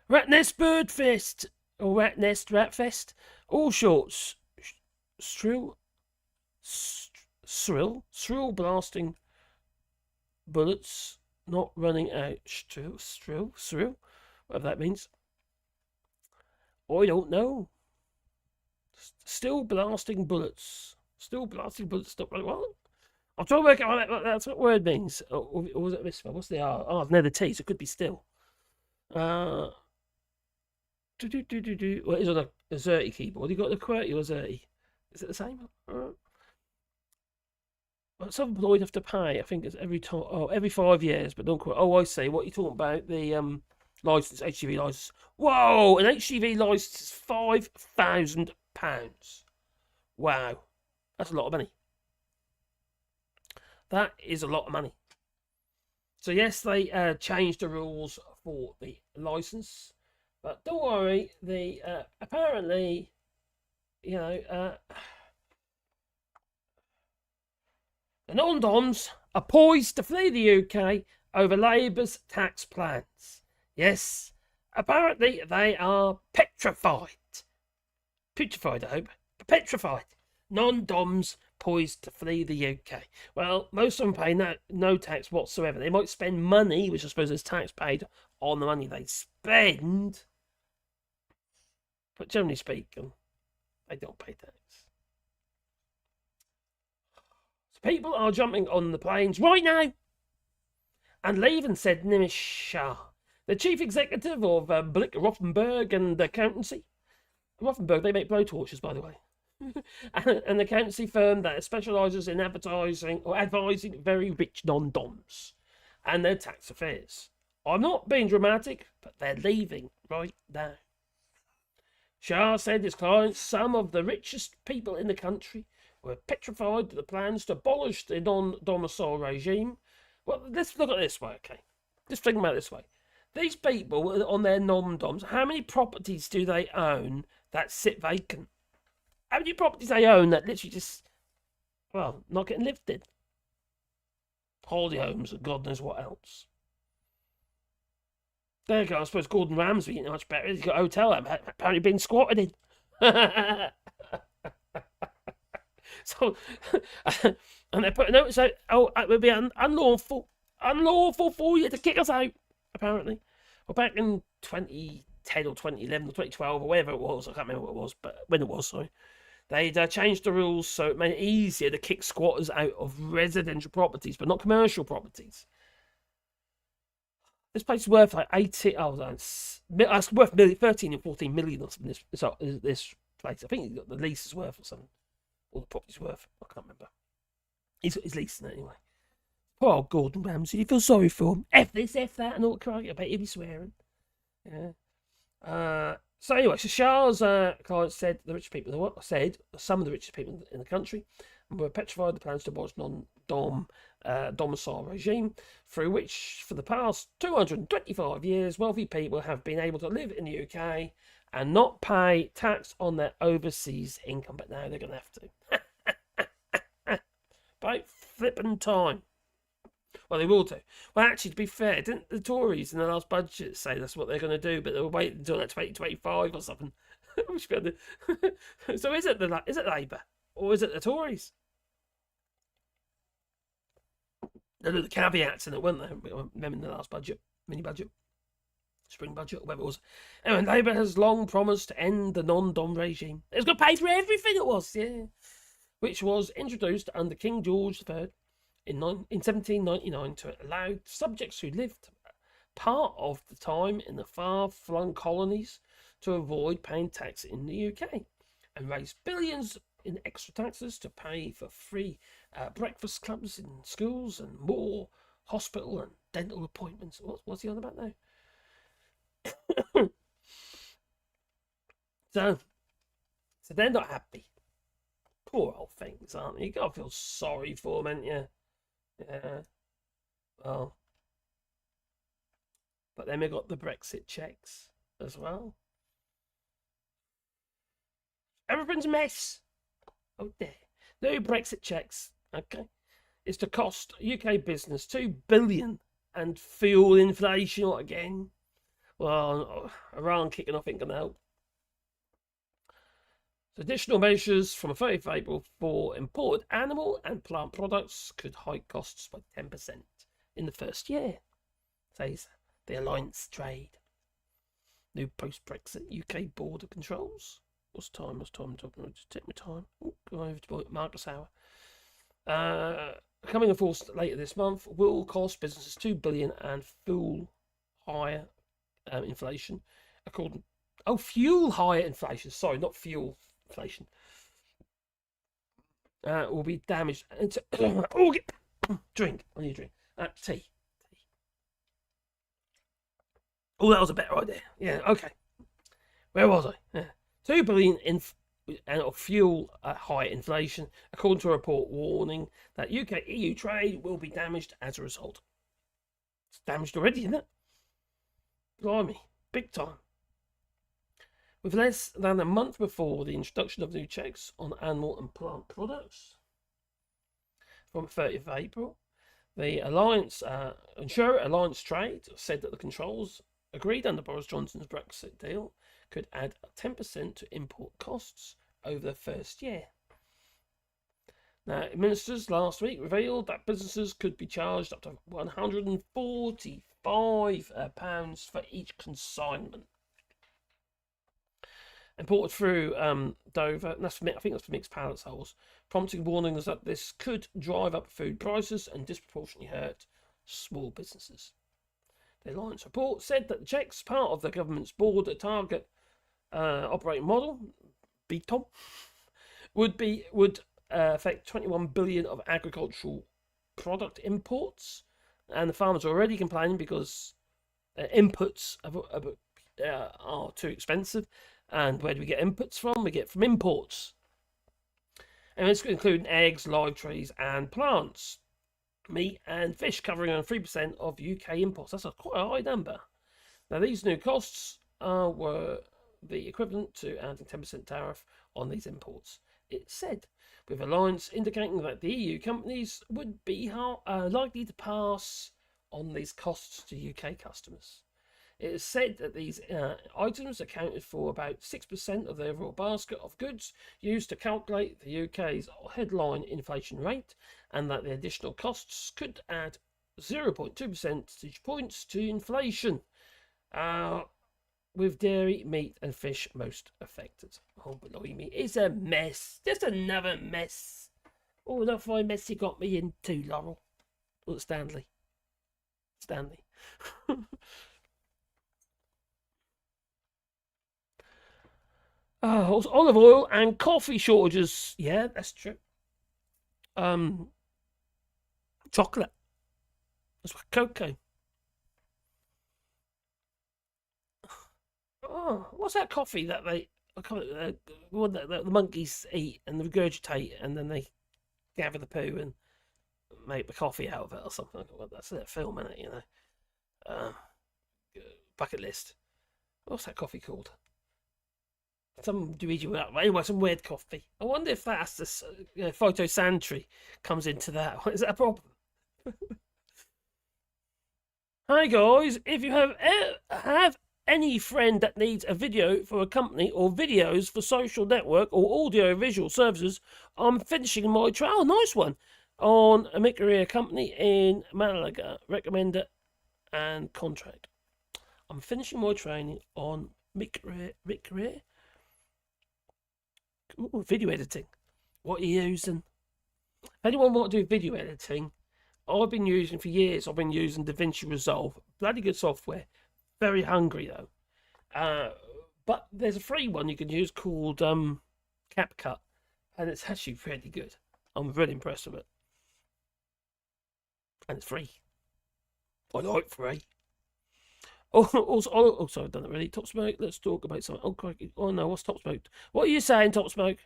Rat Nest Bird Fest, or Rat Nest Rat Fest, all shorts, shrill blasting bullets, not running out, shrill, whatever that means. I don't know. Still blasting bullets. Stop running. What? I'm trying to work out what that's what word means. Or was it this one? What's the R? Oh, near the T, so it could be still. What is on a ZERTY keyboard? You got the QWERTY or ZERTY? Is it the same? Self-employed have to pay. I think it's every 5 years, but don't quote. Oh, I see. What are you talking about? The license, HGV license. Whoa, an HGV license is £5,000. Wow, that's a lot of money. That is a lot of money. So yes, they changed the rules for the license, but don't worry. The apparently, the non-doms are poised to flee the UK over Labour's tax plans. Yes, apparently they are petrified. Petrified, I hope. Petrified. Non-doms poised to flee the UK. Well, most of them pay no tax whatsoever. They might spend money, which I suppose is tax paid, on the money they spend. But generally speaking, they don't pay tax. So people are jumping on the planes right now and leaving, said Nimish Shah, the chief executive of Blick Rothenberg and Accountancy. Rothenberg, they make blowtorches, by the way. An accountancy firm that specialises in advertising or advising very rich non-doms and their tax affairs. I'm not being dramatic, but they're leaving right now. Shah said his clients, some of the richest people in the country, were petrified at the plans to abolish the non-domicile regime. Well, let's look at it this way, okay? Just think about it this way. These people on their non-doms, how many properties do they own that sit vacant? How many properties they own that literally just, well, not getting lived in? Holiday homes and God knows what else. There you go. I suppose Gordon Ramsay ain't much better. He's got a hotel apparently being squatted in. So, and they put a notice out, oh, it would be unlawful for you to kick us out, apparently. Well, back in 2010 or 2011 or 2012 or whatever it was, I can't remember what it was, but when it was, sorry, they'd changed the rules so it made it easier to kick squatters out of residential properties, but not commercial properties. This place is worth like 80. Oh, it's worth 13 or 14 million or something. This place, I think the lease is worth or something, or the property's worth. I can't remember. He's leasing it anyway. Poor old Gordon Ramsay. You feel sorry for him. F this, F that, and all. I bet he'll be swearing. Yeah. So anyway, so Shah's client said some of the richest people in the country were petrified the plans to abolish domicile regime, through which for the past 225 years wealthy people have been able to live in the UK and not pay tax on their overseas income, but now they're going to have to. About flipping time. Well, they will do. Well, actually, to be fair, didn't the Tories in the last budget say that's what they're going to do, but they'll wait until like 2025 or something? So is it Labour or is it the Tories? There were the caveats in it, weren't there? Remember in the last budget, mini budget, spring budget, whatever it was. Anyway, Labour has long promised to end the non-dom regime. It's going to pay for everything it was, yeah, which was introduced under King George III in 1799 to allow subjects who lived part of the time in the far-flung colonies to avoid paying tax in the UK and raise billions in extra taxes to pay for free breakfast clubs in schools and more hospital and dental appointments. What's he on about now? So they're not happy. Poor old things, aren't they? You gotta feel sorry for them, ain't you? Yeah. Well, but then we got the Brexit checks as well. Everything's a mess. Oh dear. No Brexit checks. Okay, is to cost UK business $2 billion and fuel inflation again. Well, Iran kicking off ain't gonna help. Additional measures from 30th of April for imported animal and plant products could hike costs by 10% in the first year, says the Alliance Trade. New post-Brexit UK border controls. What's time? I'm talking about. Just take my time. Go over to Marcus Hour. Coming in force later this month will cost businesses $2 billion and fuel higher inflation. Fuel higher inflation. Sorry, not fuel. Inflation will be damaged. Drink. I need a drink. Tea. Oh, that was a better idea. Yeah. Okay. Where was I? Yeah. $2 billion of fuel high inflation, according to a report warning that UK-EU trade will be damaged as a result. It's damaged already, isn't it? Blimey, big time. With less than a month before the introduction of new checks on animal and plant products from 30th of April, the insurer Alliance Trade said that the controls agreed under Boris Johnson's Brexit deal could add 10% to import costs over the first year. Now, ministers last week revealed that businesses could be charged up to £145 for each consignment imported through Dover, and I think that's for mixed pallet sales, prompting warnings that this could drive up food prices and disproportionately hurt small businesses. The Alliance report said that the checks, part of the government's border target operating model, BTOM, would affect 21 billion of agricultural product imports, and the farmers are already complaining because inputs are too expensive. And where do we get inputs from? We get from imports. And it's including eggs, live trees, and plants. Meat and fish covering around 3% of UK imports. That's quite a high number. Now, these new costs were the equivalent to adding 10% tariff on these imports. It said, with Alliance indicating that the EU companies would be likely to pass on these costs to UK customers. It is said that these items accounted for about 6% of the overall basket of goods used to calculate the UK's headline inflation rate, and that the additional costs could add 0.2 percentage points to inflation, with dairy, meat and fish most affected. Oh, blimey, it's a mess. Just another mess. Oh, not my mess you got me into, Laurel. Or Stanley. Oh, olive oil and coffee shortages. Yeah, that's true. Chocolate. That's what cocoa. Oh, what's that coffee that the monkeys eat and regurgitate, and then they gather the poo and make the coffee out of it or something? Well, that's that film, isn't it? You know, bucket list. What's that coffee called? Some anyway, some weird coffee. I wonder if that's the phytosanitary comes into that. Is that a problem? Hi guys, if you have any friend that needs a video for a company or videos for social network or audio visual services, I'm finishing my trial. Nice one. On a mid-career company in Malaga. Recommend it and contract. I'm finishing my training on mid-career. Ooh, video editing. What are you using? If anyone want to do video editing, I've been using for years. I've been using DaVinci Resolve. Bloody good software. Very hungry though. But there's a free one you can use called CapCut, and it's actually pretty good. I'm really impressed with it, and it's free. I like free. Oh, sorry, I've done it already. Top Smoke, let's talk about something. Oh, crikey. Oh no, what's Top Smoke? What are you saying, Top Smoke?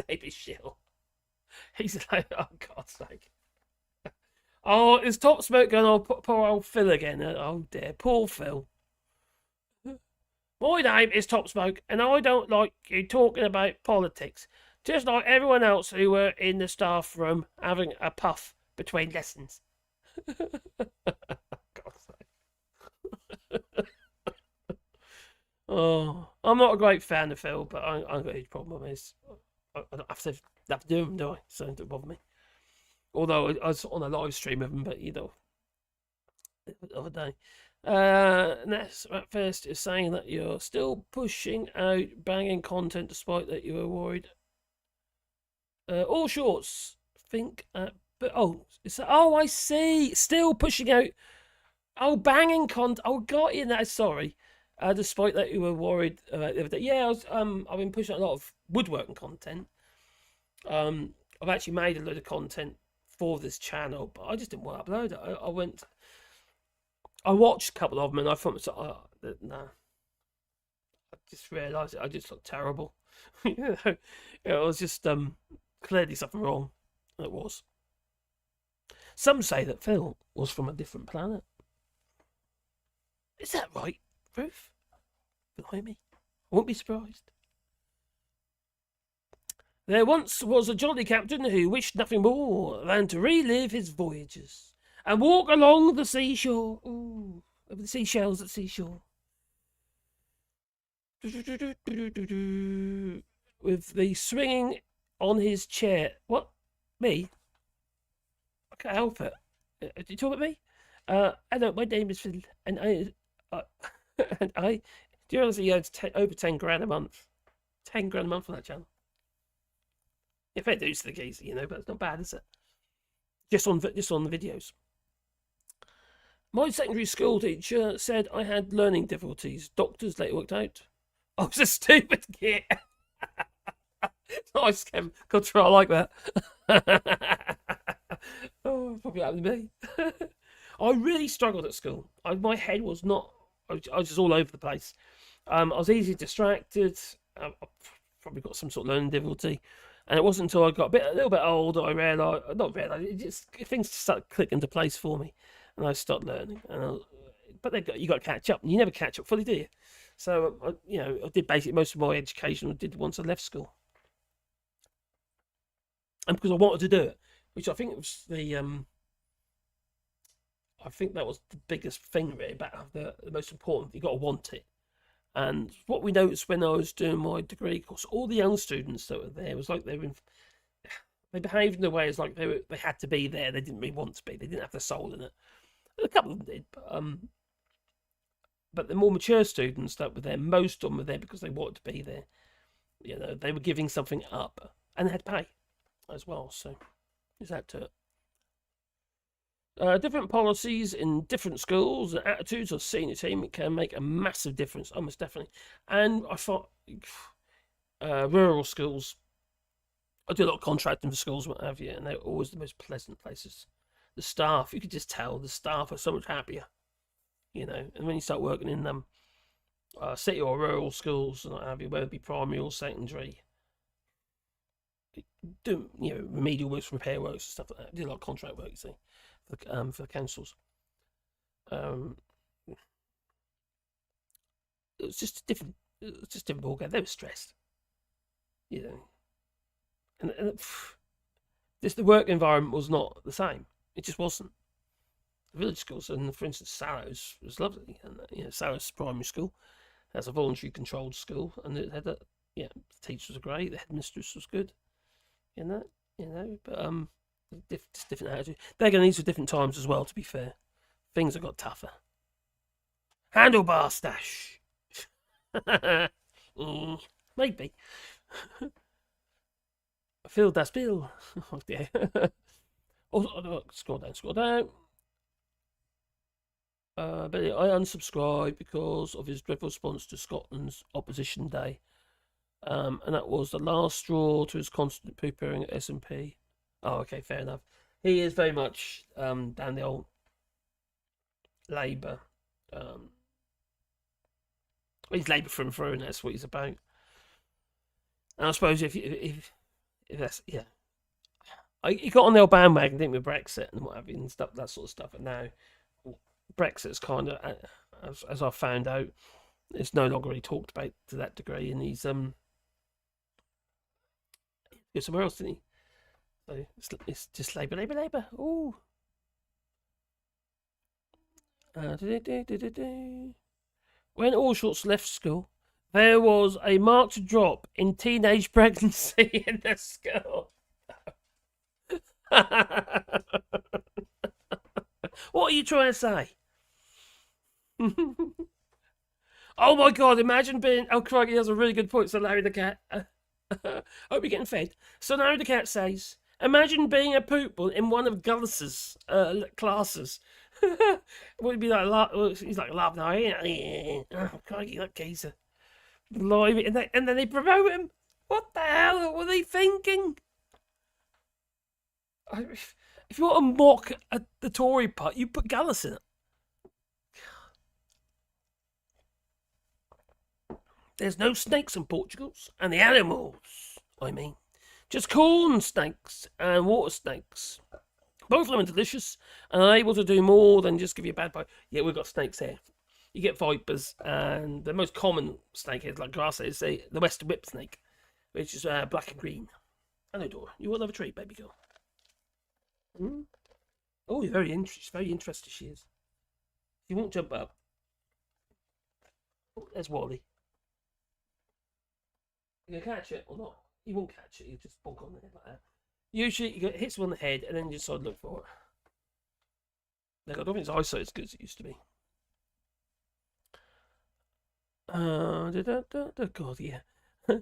Maybe shill. He's like, oh, God's sake. Oh, is Top Smoke going on poor old Phil again? Oh dear, poor Phil. My name is Top Smoke, and I don't like you talking about politics. Just like everyone else who were in the staff room having a puff between lessons. God's sake. Oh, I'm not a great fan of Phil, but I've got a huge problem with his. I don't have to do him, do I? So it don't bother me. Although I was on a live stream of him, but you know, the other day. Ness at first is saying that you're still pushing out banging content despite that you were worried. All shorts think, but I see. Still pushing out. Banging content. Oh, got you now. Sorry. Despite that you were worried about the other day. Yeah, I've been pushing out a lot of woodworking content. I've actually made a load of content for this channel, but I just didn't want to upload it. I watched a couple of them and I thought, no. I just realised I just looked terrible. You know, it was just clearly something wrong. It was. Some say that Phil was from a different planet. Is that right, Ruth? Behind me? I won't be surprised. There once was a jolly captain who wished nothing more than to relive his voyages and walk along the seashore. Ooh, over the seashells at seashore. With the swinging on his chair. What? Me? I can't help it. Do you talk about me? Hello, my name is Phil, and do you honestly earn over 10 grand a month? 10 grand a month on that channel. If I do to the keys, you know, but it's not bad, is it? Just on the videos. My secondary school teacher said I had learning difficulties. Doctors later worked out I was a stupid kid. Nice, Kevin. Good try. I like that. Oh, probably happened to me. I really struggled at school. My head was not. I was just all over the place. I was easily distracted. I probably got some sort of learning difficulty. And it wasn't until I got a little bit older I realised, things started clicking into place for me, and I started learning. But you got to catch up, and you never catch up fully, do you? So I did basically most of my education I did once I left school, and because I wanted to do it, which I think it was I think that was the biggest thing really about the most important. You got to want it. And what we noticed when I was doing my degree course, all the young students that were there was like they behaved in a way as like they had to be there. They didn't really want to be. They didn't have their soul in it. A couple of them did, but the more mature students that were there, most of them were there because they wanted to be there. You know, they were giving something up, and they had to pay as well. So, is that to it? Different policies in different schools and attitudes of senior team can make a massive difference, almost definitely. And I thought rural schools, I do a lot of contracting for schools, what have you, and they're always the most pleasant places. The staff, you could just tell the staff are so much happier, you know. And when you start working in them city or rural schools and what have you, whether it be primary or secondary, do remedial works, repair works, and stuff like that. I do a lot of contract work, you see. For the councils, it's just a different ballgame. They were stressed, you know, and the work environment was not the same. It just wasn't. The village schools, and for instance, Sallows was lovely, and Sallows Primary School, that's a voluntary controlled school, and it had the teachers were great, the headmistress was good, but just different attitude. They're going to need for different times as well, to be fair. Things have got tougher. Handlebar stash. Maybe. Phil das Bill. Oh, yeah. Scroll down. But I unsubscribed because of his dreadful response to Scotland's Opposition Day. And that was the last straw to his constant poo-pooing at S&P. Oh, okay, fair enough. He is very much down the old Labour. He's Labour through and through, and that's what he's about. And I suppose if that's he got on the old bandwagon, didn't we, with Brexit and what have you, and stuff, that sort of stuff. And now Brexit's kind of, as I found out, it's no longer really talked about to that degree, and he's somewhere else, didn't he? So it's just Labour. Ooh. When Allshorts left school, there was a marked drop in teenage pregnancy in the school. What are you trying to say? Oh my God, imagine being... Oh, crikey, he has a really good point, so Larry the Cat. Hope you're getting fed. So Larry the Cat says... Imagine being a pupil in one of Gullis's classes. Would be like he's like laughing. Oh, crikey, that geezer. Blimey. And then they promote him. What the hell were they thinking? If you want to mock the Tory part, you put Gullis in it. There's no snakes in Portugal, and the animals, I mean. Just corn snakes and water snakes. Both of them are delicious and are able to do more than just give you a bad bite. Yeah, we've got snakes here. You get vipers, and the most common snake is like grass is the Western whip snake, which is black and green. Hello, Dora. You want another treat, baby girl? Oh, you're very interested. She is. She won't jump up. Oh, there's Wally. You gonna catch it or not? You won't catch it, you just bonk on the head like that. Usually, you hits one on the head and then you just sort of look for it. Like, I don't think its eyesight as good as it used to be. God, yeah.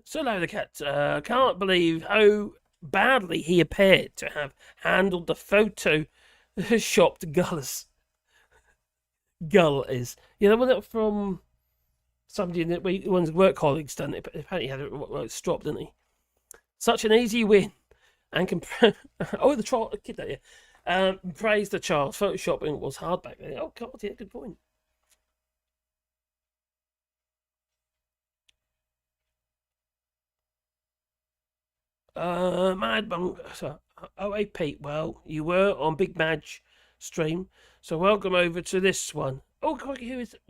So, Larry the Cat, can't believe how badly he appeared to have handled the photo shopped Gullis. Gull is. Yeah, the one that from somebody that one's work colleagues done it, but apparently he had it stropped, didn't he? Such an easy win, and the child kid that praised the child. Photoshopping was hard back then. Oh God, yeah, good point. Mad Bunk. OAP. Well, you were on Big Madge stream, so welcome over to this one. Oh God, who is it?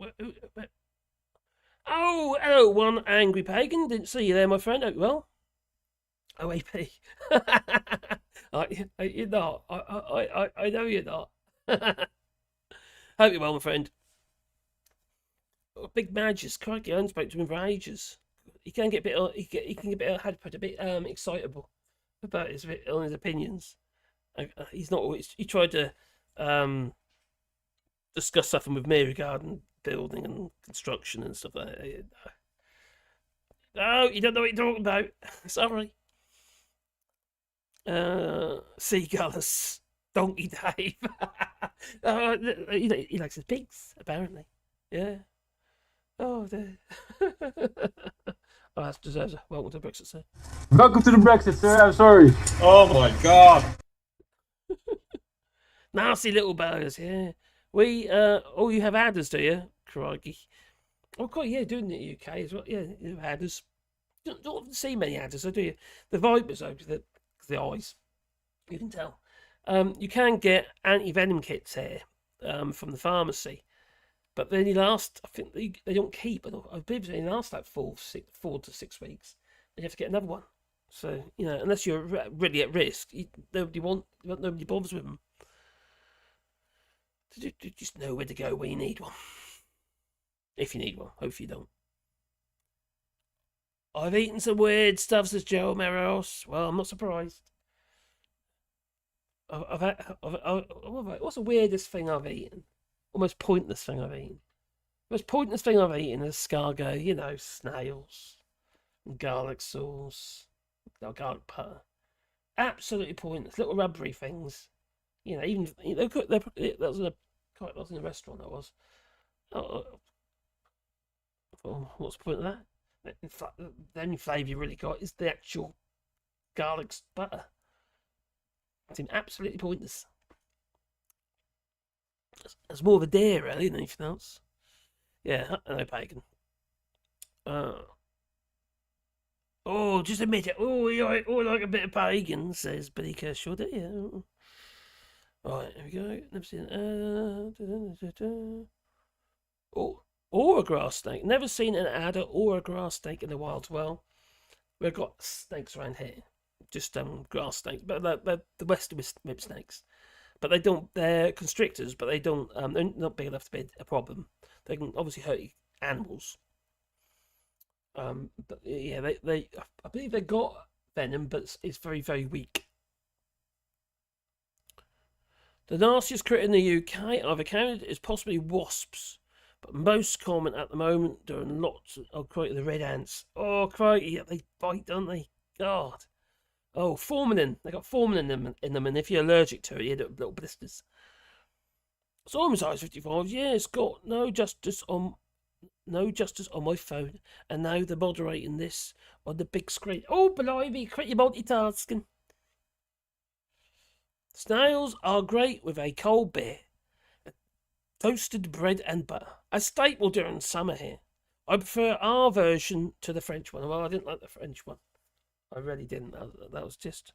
Oh, hello, one angry pagan. Didn't see you there, my friend. Oh well. OAP. You're not. I know you're not. Hope you're well, my friend. Oh, Big Madges, crikey, I haven't spoken to him for ages. He can get a bit, he can get a bit excitable about his opinions. He's not always. He tried to discuss something with me regarding building and construction and stuff like that. No, you don't know what you're talking about. Sorry. Seagullus, Donkey Dave. He likes his pigs, apparently. Yeah. Oh, oh, that deserves a welcome to Brexit, sir. Welcome to the Brexit, sir. I'm sorry. Oh my god. Nasty little burgers, yeah. We, oh, you have adders, do you? Crikey. Oh, God, yeah, doing it in the UK as well. Yeah, you have adders. You don't see many adders, do you? The vipers, though, the eyes. You can tell. You can get anti-venom kits here from the pharmacy. But they only last, I think they don't keep. I believe they only last like 4 to 6 weeks. And you have to get another one. So, you know, unless you're really at risk, nobody bothers with them. You just know where to go when you need one. If you need one. Hopefully you don't. I've eaten some weird stuff, says Joe Meros. Well, I'm not surprised. What's the weirdest thing I've eaten? Most pointless thing I've eaten. Most pointless thing I've eaten is escargot, you know, snails, and garlic sauce, garlic butter. Absolutely pointless, little rubbery things. You know, even that was in a restaurant. That was. What's the point of that? In fact, the only flavour you really got is the actual garlic butter. It seemed absolutely pointless. It's more of a dare, really, than anything else. Yeah, I know bacon. Oh, just admit it. Oh, you like a bit of bacon, says Billy Kershaw. Yeah. Right, here we go. Never seen Oh, or a grass snake. Never seen an adder or a grass snake in the wild. Well, we've got snakes around here. Just grass snakes, but they're the western whip snakes. But they don't. They're constrictors, but they don't. They're not big enough to be a problem. They can obviously hurt animals. But yeah, I believe they got venom, but it's very, very weak. The nastiest critter in the UK I've encountered is possibly wasps, but most common at the moment during lots of crikey, the red ants. Oh crikey, they bite, don't they? God. Oh, formalin. They got formalin in them, and if you're allergic to it, you get little blisters. So I'm size 55. Yeah, it's got no justice on my phone, and now they're moderating this on the big screen. Oh, blimey, quit your multitasking. Snails are great with a cold beer, toasted bread and butter. A staple during summer here. I prefer our version to the French one. Well, I didn't like the French one. I really didn't. That was just.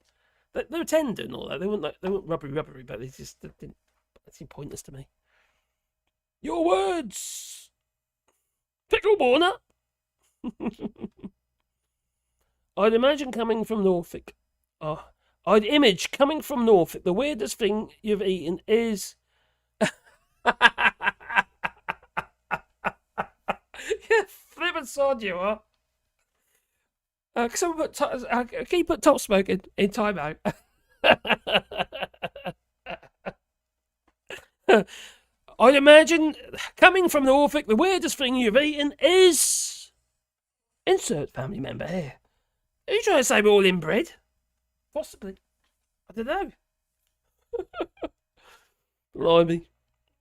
They were tender and all that. They weren't rubbery, but they didn't. It seemed pointless to me. Your words, Pickle Warner. I'd imagine coming from Norfolk. I'd image coming from Norfolk. The weirdest thing you've eaten is. You flippin' sod you are. Can you put Top Smoke in timeout? I'd imagine, coming from Norfolk, the weirdest thing you've eaten is... Insert family member here. Are you trying to say we're all inbred? Possibly. I don't know. Blimey.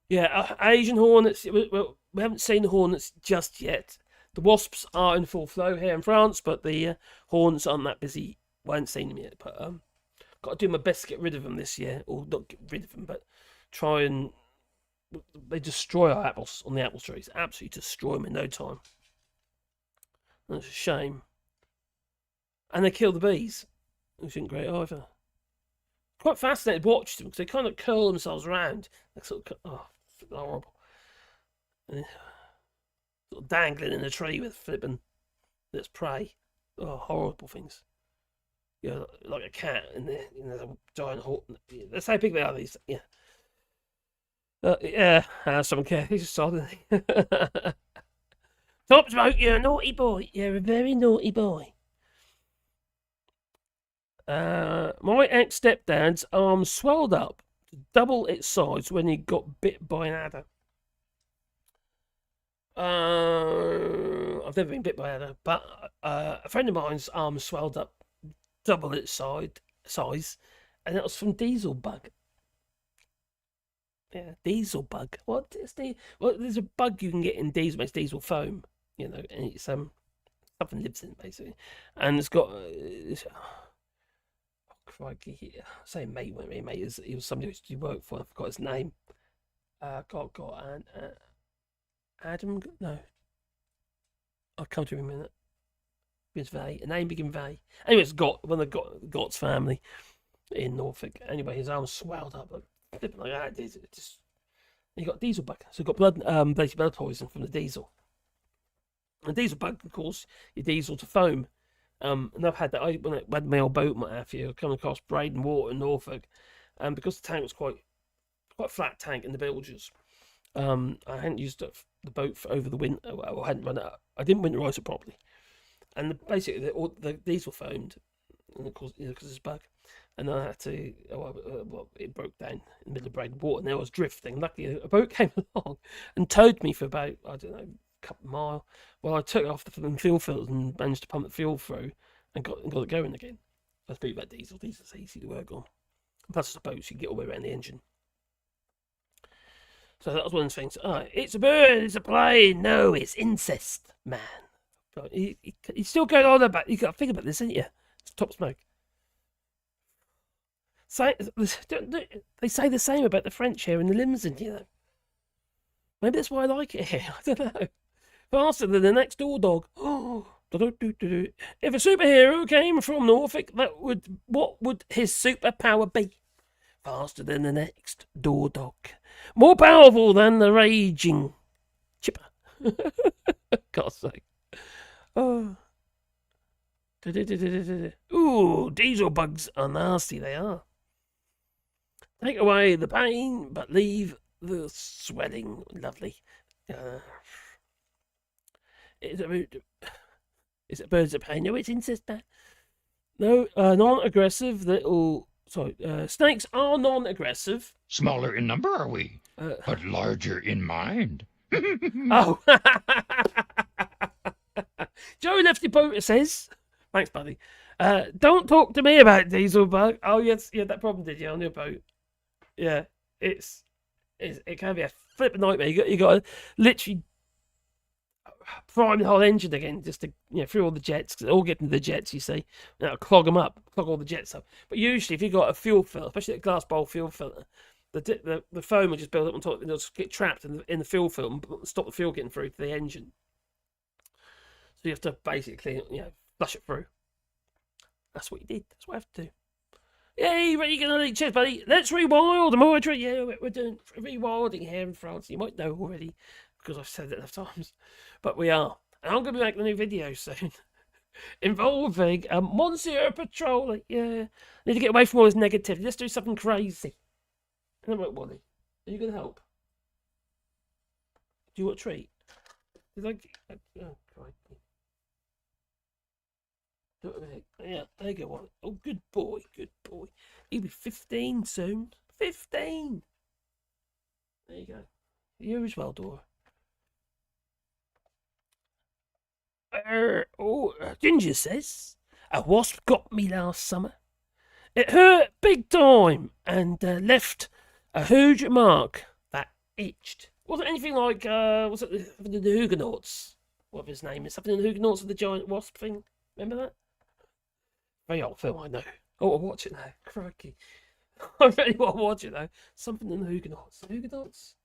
Yeah, Asian hornets. Well, we haven't seen the hornets just yet. The wasps are in full flow here in France, but the hornets aren't that busy. We haven't seen them yet, but got to do my best to get rid of them this year, or not get rid of them, but try and they destroy our apples on the apple trees. Absolutely destroy them in no time. That's a shame. And they kill the bees, which isn't great either. Quite fascinated to watch them because they kind of curl themselves around, like sort of horrible. Sort of dangling in a tree with flipping its prey. Oh, horrible things. Yeah, like a cat in the giant hawk. That's how big they are. These, yeah. Yeah, someone cares, suddenly. Top smoke, you're a naughty boy. You're a very naughty boy. My ex-stepdad's arm swelled up to double its size when he got bit by an adder. I've never been bit by an adder, but a friend of mine's arm swelled up double its size, and that was from diesel bug. Yeah, diesel bug. What is there's a bug you can get in diesel. It's diesel foam, and it's something lives in it basically, and it's got. Crikey, I say mate, when he mate he was somebody who used to work for. I forgot his name. And Adam. No, I'll come to him in a minute. Begins V. A name begins V. Anyway, it's one of the Gott's family in Norfolk. Anyway, his arm swelled up like that. It just he got diesel bug, so he got basically blood poison from the diesel. And diesel bug can cause your diesel to foam. And I've had that. When I had my old boat, my affair, come across Braden Water in Norfolk, and because the tank was quite a flat tank in the bilges, I hadn't used the boat for over the winter. Well, I hadn't run it. I didn't winterize it properly, and basically the diesel foamed, and of course because it's a bug, and I had to. It broke down in the middle of Braden Water, and there I was drifting. Luckily, a boat came along and towed me for about couple of miles. Well, I took it off the fuel filters and managed to pump the fuel through and got it going again. That's pretty bad diesel. Diesel's easy to work on. Plus, it's a boat, so you can get all the way around the engine. So that was one of the things. It's a bird, it's a plane. No, it's incest, man. He's still going on about. You got to think about this, ain't you? It's top smoke. They say the same about the French here in the limousine, Maybe that's why I like it here. I don't know. Faster than the next door dog. If a superhero came from Norfolk, what would his superpower be? Faster than the next door dog. More powerful than the raging chipper. God's sake. Oh. Ooh, diesel bugs are nasty, they are. Take away the pain, but leave the swelling. Lovely. Is it birds of pain? No, it's incest, man. No, non-aggressive little. Sorry, snakes are non-aggressive. Smaller in number, are we? But larger in mind. Oh. Joey Lefty Boater says, thanks, buddy. Don't talk to me about diesel bug. Oh, yes, you had that problem, did you, on your boat? Yeah, it can be a flipping nightmare. You got to literally prime the whole engine again, just to through all the jets, because they all get into the jets. You see, clog them up, clog all the jets up. But usually, if you got a fuel filter, especially a glass bowl fuel filter, the foam will just build up on top, and it'll just get trapped in the fuel filter and stop the fuel getting through to the engine. So you have to basically, flush it through. That's what you did. That's what I have to do. Yay, ready, gonna cheers, buddy. Let's rewild. Yeah, we're doing rewilding here in France. You might know already because I've said it enough times, but we are. And I'm going to be making a new video soon involving Monsieur Patrol. Yeah, need to get away from all this negativity. Let's do something crazy. And I'm Wally, are you going to help? Do you want a treat? Oh, crikey. Yeah, there you go, Wally. Oh, good boy, good boy. He'll be 15 soon. 15! There you go. You as well, Dora. Ginger says, a wasp got me last summer. It hurt big time and left a huge mark that itched. Wasn't anything like, was it the Huguenots? Whatever his name is. Something in the Huguenots of the giant wasp thing. Remember that? Very old film, I know. Oh, I'll watch it now. Crikey. I really want to watch it now. Something in the Huguenots. The Huguenots?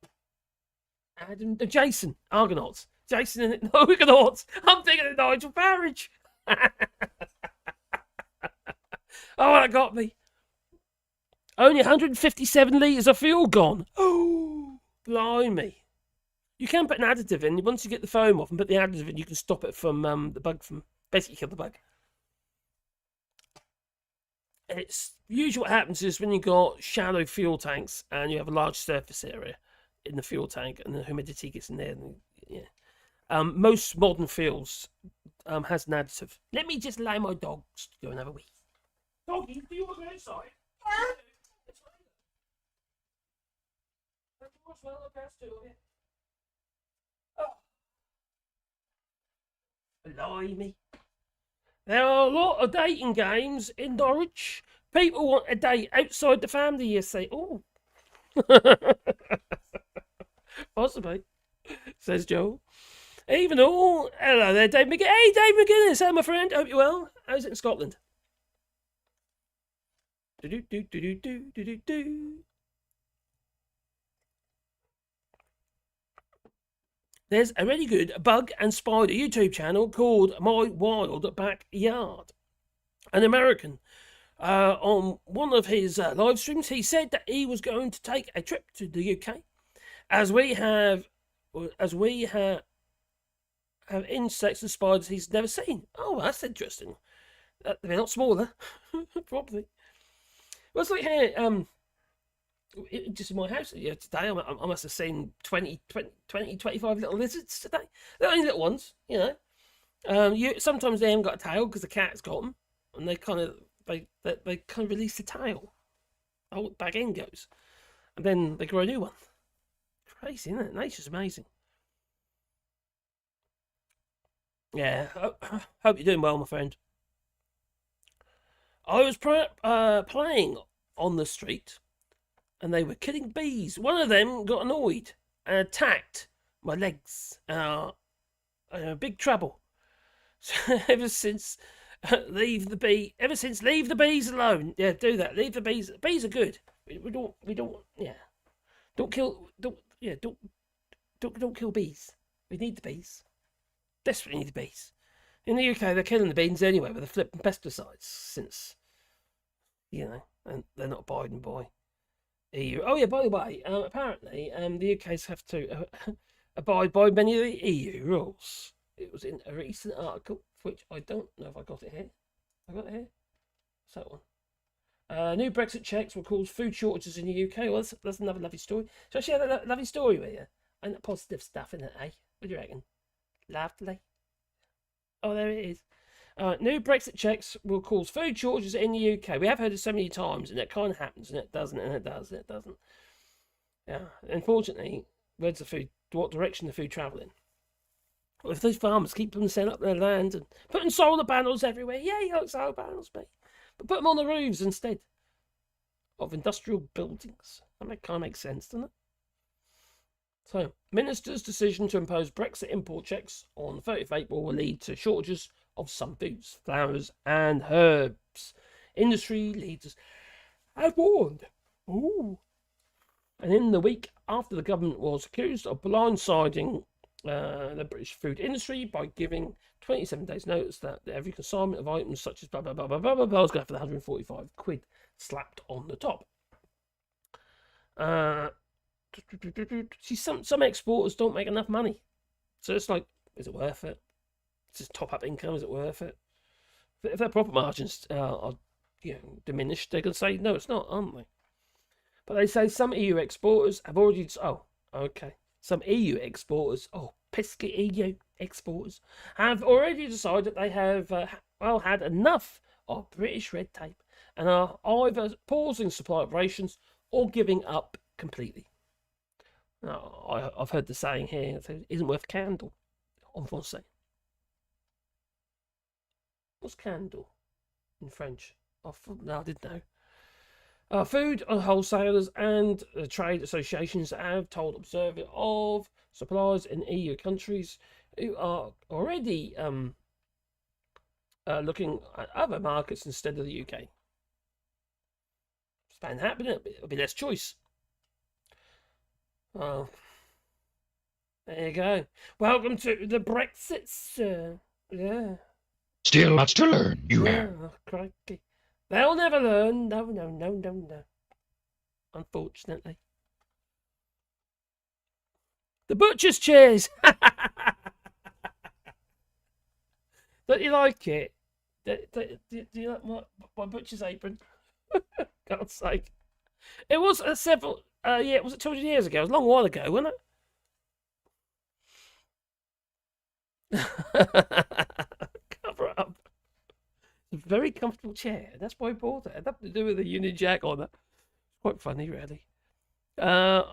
Jason. Argonauts. Jason and the Huguenots. I'm thinking of Nigel Farage. Oh, that got me. Only 157 litres of fuel gone. Oh, blimey. You can put an additive in. Once you get the foam off and put the additive in, you can stop it from the bug from basically kill the bug. It's usually what happens is when you've got shallow fuel tanks and you have a large surface area, in the fuel tank, and the humidity gets in there. And, yeah. Most modern fuels has an additive. Let me just allow my dogs to go and have a wee. Doggy, do you want to go outside? Blimey. There are a lot of dating games in Norwich. People want a date outside the family, you say. Oh. Possibly, says Joel. Even all. Hello there, Dave McGinnis. Hey, Dave McGinnis. Hello, my friend. Hope you're well. How's it in Scotland? There's a really good bug and spider YouTube channel called My Wild Backyard. An American, on one of his live streams, he said that he was going to take a trip to the UK, as we have insects and spiders he's never seen. Oh, that's interesting. They're not smaller, probably. Well, it's like here, just in my house today, I must have seen 20, 25 little lizards today. They're only little ones, you know. Sometimes they haven't got a tail because the cat's got them, and they kind of release the tail. The whole back end goes, and then they grow a new one. Crazy, isn't it? Nature's amazing. Yeah, hope you're doing well, my friend. I was playing on the street, and they were killing bees. One of them got annoyed and attacked my legs. Big trouble. So ever since leave the bees alone. Yeah, do that. Leave the bees. Bees are good. We don't. Yeah, don't kill bees. We need the bees. Desperately need the bees. In the UK, they're killing the bees anyway with the flipping pesticides, since, you know, and they're not abiding by EU. Oh yeah, by the way, apparently, the UK's have to abide by many of the EU rules. It was in a recent article, which I don't know if I got it here. I got it here. What's that one? New Brexit checks will cause food shortages in the UK. Well, that's another lovely story. Shall I share that lovely story with you? And positive stuff in it, eh? What do you reckon? Lovely. Oh, there it is. New Brexit checks will cause food shortages in the UK. We have heard it so many times, and it kind of happens, and it doesn't, and it does, and it doesn't. Yeah. Unfortunately, where's the food? What direction the food travelling? Well, if those farmers keep them set up their land and putting solar panels everywhere, yeah, you like solar panels, mate. But put them on the roofs instead of industrial buildings. That kind of makes sense, doesn't it? So, Minister's decision to impose Brexit import checks on the 30th of April will lead to shortages of some foods, flowers, and herbs. Industry leaders have warned. Ooh. And in the week after the government was accused of blindsiding the British food industry by giving 27 days notice that every consignment of items such as blah blah blah blah blah blah blah was going for the 145 quid slapped on the top. See, some exporters don't make enough money, so it's like, is it worth it? It's just top up income. Is it worth it? If their profit margins are diminished, they're going to say no, it's not, aren't they? But they say some EU exporters have already. Oh, okay. Some EU exporters, pesky EU exporters, have already decided they have had enough of British red tape and are either pausing supply operations or giving up completely. Now, I've heard the saying here, it isn't worth a candle, en français. What's candle in French? No, I didn't know. Food wholesalers and trade associations have told Observer of suppliers in EU countries who are already looking at other markets instead of the UK. It's been happening. It'll be less choice. Well, there you go. Welcome to the Brexit, sir. Yeah. Still lots to learn, you have. Oh, crikey. They'll never learn. No. Unfortunately. The butcher's chairs. Don't you like it? Do you like my butcher's apron? God's sake. It was several Yeah, was it 200 years ago? It was a long while ago, wasn't it? Cover up. It's a very comfortable chair. That's why I bought it. It had nothing to do with the Union Jack on it. Quite funny, really. I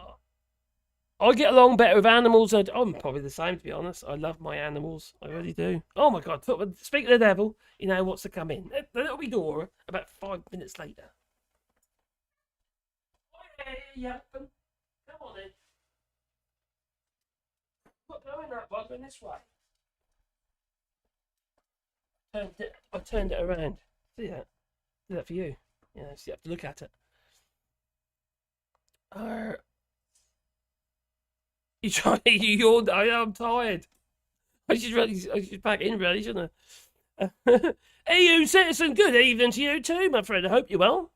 get along better with animals. And I'm probably the same, to be honest. I love my animals. I really do. Oh my God! Speak of the devil, you know what's to come in. The little wee Dora. About 5 minutes later. Yeah, come on in. Not going that way. Going this way. I turned it around. See that? Do that for you. Yeah, so you have to look at it. You try. You yawned. I'm tired. I should back in, really, shouldn't I? EU citizen, good evening to you too, my friend. I hope you're well.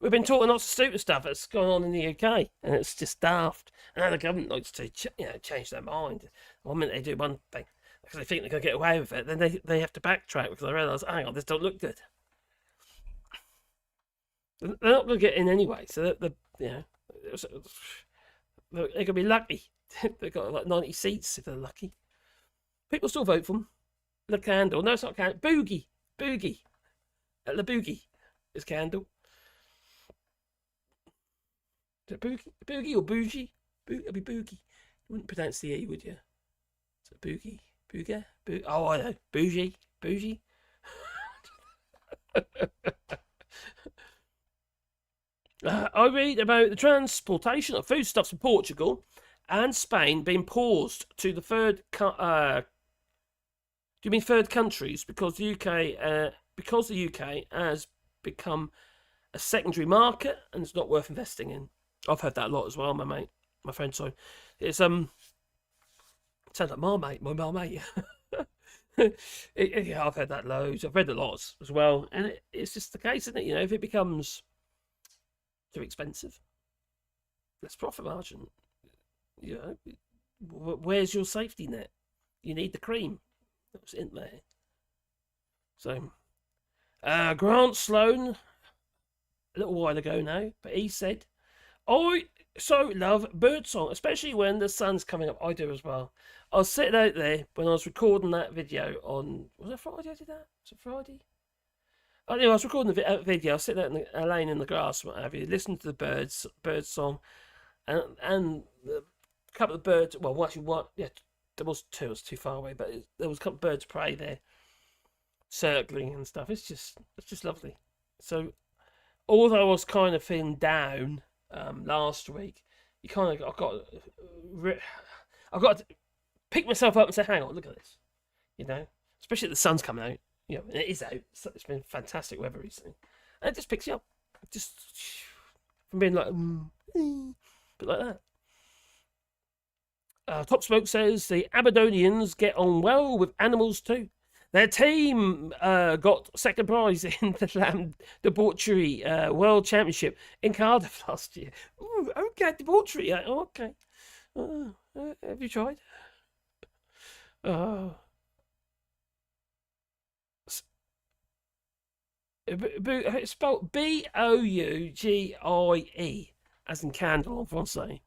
We've been talking lots of stupid stuff that's going on in the UK, and it's just daft. And now the government likes to, change their mind. One minute they do one thing because they think they're going to get away with it, then they have to backtrack because they realise, hang on, this don't look good. They're not going to get in anyway, so they're going to be lucky. They've got like 90 seats if they're lucky. People still vote for them. The Candle. No, it's not Candle. Boogie. The Boogie is Candle. Is it Boogie or Bougie? It'll be Boogie. You wouldn't pronounce the E, would you? Is it Boogie? Booger? Oh, I know. Bougie. I read about the transportation of foodstuffs in Portugal and Spain being paused to the third. Do you mean third countries? Because the UK has become a secondary market and it's not worth investing in. I've heard that a lot as well, my friend. Sorry, it's sounds like my mate. Yeah, I've heard that loads. I've read it lots as well, and it's just the case, isn't it? If it becomes too expensive, less profit margin. Where's your safety net? You need the cream. That was in there. So, Grant Sloan, a little while ago now, but he said, I so love birdsong, especially when the sun's coming up. I do as well. I was sitting out there when I was recording that video on, was it Friday I did that? Was it Friday? I was recording the video. I was sitting out in a lane in the grass, what have you, listening to the bird song, and a couple of birds. Well, actually, one. Yeah, there was two. It was too far away, but there was a couple of birds of prey there, circling and stuff. It's just lovely. So, although I was kind of feeling down last week, I've got to pick myself up and say, "Hang on, look at this," especially the sun's coming out. And it is out. It's been fantastic weather recently. And it just picks you up. Just from being like, bit like that. Top Smoke says the Aberdonians get on well with animals too. Their team got second prize in the Lamb Debauchery World Championship in Cardiff last year. Ooh, okay, debauchery. Okay. Have you tried? It's spelled Bougie, as in candle en français.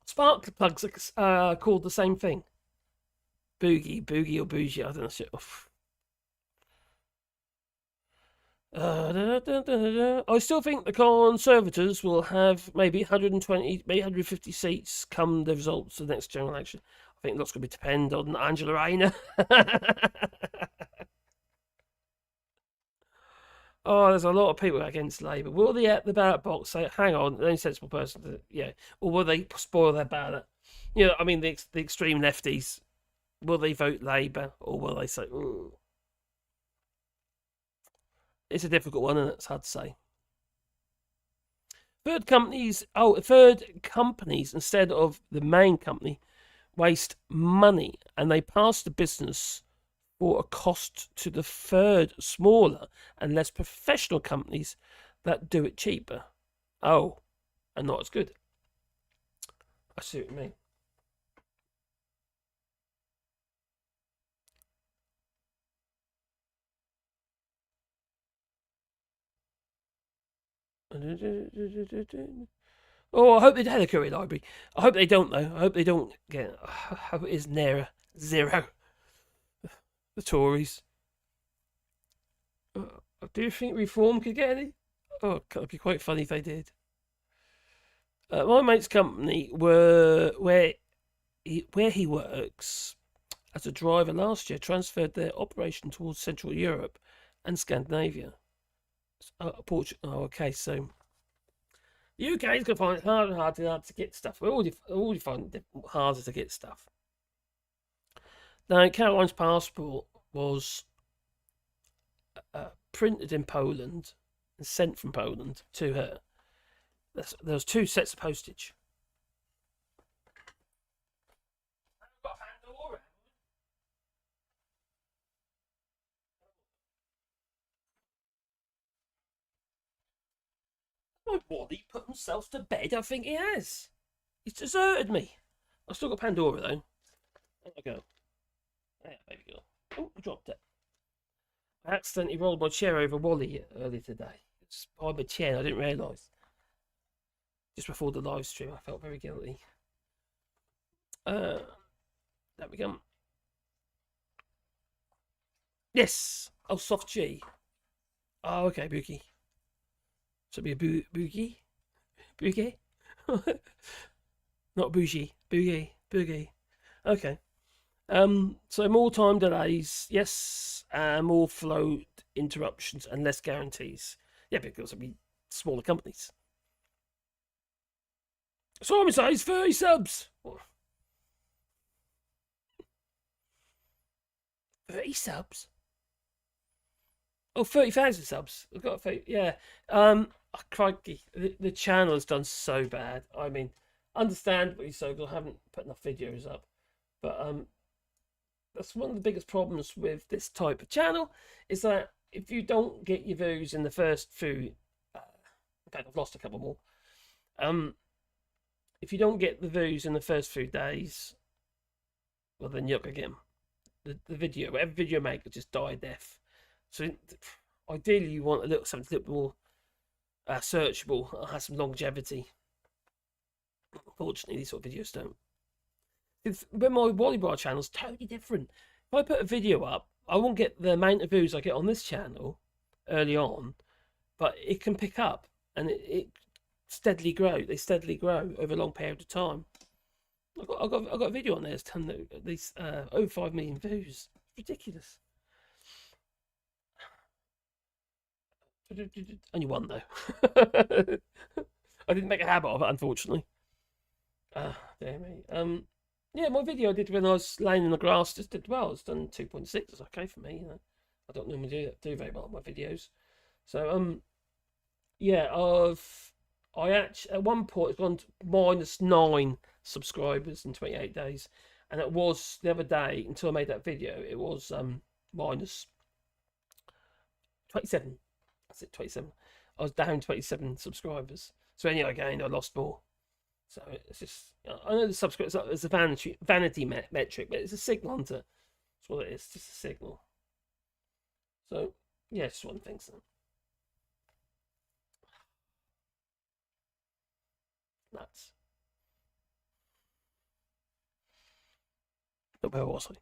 Spark plugs are called the same thing. Boogie or bougie, I don't know. I still think the Conservatives will have maybe 120, maybe 150 seats come the results of the next general election. I think that's going to depend on Angela Rayner. Oh, there's a lot of people against Labour. Will they at the ballot box say, hang on, the only sensible person or will they spoil their ballot? I mean, the extreme lefties, will they vote Labour or will they say, ooh? It's a difficult one and it's hard to say. Third companies instead of the main company waste money and they pass the business for a cost to the third smaller and less professional companies that do it cheaper. Oh, and not as good. I see what you mean. Oh, I hope they had a curry library. I hope they don't, though. I hope they don't get. I hope it is nearer zero. The Tories. Do you think Reform could get any? Oh, it'd be quite funny if they did. My mate's company where he works as a driver last year transferred their operation towards Central Europe and Scandinavia. Portugal. Oh, okay, so the UK is going to find it harder and harder to get stuff. We're already finding it harder to get stuff. Now, Caroline's passport was printed in Poland and sent from Poland to her. There was 2 sets of postage. My Wally put himself to bed. I think he has. He's deserted me. I've still got Pandora though. There we go. There we go. Oh, I dropped it. I accidentally rolled my chair over Wally earlier today. It's by my chair. I didn't realise. Just before the live stream, I felt very guilty. There we go. Yes. Oh, soft G. Oh, okay, Boogie. So it'd be a boogie? Boogie? Not bougie. Boogie. Okay. So more time delays, yes, more flow interruptions and less guarantees. Yeah, because it'll be smaller companies. Simon says 30 subs. 30 subs? Oh, 30,000 subs. I've got 30, yeah. Oh, crikey. The channel has done so bad. I mean, understandably so, because I haven't put enough videos up. But that's one of the biggest problems with this type of channel, is that if you don't get your views in the first few, in fact, I've lost a couple more. If you don't get the views in the first few days, well, then you're again. The video, whatever video you make, will just die a death. So ideally, you want something a little more searchable, has some longevity. Unfortunately, these sort of videos don't. But my Wally Bar channel is totally different. If I put a video up, I won't get the amount of views I get on this channel early on, but it can pick up and it steadily grow. They steadily grow over a long period of time. I've got a video on there that's telling these over 5 million views. It's ridiculous. Only one though. I didn't make a habit of it, unfortunately. Dear me. Yeah, my video I did when I was laying in the grass just did well. It's done 2.6. It's okay for me. You know, I don't normally do very well on my videos. So yeah, I actually at one point it's gone to -9 subscribers in 28 days, and it was the other day until I made that video. It was minus 27. That's it, 27. I was down 27 subscribers. So anyway, again, I lost more. So it's just, I know the subscribers is a vanity metric, but it's a signal hunter. That's what it is, just a signal. So yeah, just one thing. So nuts. But where was I?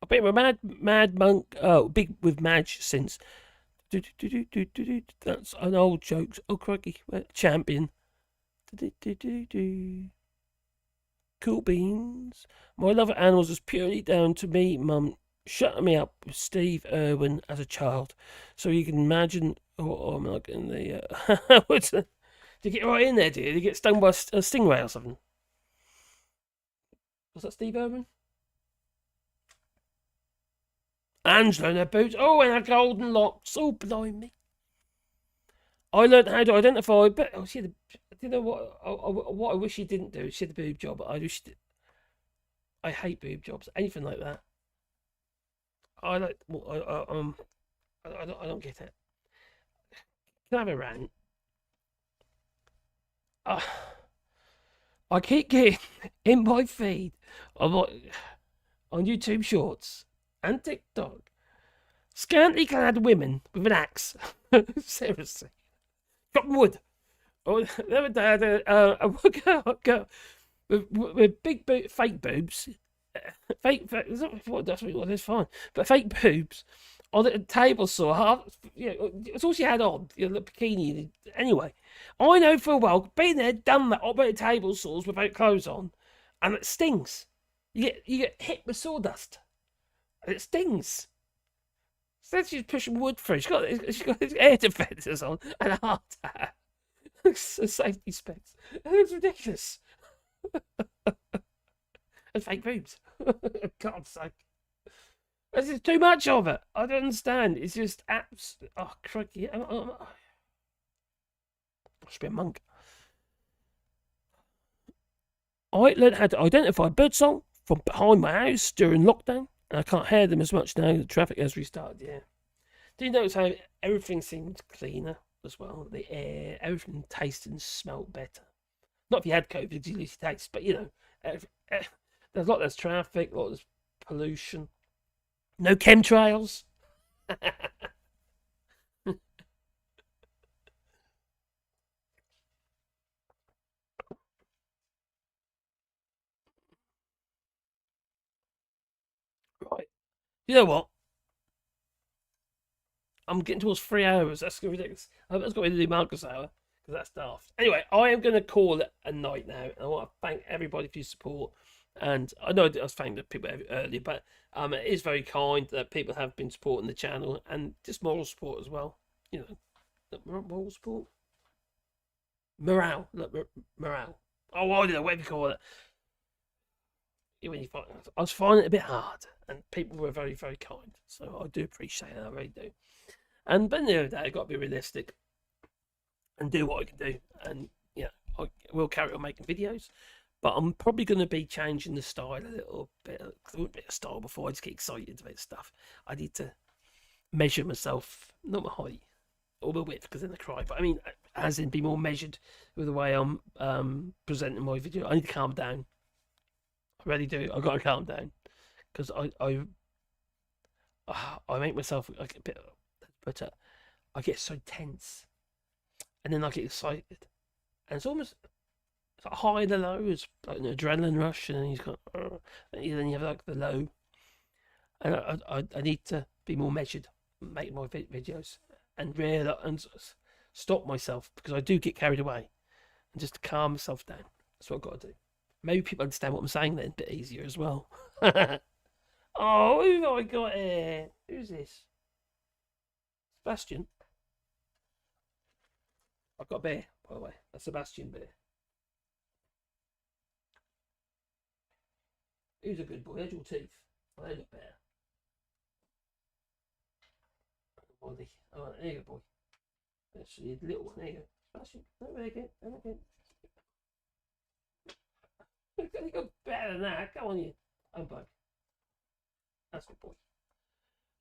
I've been with Mad Monk. Oh, big with Madge since. That's an old joke. Oh, crikey. Champion. Cool beans. My love of animals is purely down to me, Mum, shutting me up with Steve Irwin as a child. So you can imagine. Oh, I'm like in the. Did you get right in there, dear? Did you get stung by a stingray or something? Was that Steve Irwin? Angela and her boots. Oh, and her golden locks. Oh, blimey. I learned how to identify, but oh, she had you know what I wish she didn't do? She had the boob job. I wish she did. I hate boob jobs. Anything like that. I like. I don't get it. Can I have a rant? I keep getting in my feed on YouTube Shorts and TikTok Scantily clad women with an axe. Seriously. Chopping wood. Oh, the other day I had a girl with big fake boobs. Fake, that's what it was, it's fine. But fake boobs on a table saw. It's all she had on, the bikini. Anyway, I know for a while, been there, done that, operated table saws without clothes on, and it stings. You get hit with sawdust, and it stings. So she's pushing wood through. She's got his air defenders on and a hard hat. Safety specs. It's ridiculous. And fake boobs. God's sake. This is too much of it. I don't understand. It's just apps. Oh, crikey. I should be a monk. I learned how to identify birdsong from behind my house during lockdown. And I can't hear them as much now. The traffic has restarted, yeah. Do you notice how everything seemed cleaner as well? The air, everything tasted and smelled better. Not if you had COVID, because you lose your taste, but you know, there's a lot less traffic, a lot less pollution. No chemtrails. Right. You know what? I'm getting towards 3 hours. That's ridiculous. I hope that's got me to do Marcus hour, because that's daft. Anyway, I am going to call it a night now. And I want to thank everybody for your support. And I know I was thanking the people earlier, but it is very kind that people have been supporting the channel and just moral support as well. You know, moral support? Morale. Morale. Oh, I don't know, whatever you call it. When you find, I was finding it a bit hard, and people were very, very kind. So I do appreciate it, I really do. But at the end of the day, I've got to be realistic and do what I can do. And, yeah, I will carry on making videos. But I'm probably going to be changing the style a little bit. I wouldn't be a style before. I just get excited about stuff. I need to measure myself, not my height or my width, because then I cry. But I mean, as in be more measured with the way I'm presenting my video. I need to calm down. I really do. I've got to calm down, because I make myself like a bit. But I get so tense, and then I get excited, and it's almost. It's like high and the low, it's like an adrenaline rush, and then then you have like the low. And I need to be more measured, make my videos, and realize and stop myself, because I do get carried away, and just to calm myself down. That's what I've got to do. Maybe people understand what I'm saying then a bit easier as well. Oh, who have I got here? Who's this? Sebastian. I've got a bear, by the way. A Sebastian bear. Who's a good boy? There's your teeth. Oh, they look better. Body. Oh, there you go, boy. That's the little one. There you go. Sebastian. There you go. There you go. You got better than that. Come on, you. Oh, bug. That's a good boy.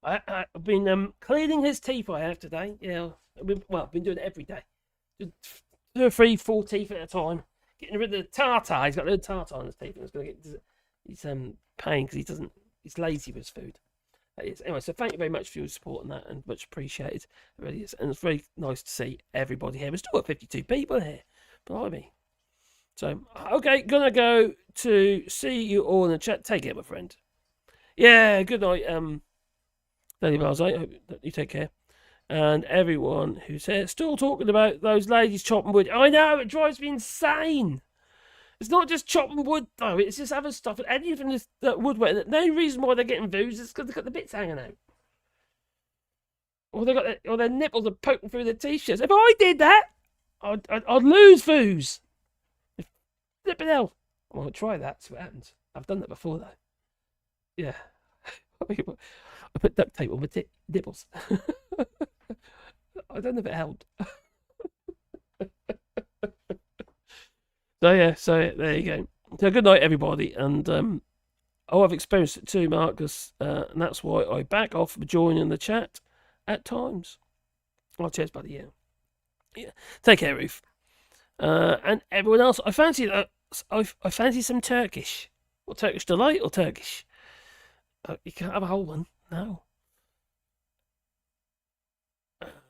I've been cleaning his teeth. I have today. Yeah. I've been doing it every day. 2 or 3, 4 teeth at a time. Getting rid of the tartar. He's got a little tartar on his teeth, and it's going to get. He's paying because he's lazy with his food. That is. Anyway, so thank you very much for your support on that, and much appreciated. It really is, and it's very nice to see everybody here. We're still got 52 people here, blimey. So okay, gonna go to see you all in the chat. Take care, my friend. Yeah, good night. Danny Miles, I hope that you take care. And everyone who's here, still talking about those ladies chopping wood. I know, it drives me insane. It's not just chopping wood, though. It's just other stuff. Anything that woodwork. The only reason why they're getting views is because they've got the bits hanging out. Or they got their nipples are poking through their t-shirts. If I did that, I'd lose views. Flipping hell. I might try that, see what happens. I've done that before, though. Yeah. I put duct tape on my nipples. I don't know if it helped. So yeah, so there you go. So good night, everybody, and I've experienced it too, Marcus, and that's why I back off from joining the chat at times. Oh, cheers, buddy. Yeah. Take care, Ruth, and everyone else. I fancy I fancy some Turkish, or Turkish delight, or Turkish. You can't have a whole one, no.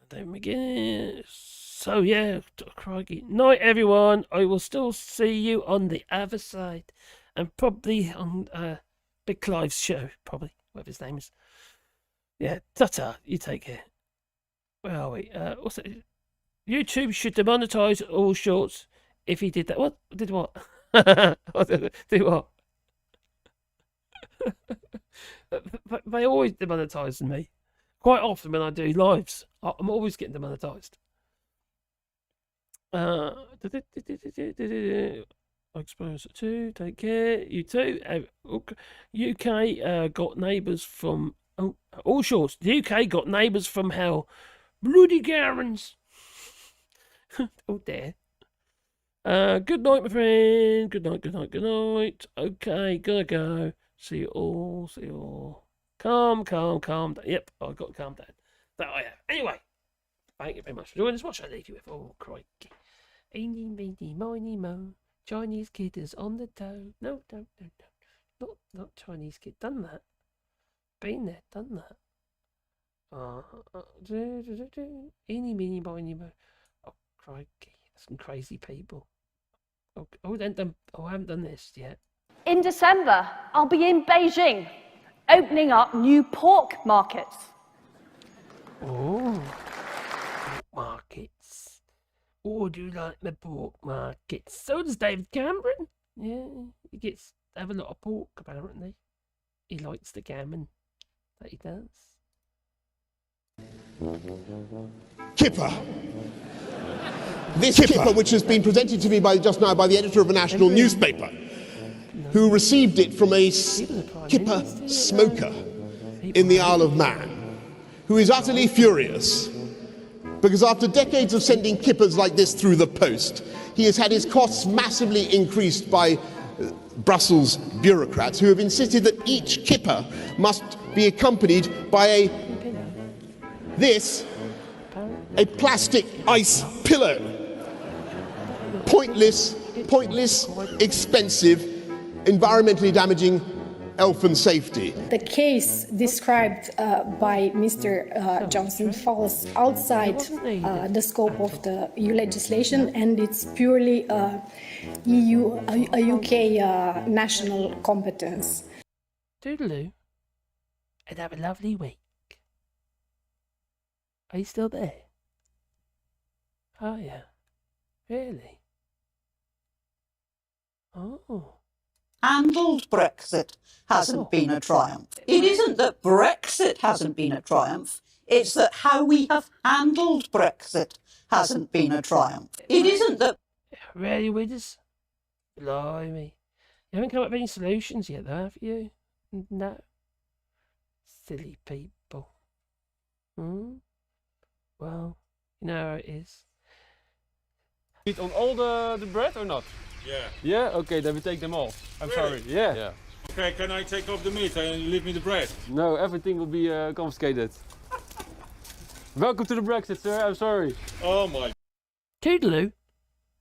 Then begin. So yeah, crikey. Night, everyone. I will still see you on the other side, and probably on Big Clive's show, probably whatever his name is. Yeah, ta-ta. You take care. Where are we? What's it? YouTube should demonetize all shorts if he did that. What? Did what? Did what? They always demonetize me. Quite often when I do lives, I'm always getting demonetized. Exposure 2, take care. You too. UK got neighbours from all shorts. The UK got neighbours from hell. Bloody Garens. Oh dear. Good night, my friend. Good night, good night, good night. Okay, gotta go. See you all. See you all. Calm down. Yep, I've got to calm down. That I have. Anyway, thank you very much for joining us. What should I leave you with? Oh, crikey. Eeny, meeny, miny, mo. Chinese kid is on the toe. No. Not Chinese kid. Done that. Been there, done that. Eeny, meeny, miny, mo. Oh, crikey. Some crazy people. Oh, I haven't done this yet. In December, I'll be in Beijing, opening up new pork markets. Oh, pork markets. Oh, do you like the pork markets? So does David Cameron. Yeah, he gets to have a lot of pork, apparently. He likes the gammon that he does. Kipper. This kipper, which has been presented to me just now by the editor of a national newspaper, who received it from a kipper smoker in the Isle of Man, who is utterly furious because after decades of sending kippers like this through the post, he has had his costs massively increased by Brussels bureaucrats who have insisted that each kipper must be accompanied by a plastic ice pillow. Pointless, expensive, environmentally damaging elfin safety. The case described by Mr. Johnson falls outside the scope of the EU legislation, and it's purely a UK national competence. Toodaloo, and have a lovely week. Are you still there? Oh yeah, really? Oh. Handled Brexit hasn't been a triumph. It isn't that Brexit hasn't been a triumph, it's that how we have handled Brexit hasn't been a triumph. It isn't that... Really, Widders? Blimey. You haven't come up with any solutions yet, though, have you? No. Silly people. Well, you know how it is. Eat on all the bread or not? Yeah. Yeah? Okay, then we take them off. I'm sorry. Yeah. Okay, can I take off the meat and you leave me the bread? No, everything will be confiscated. Welcome to the Brexit, sir. I'm sorry. Oh my... Toodaloo.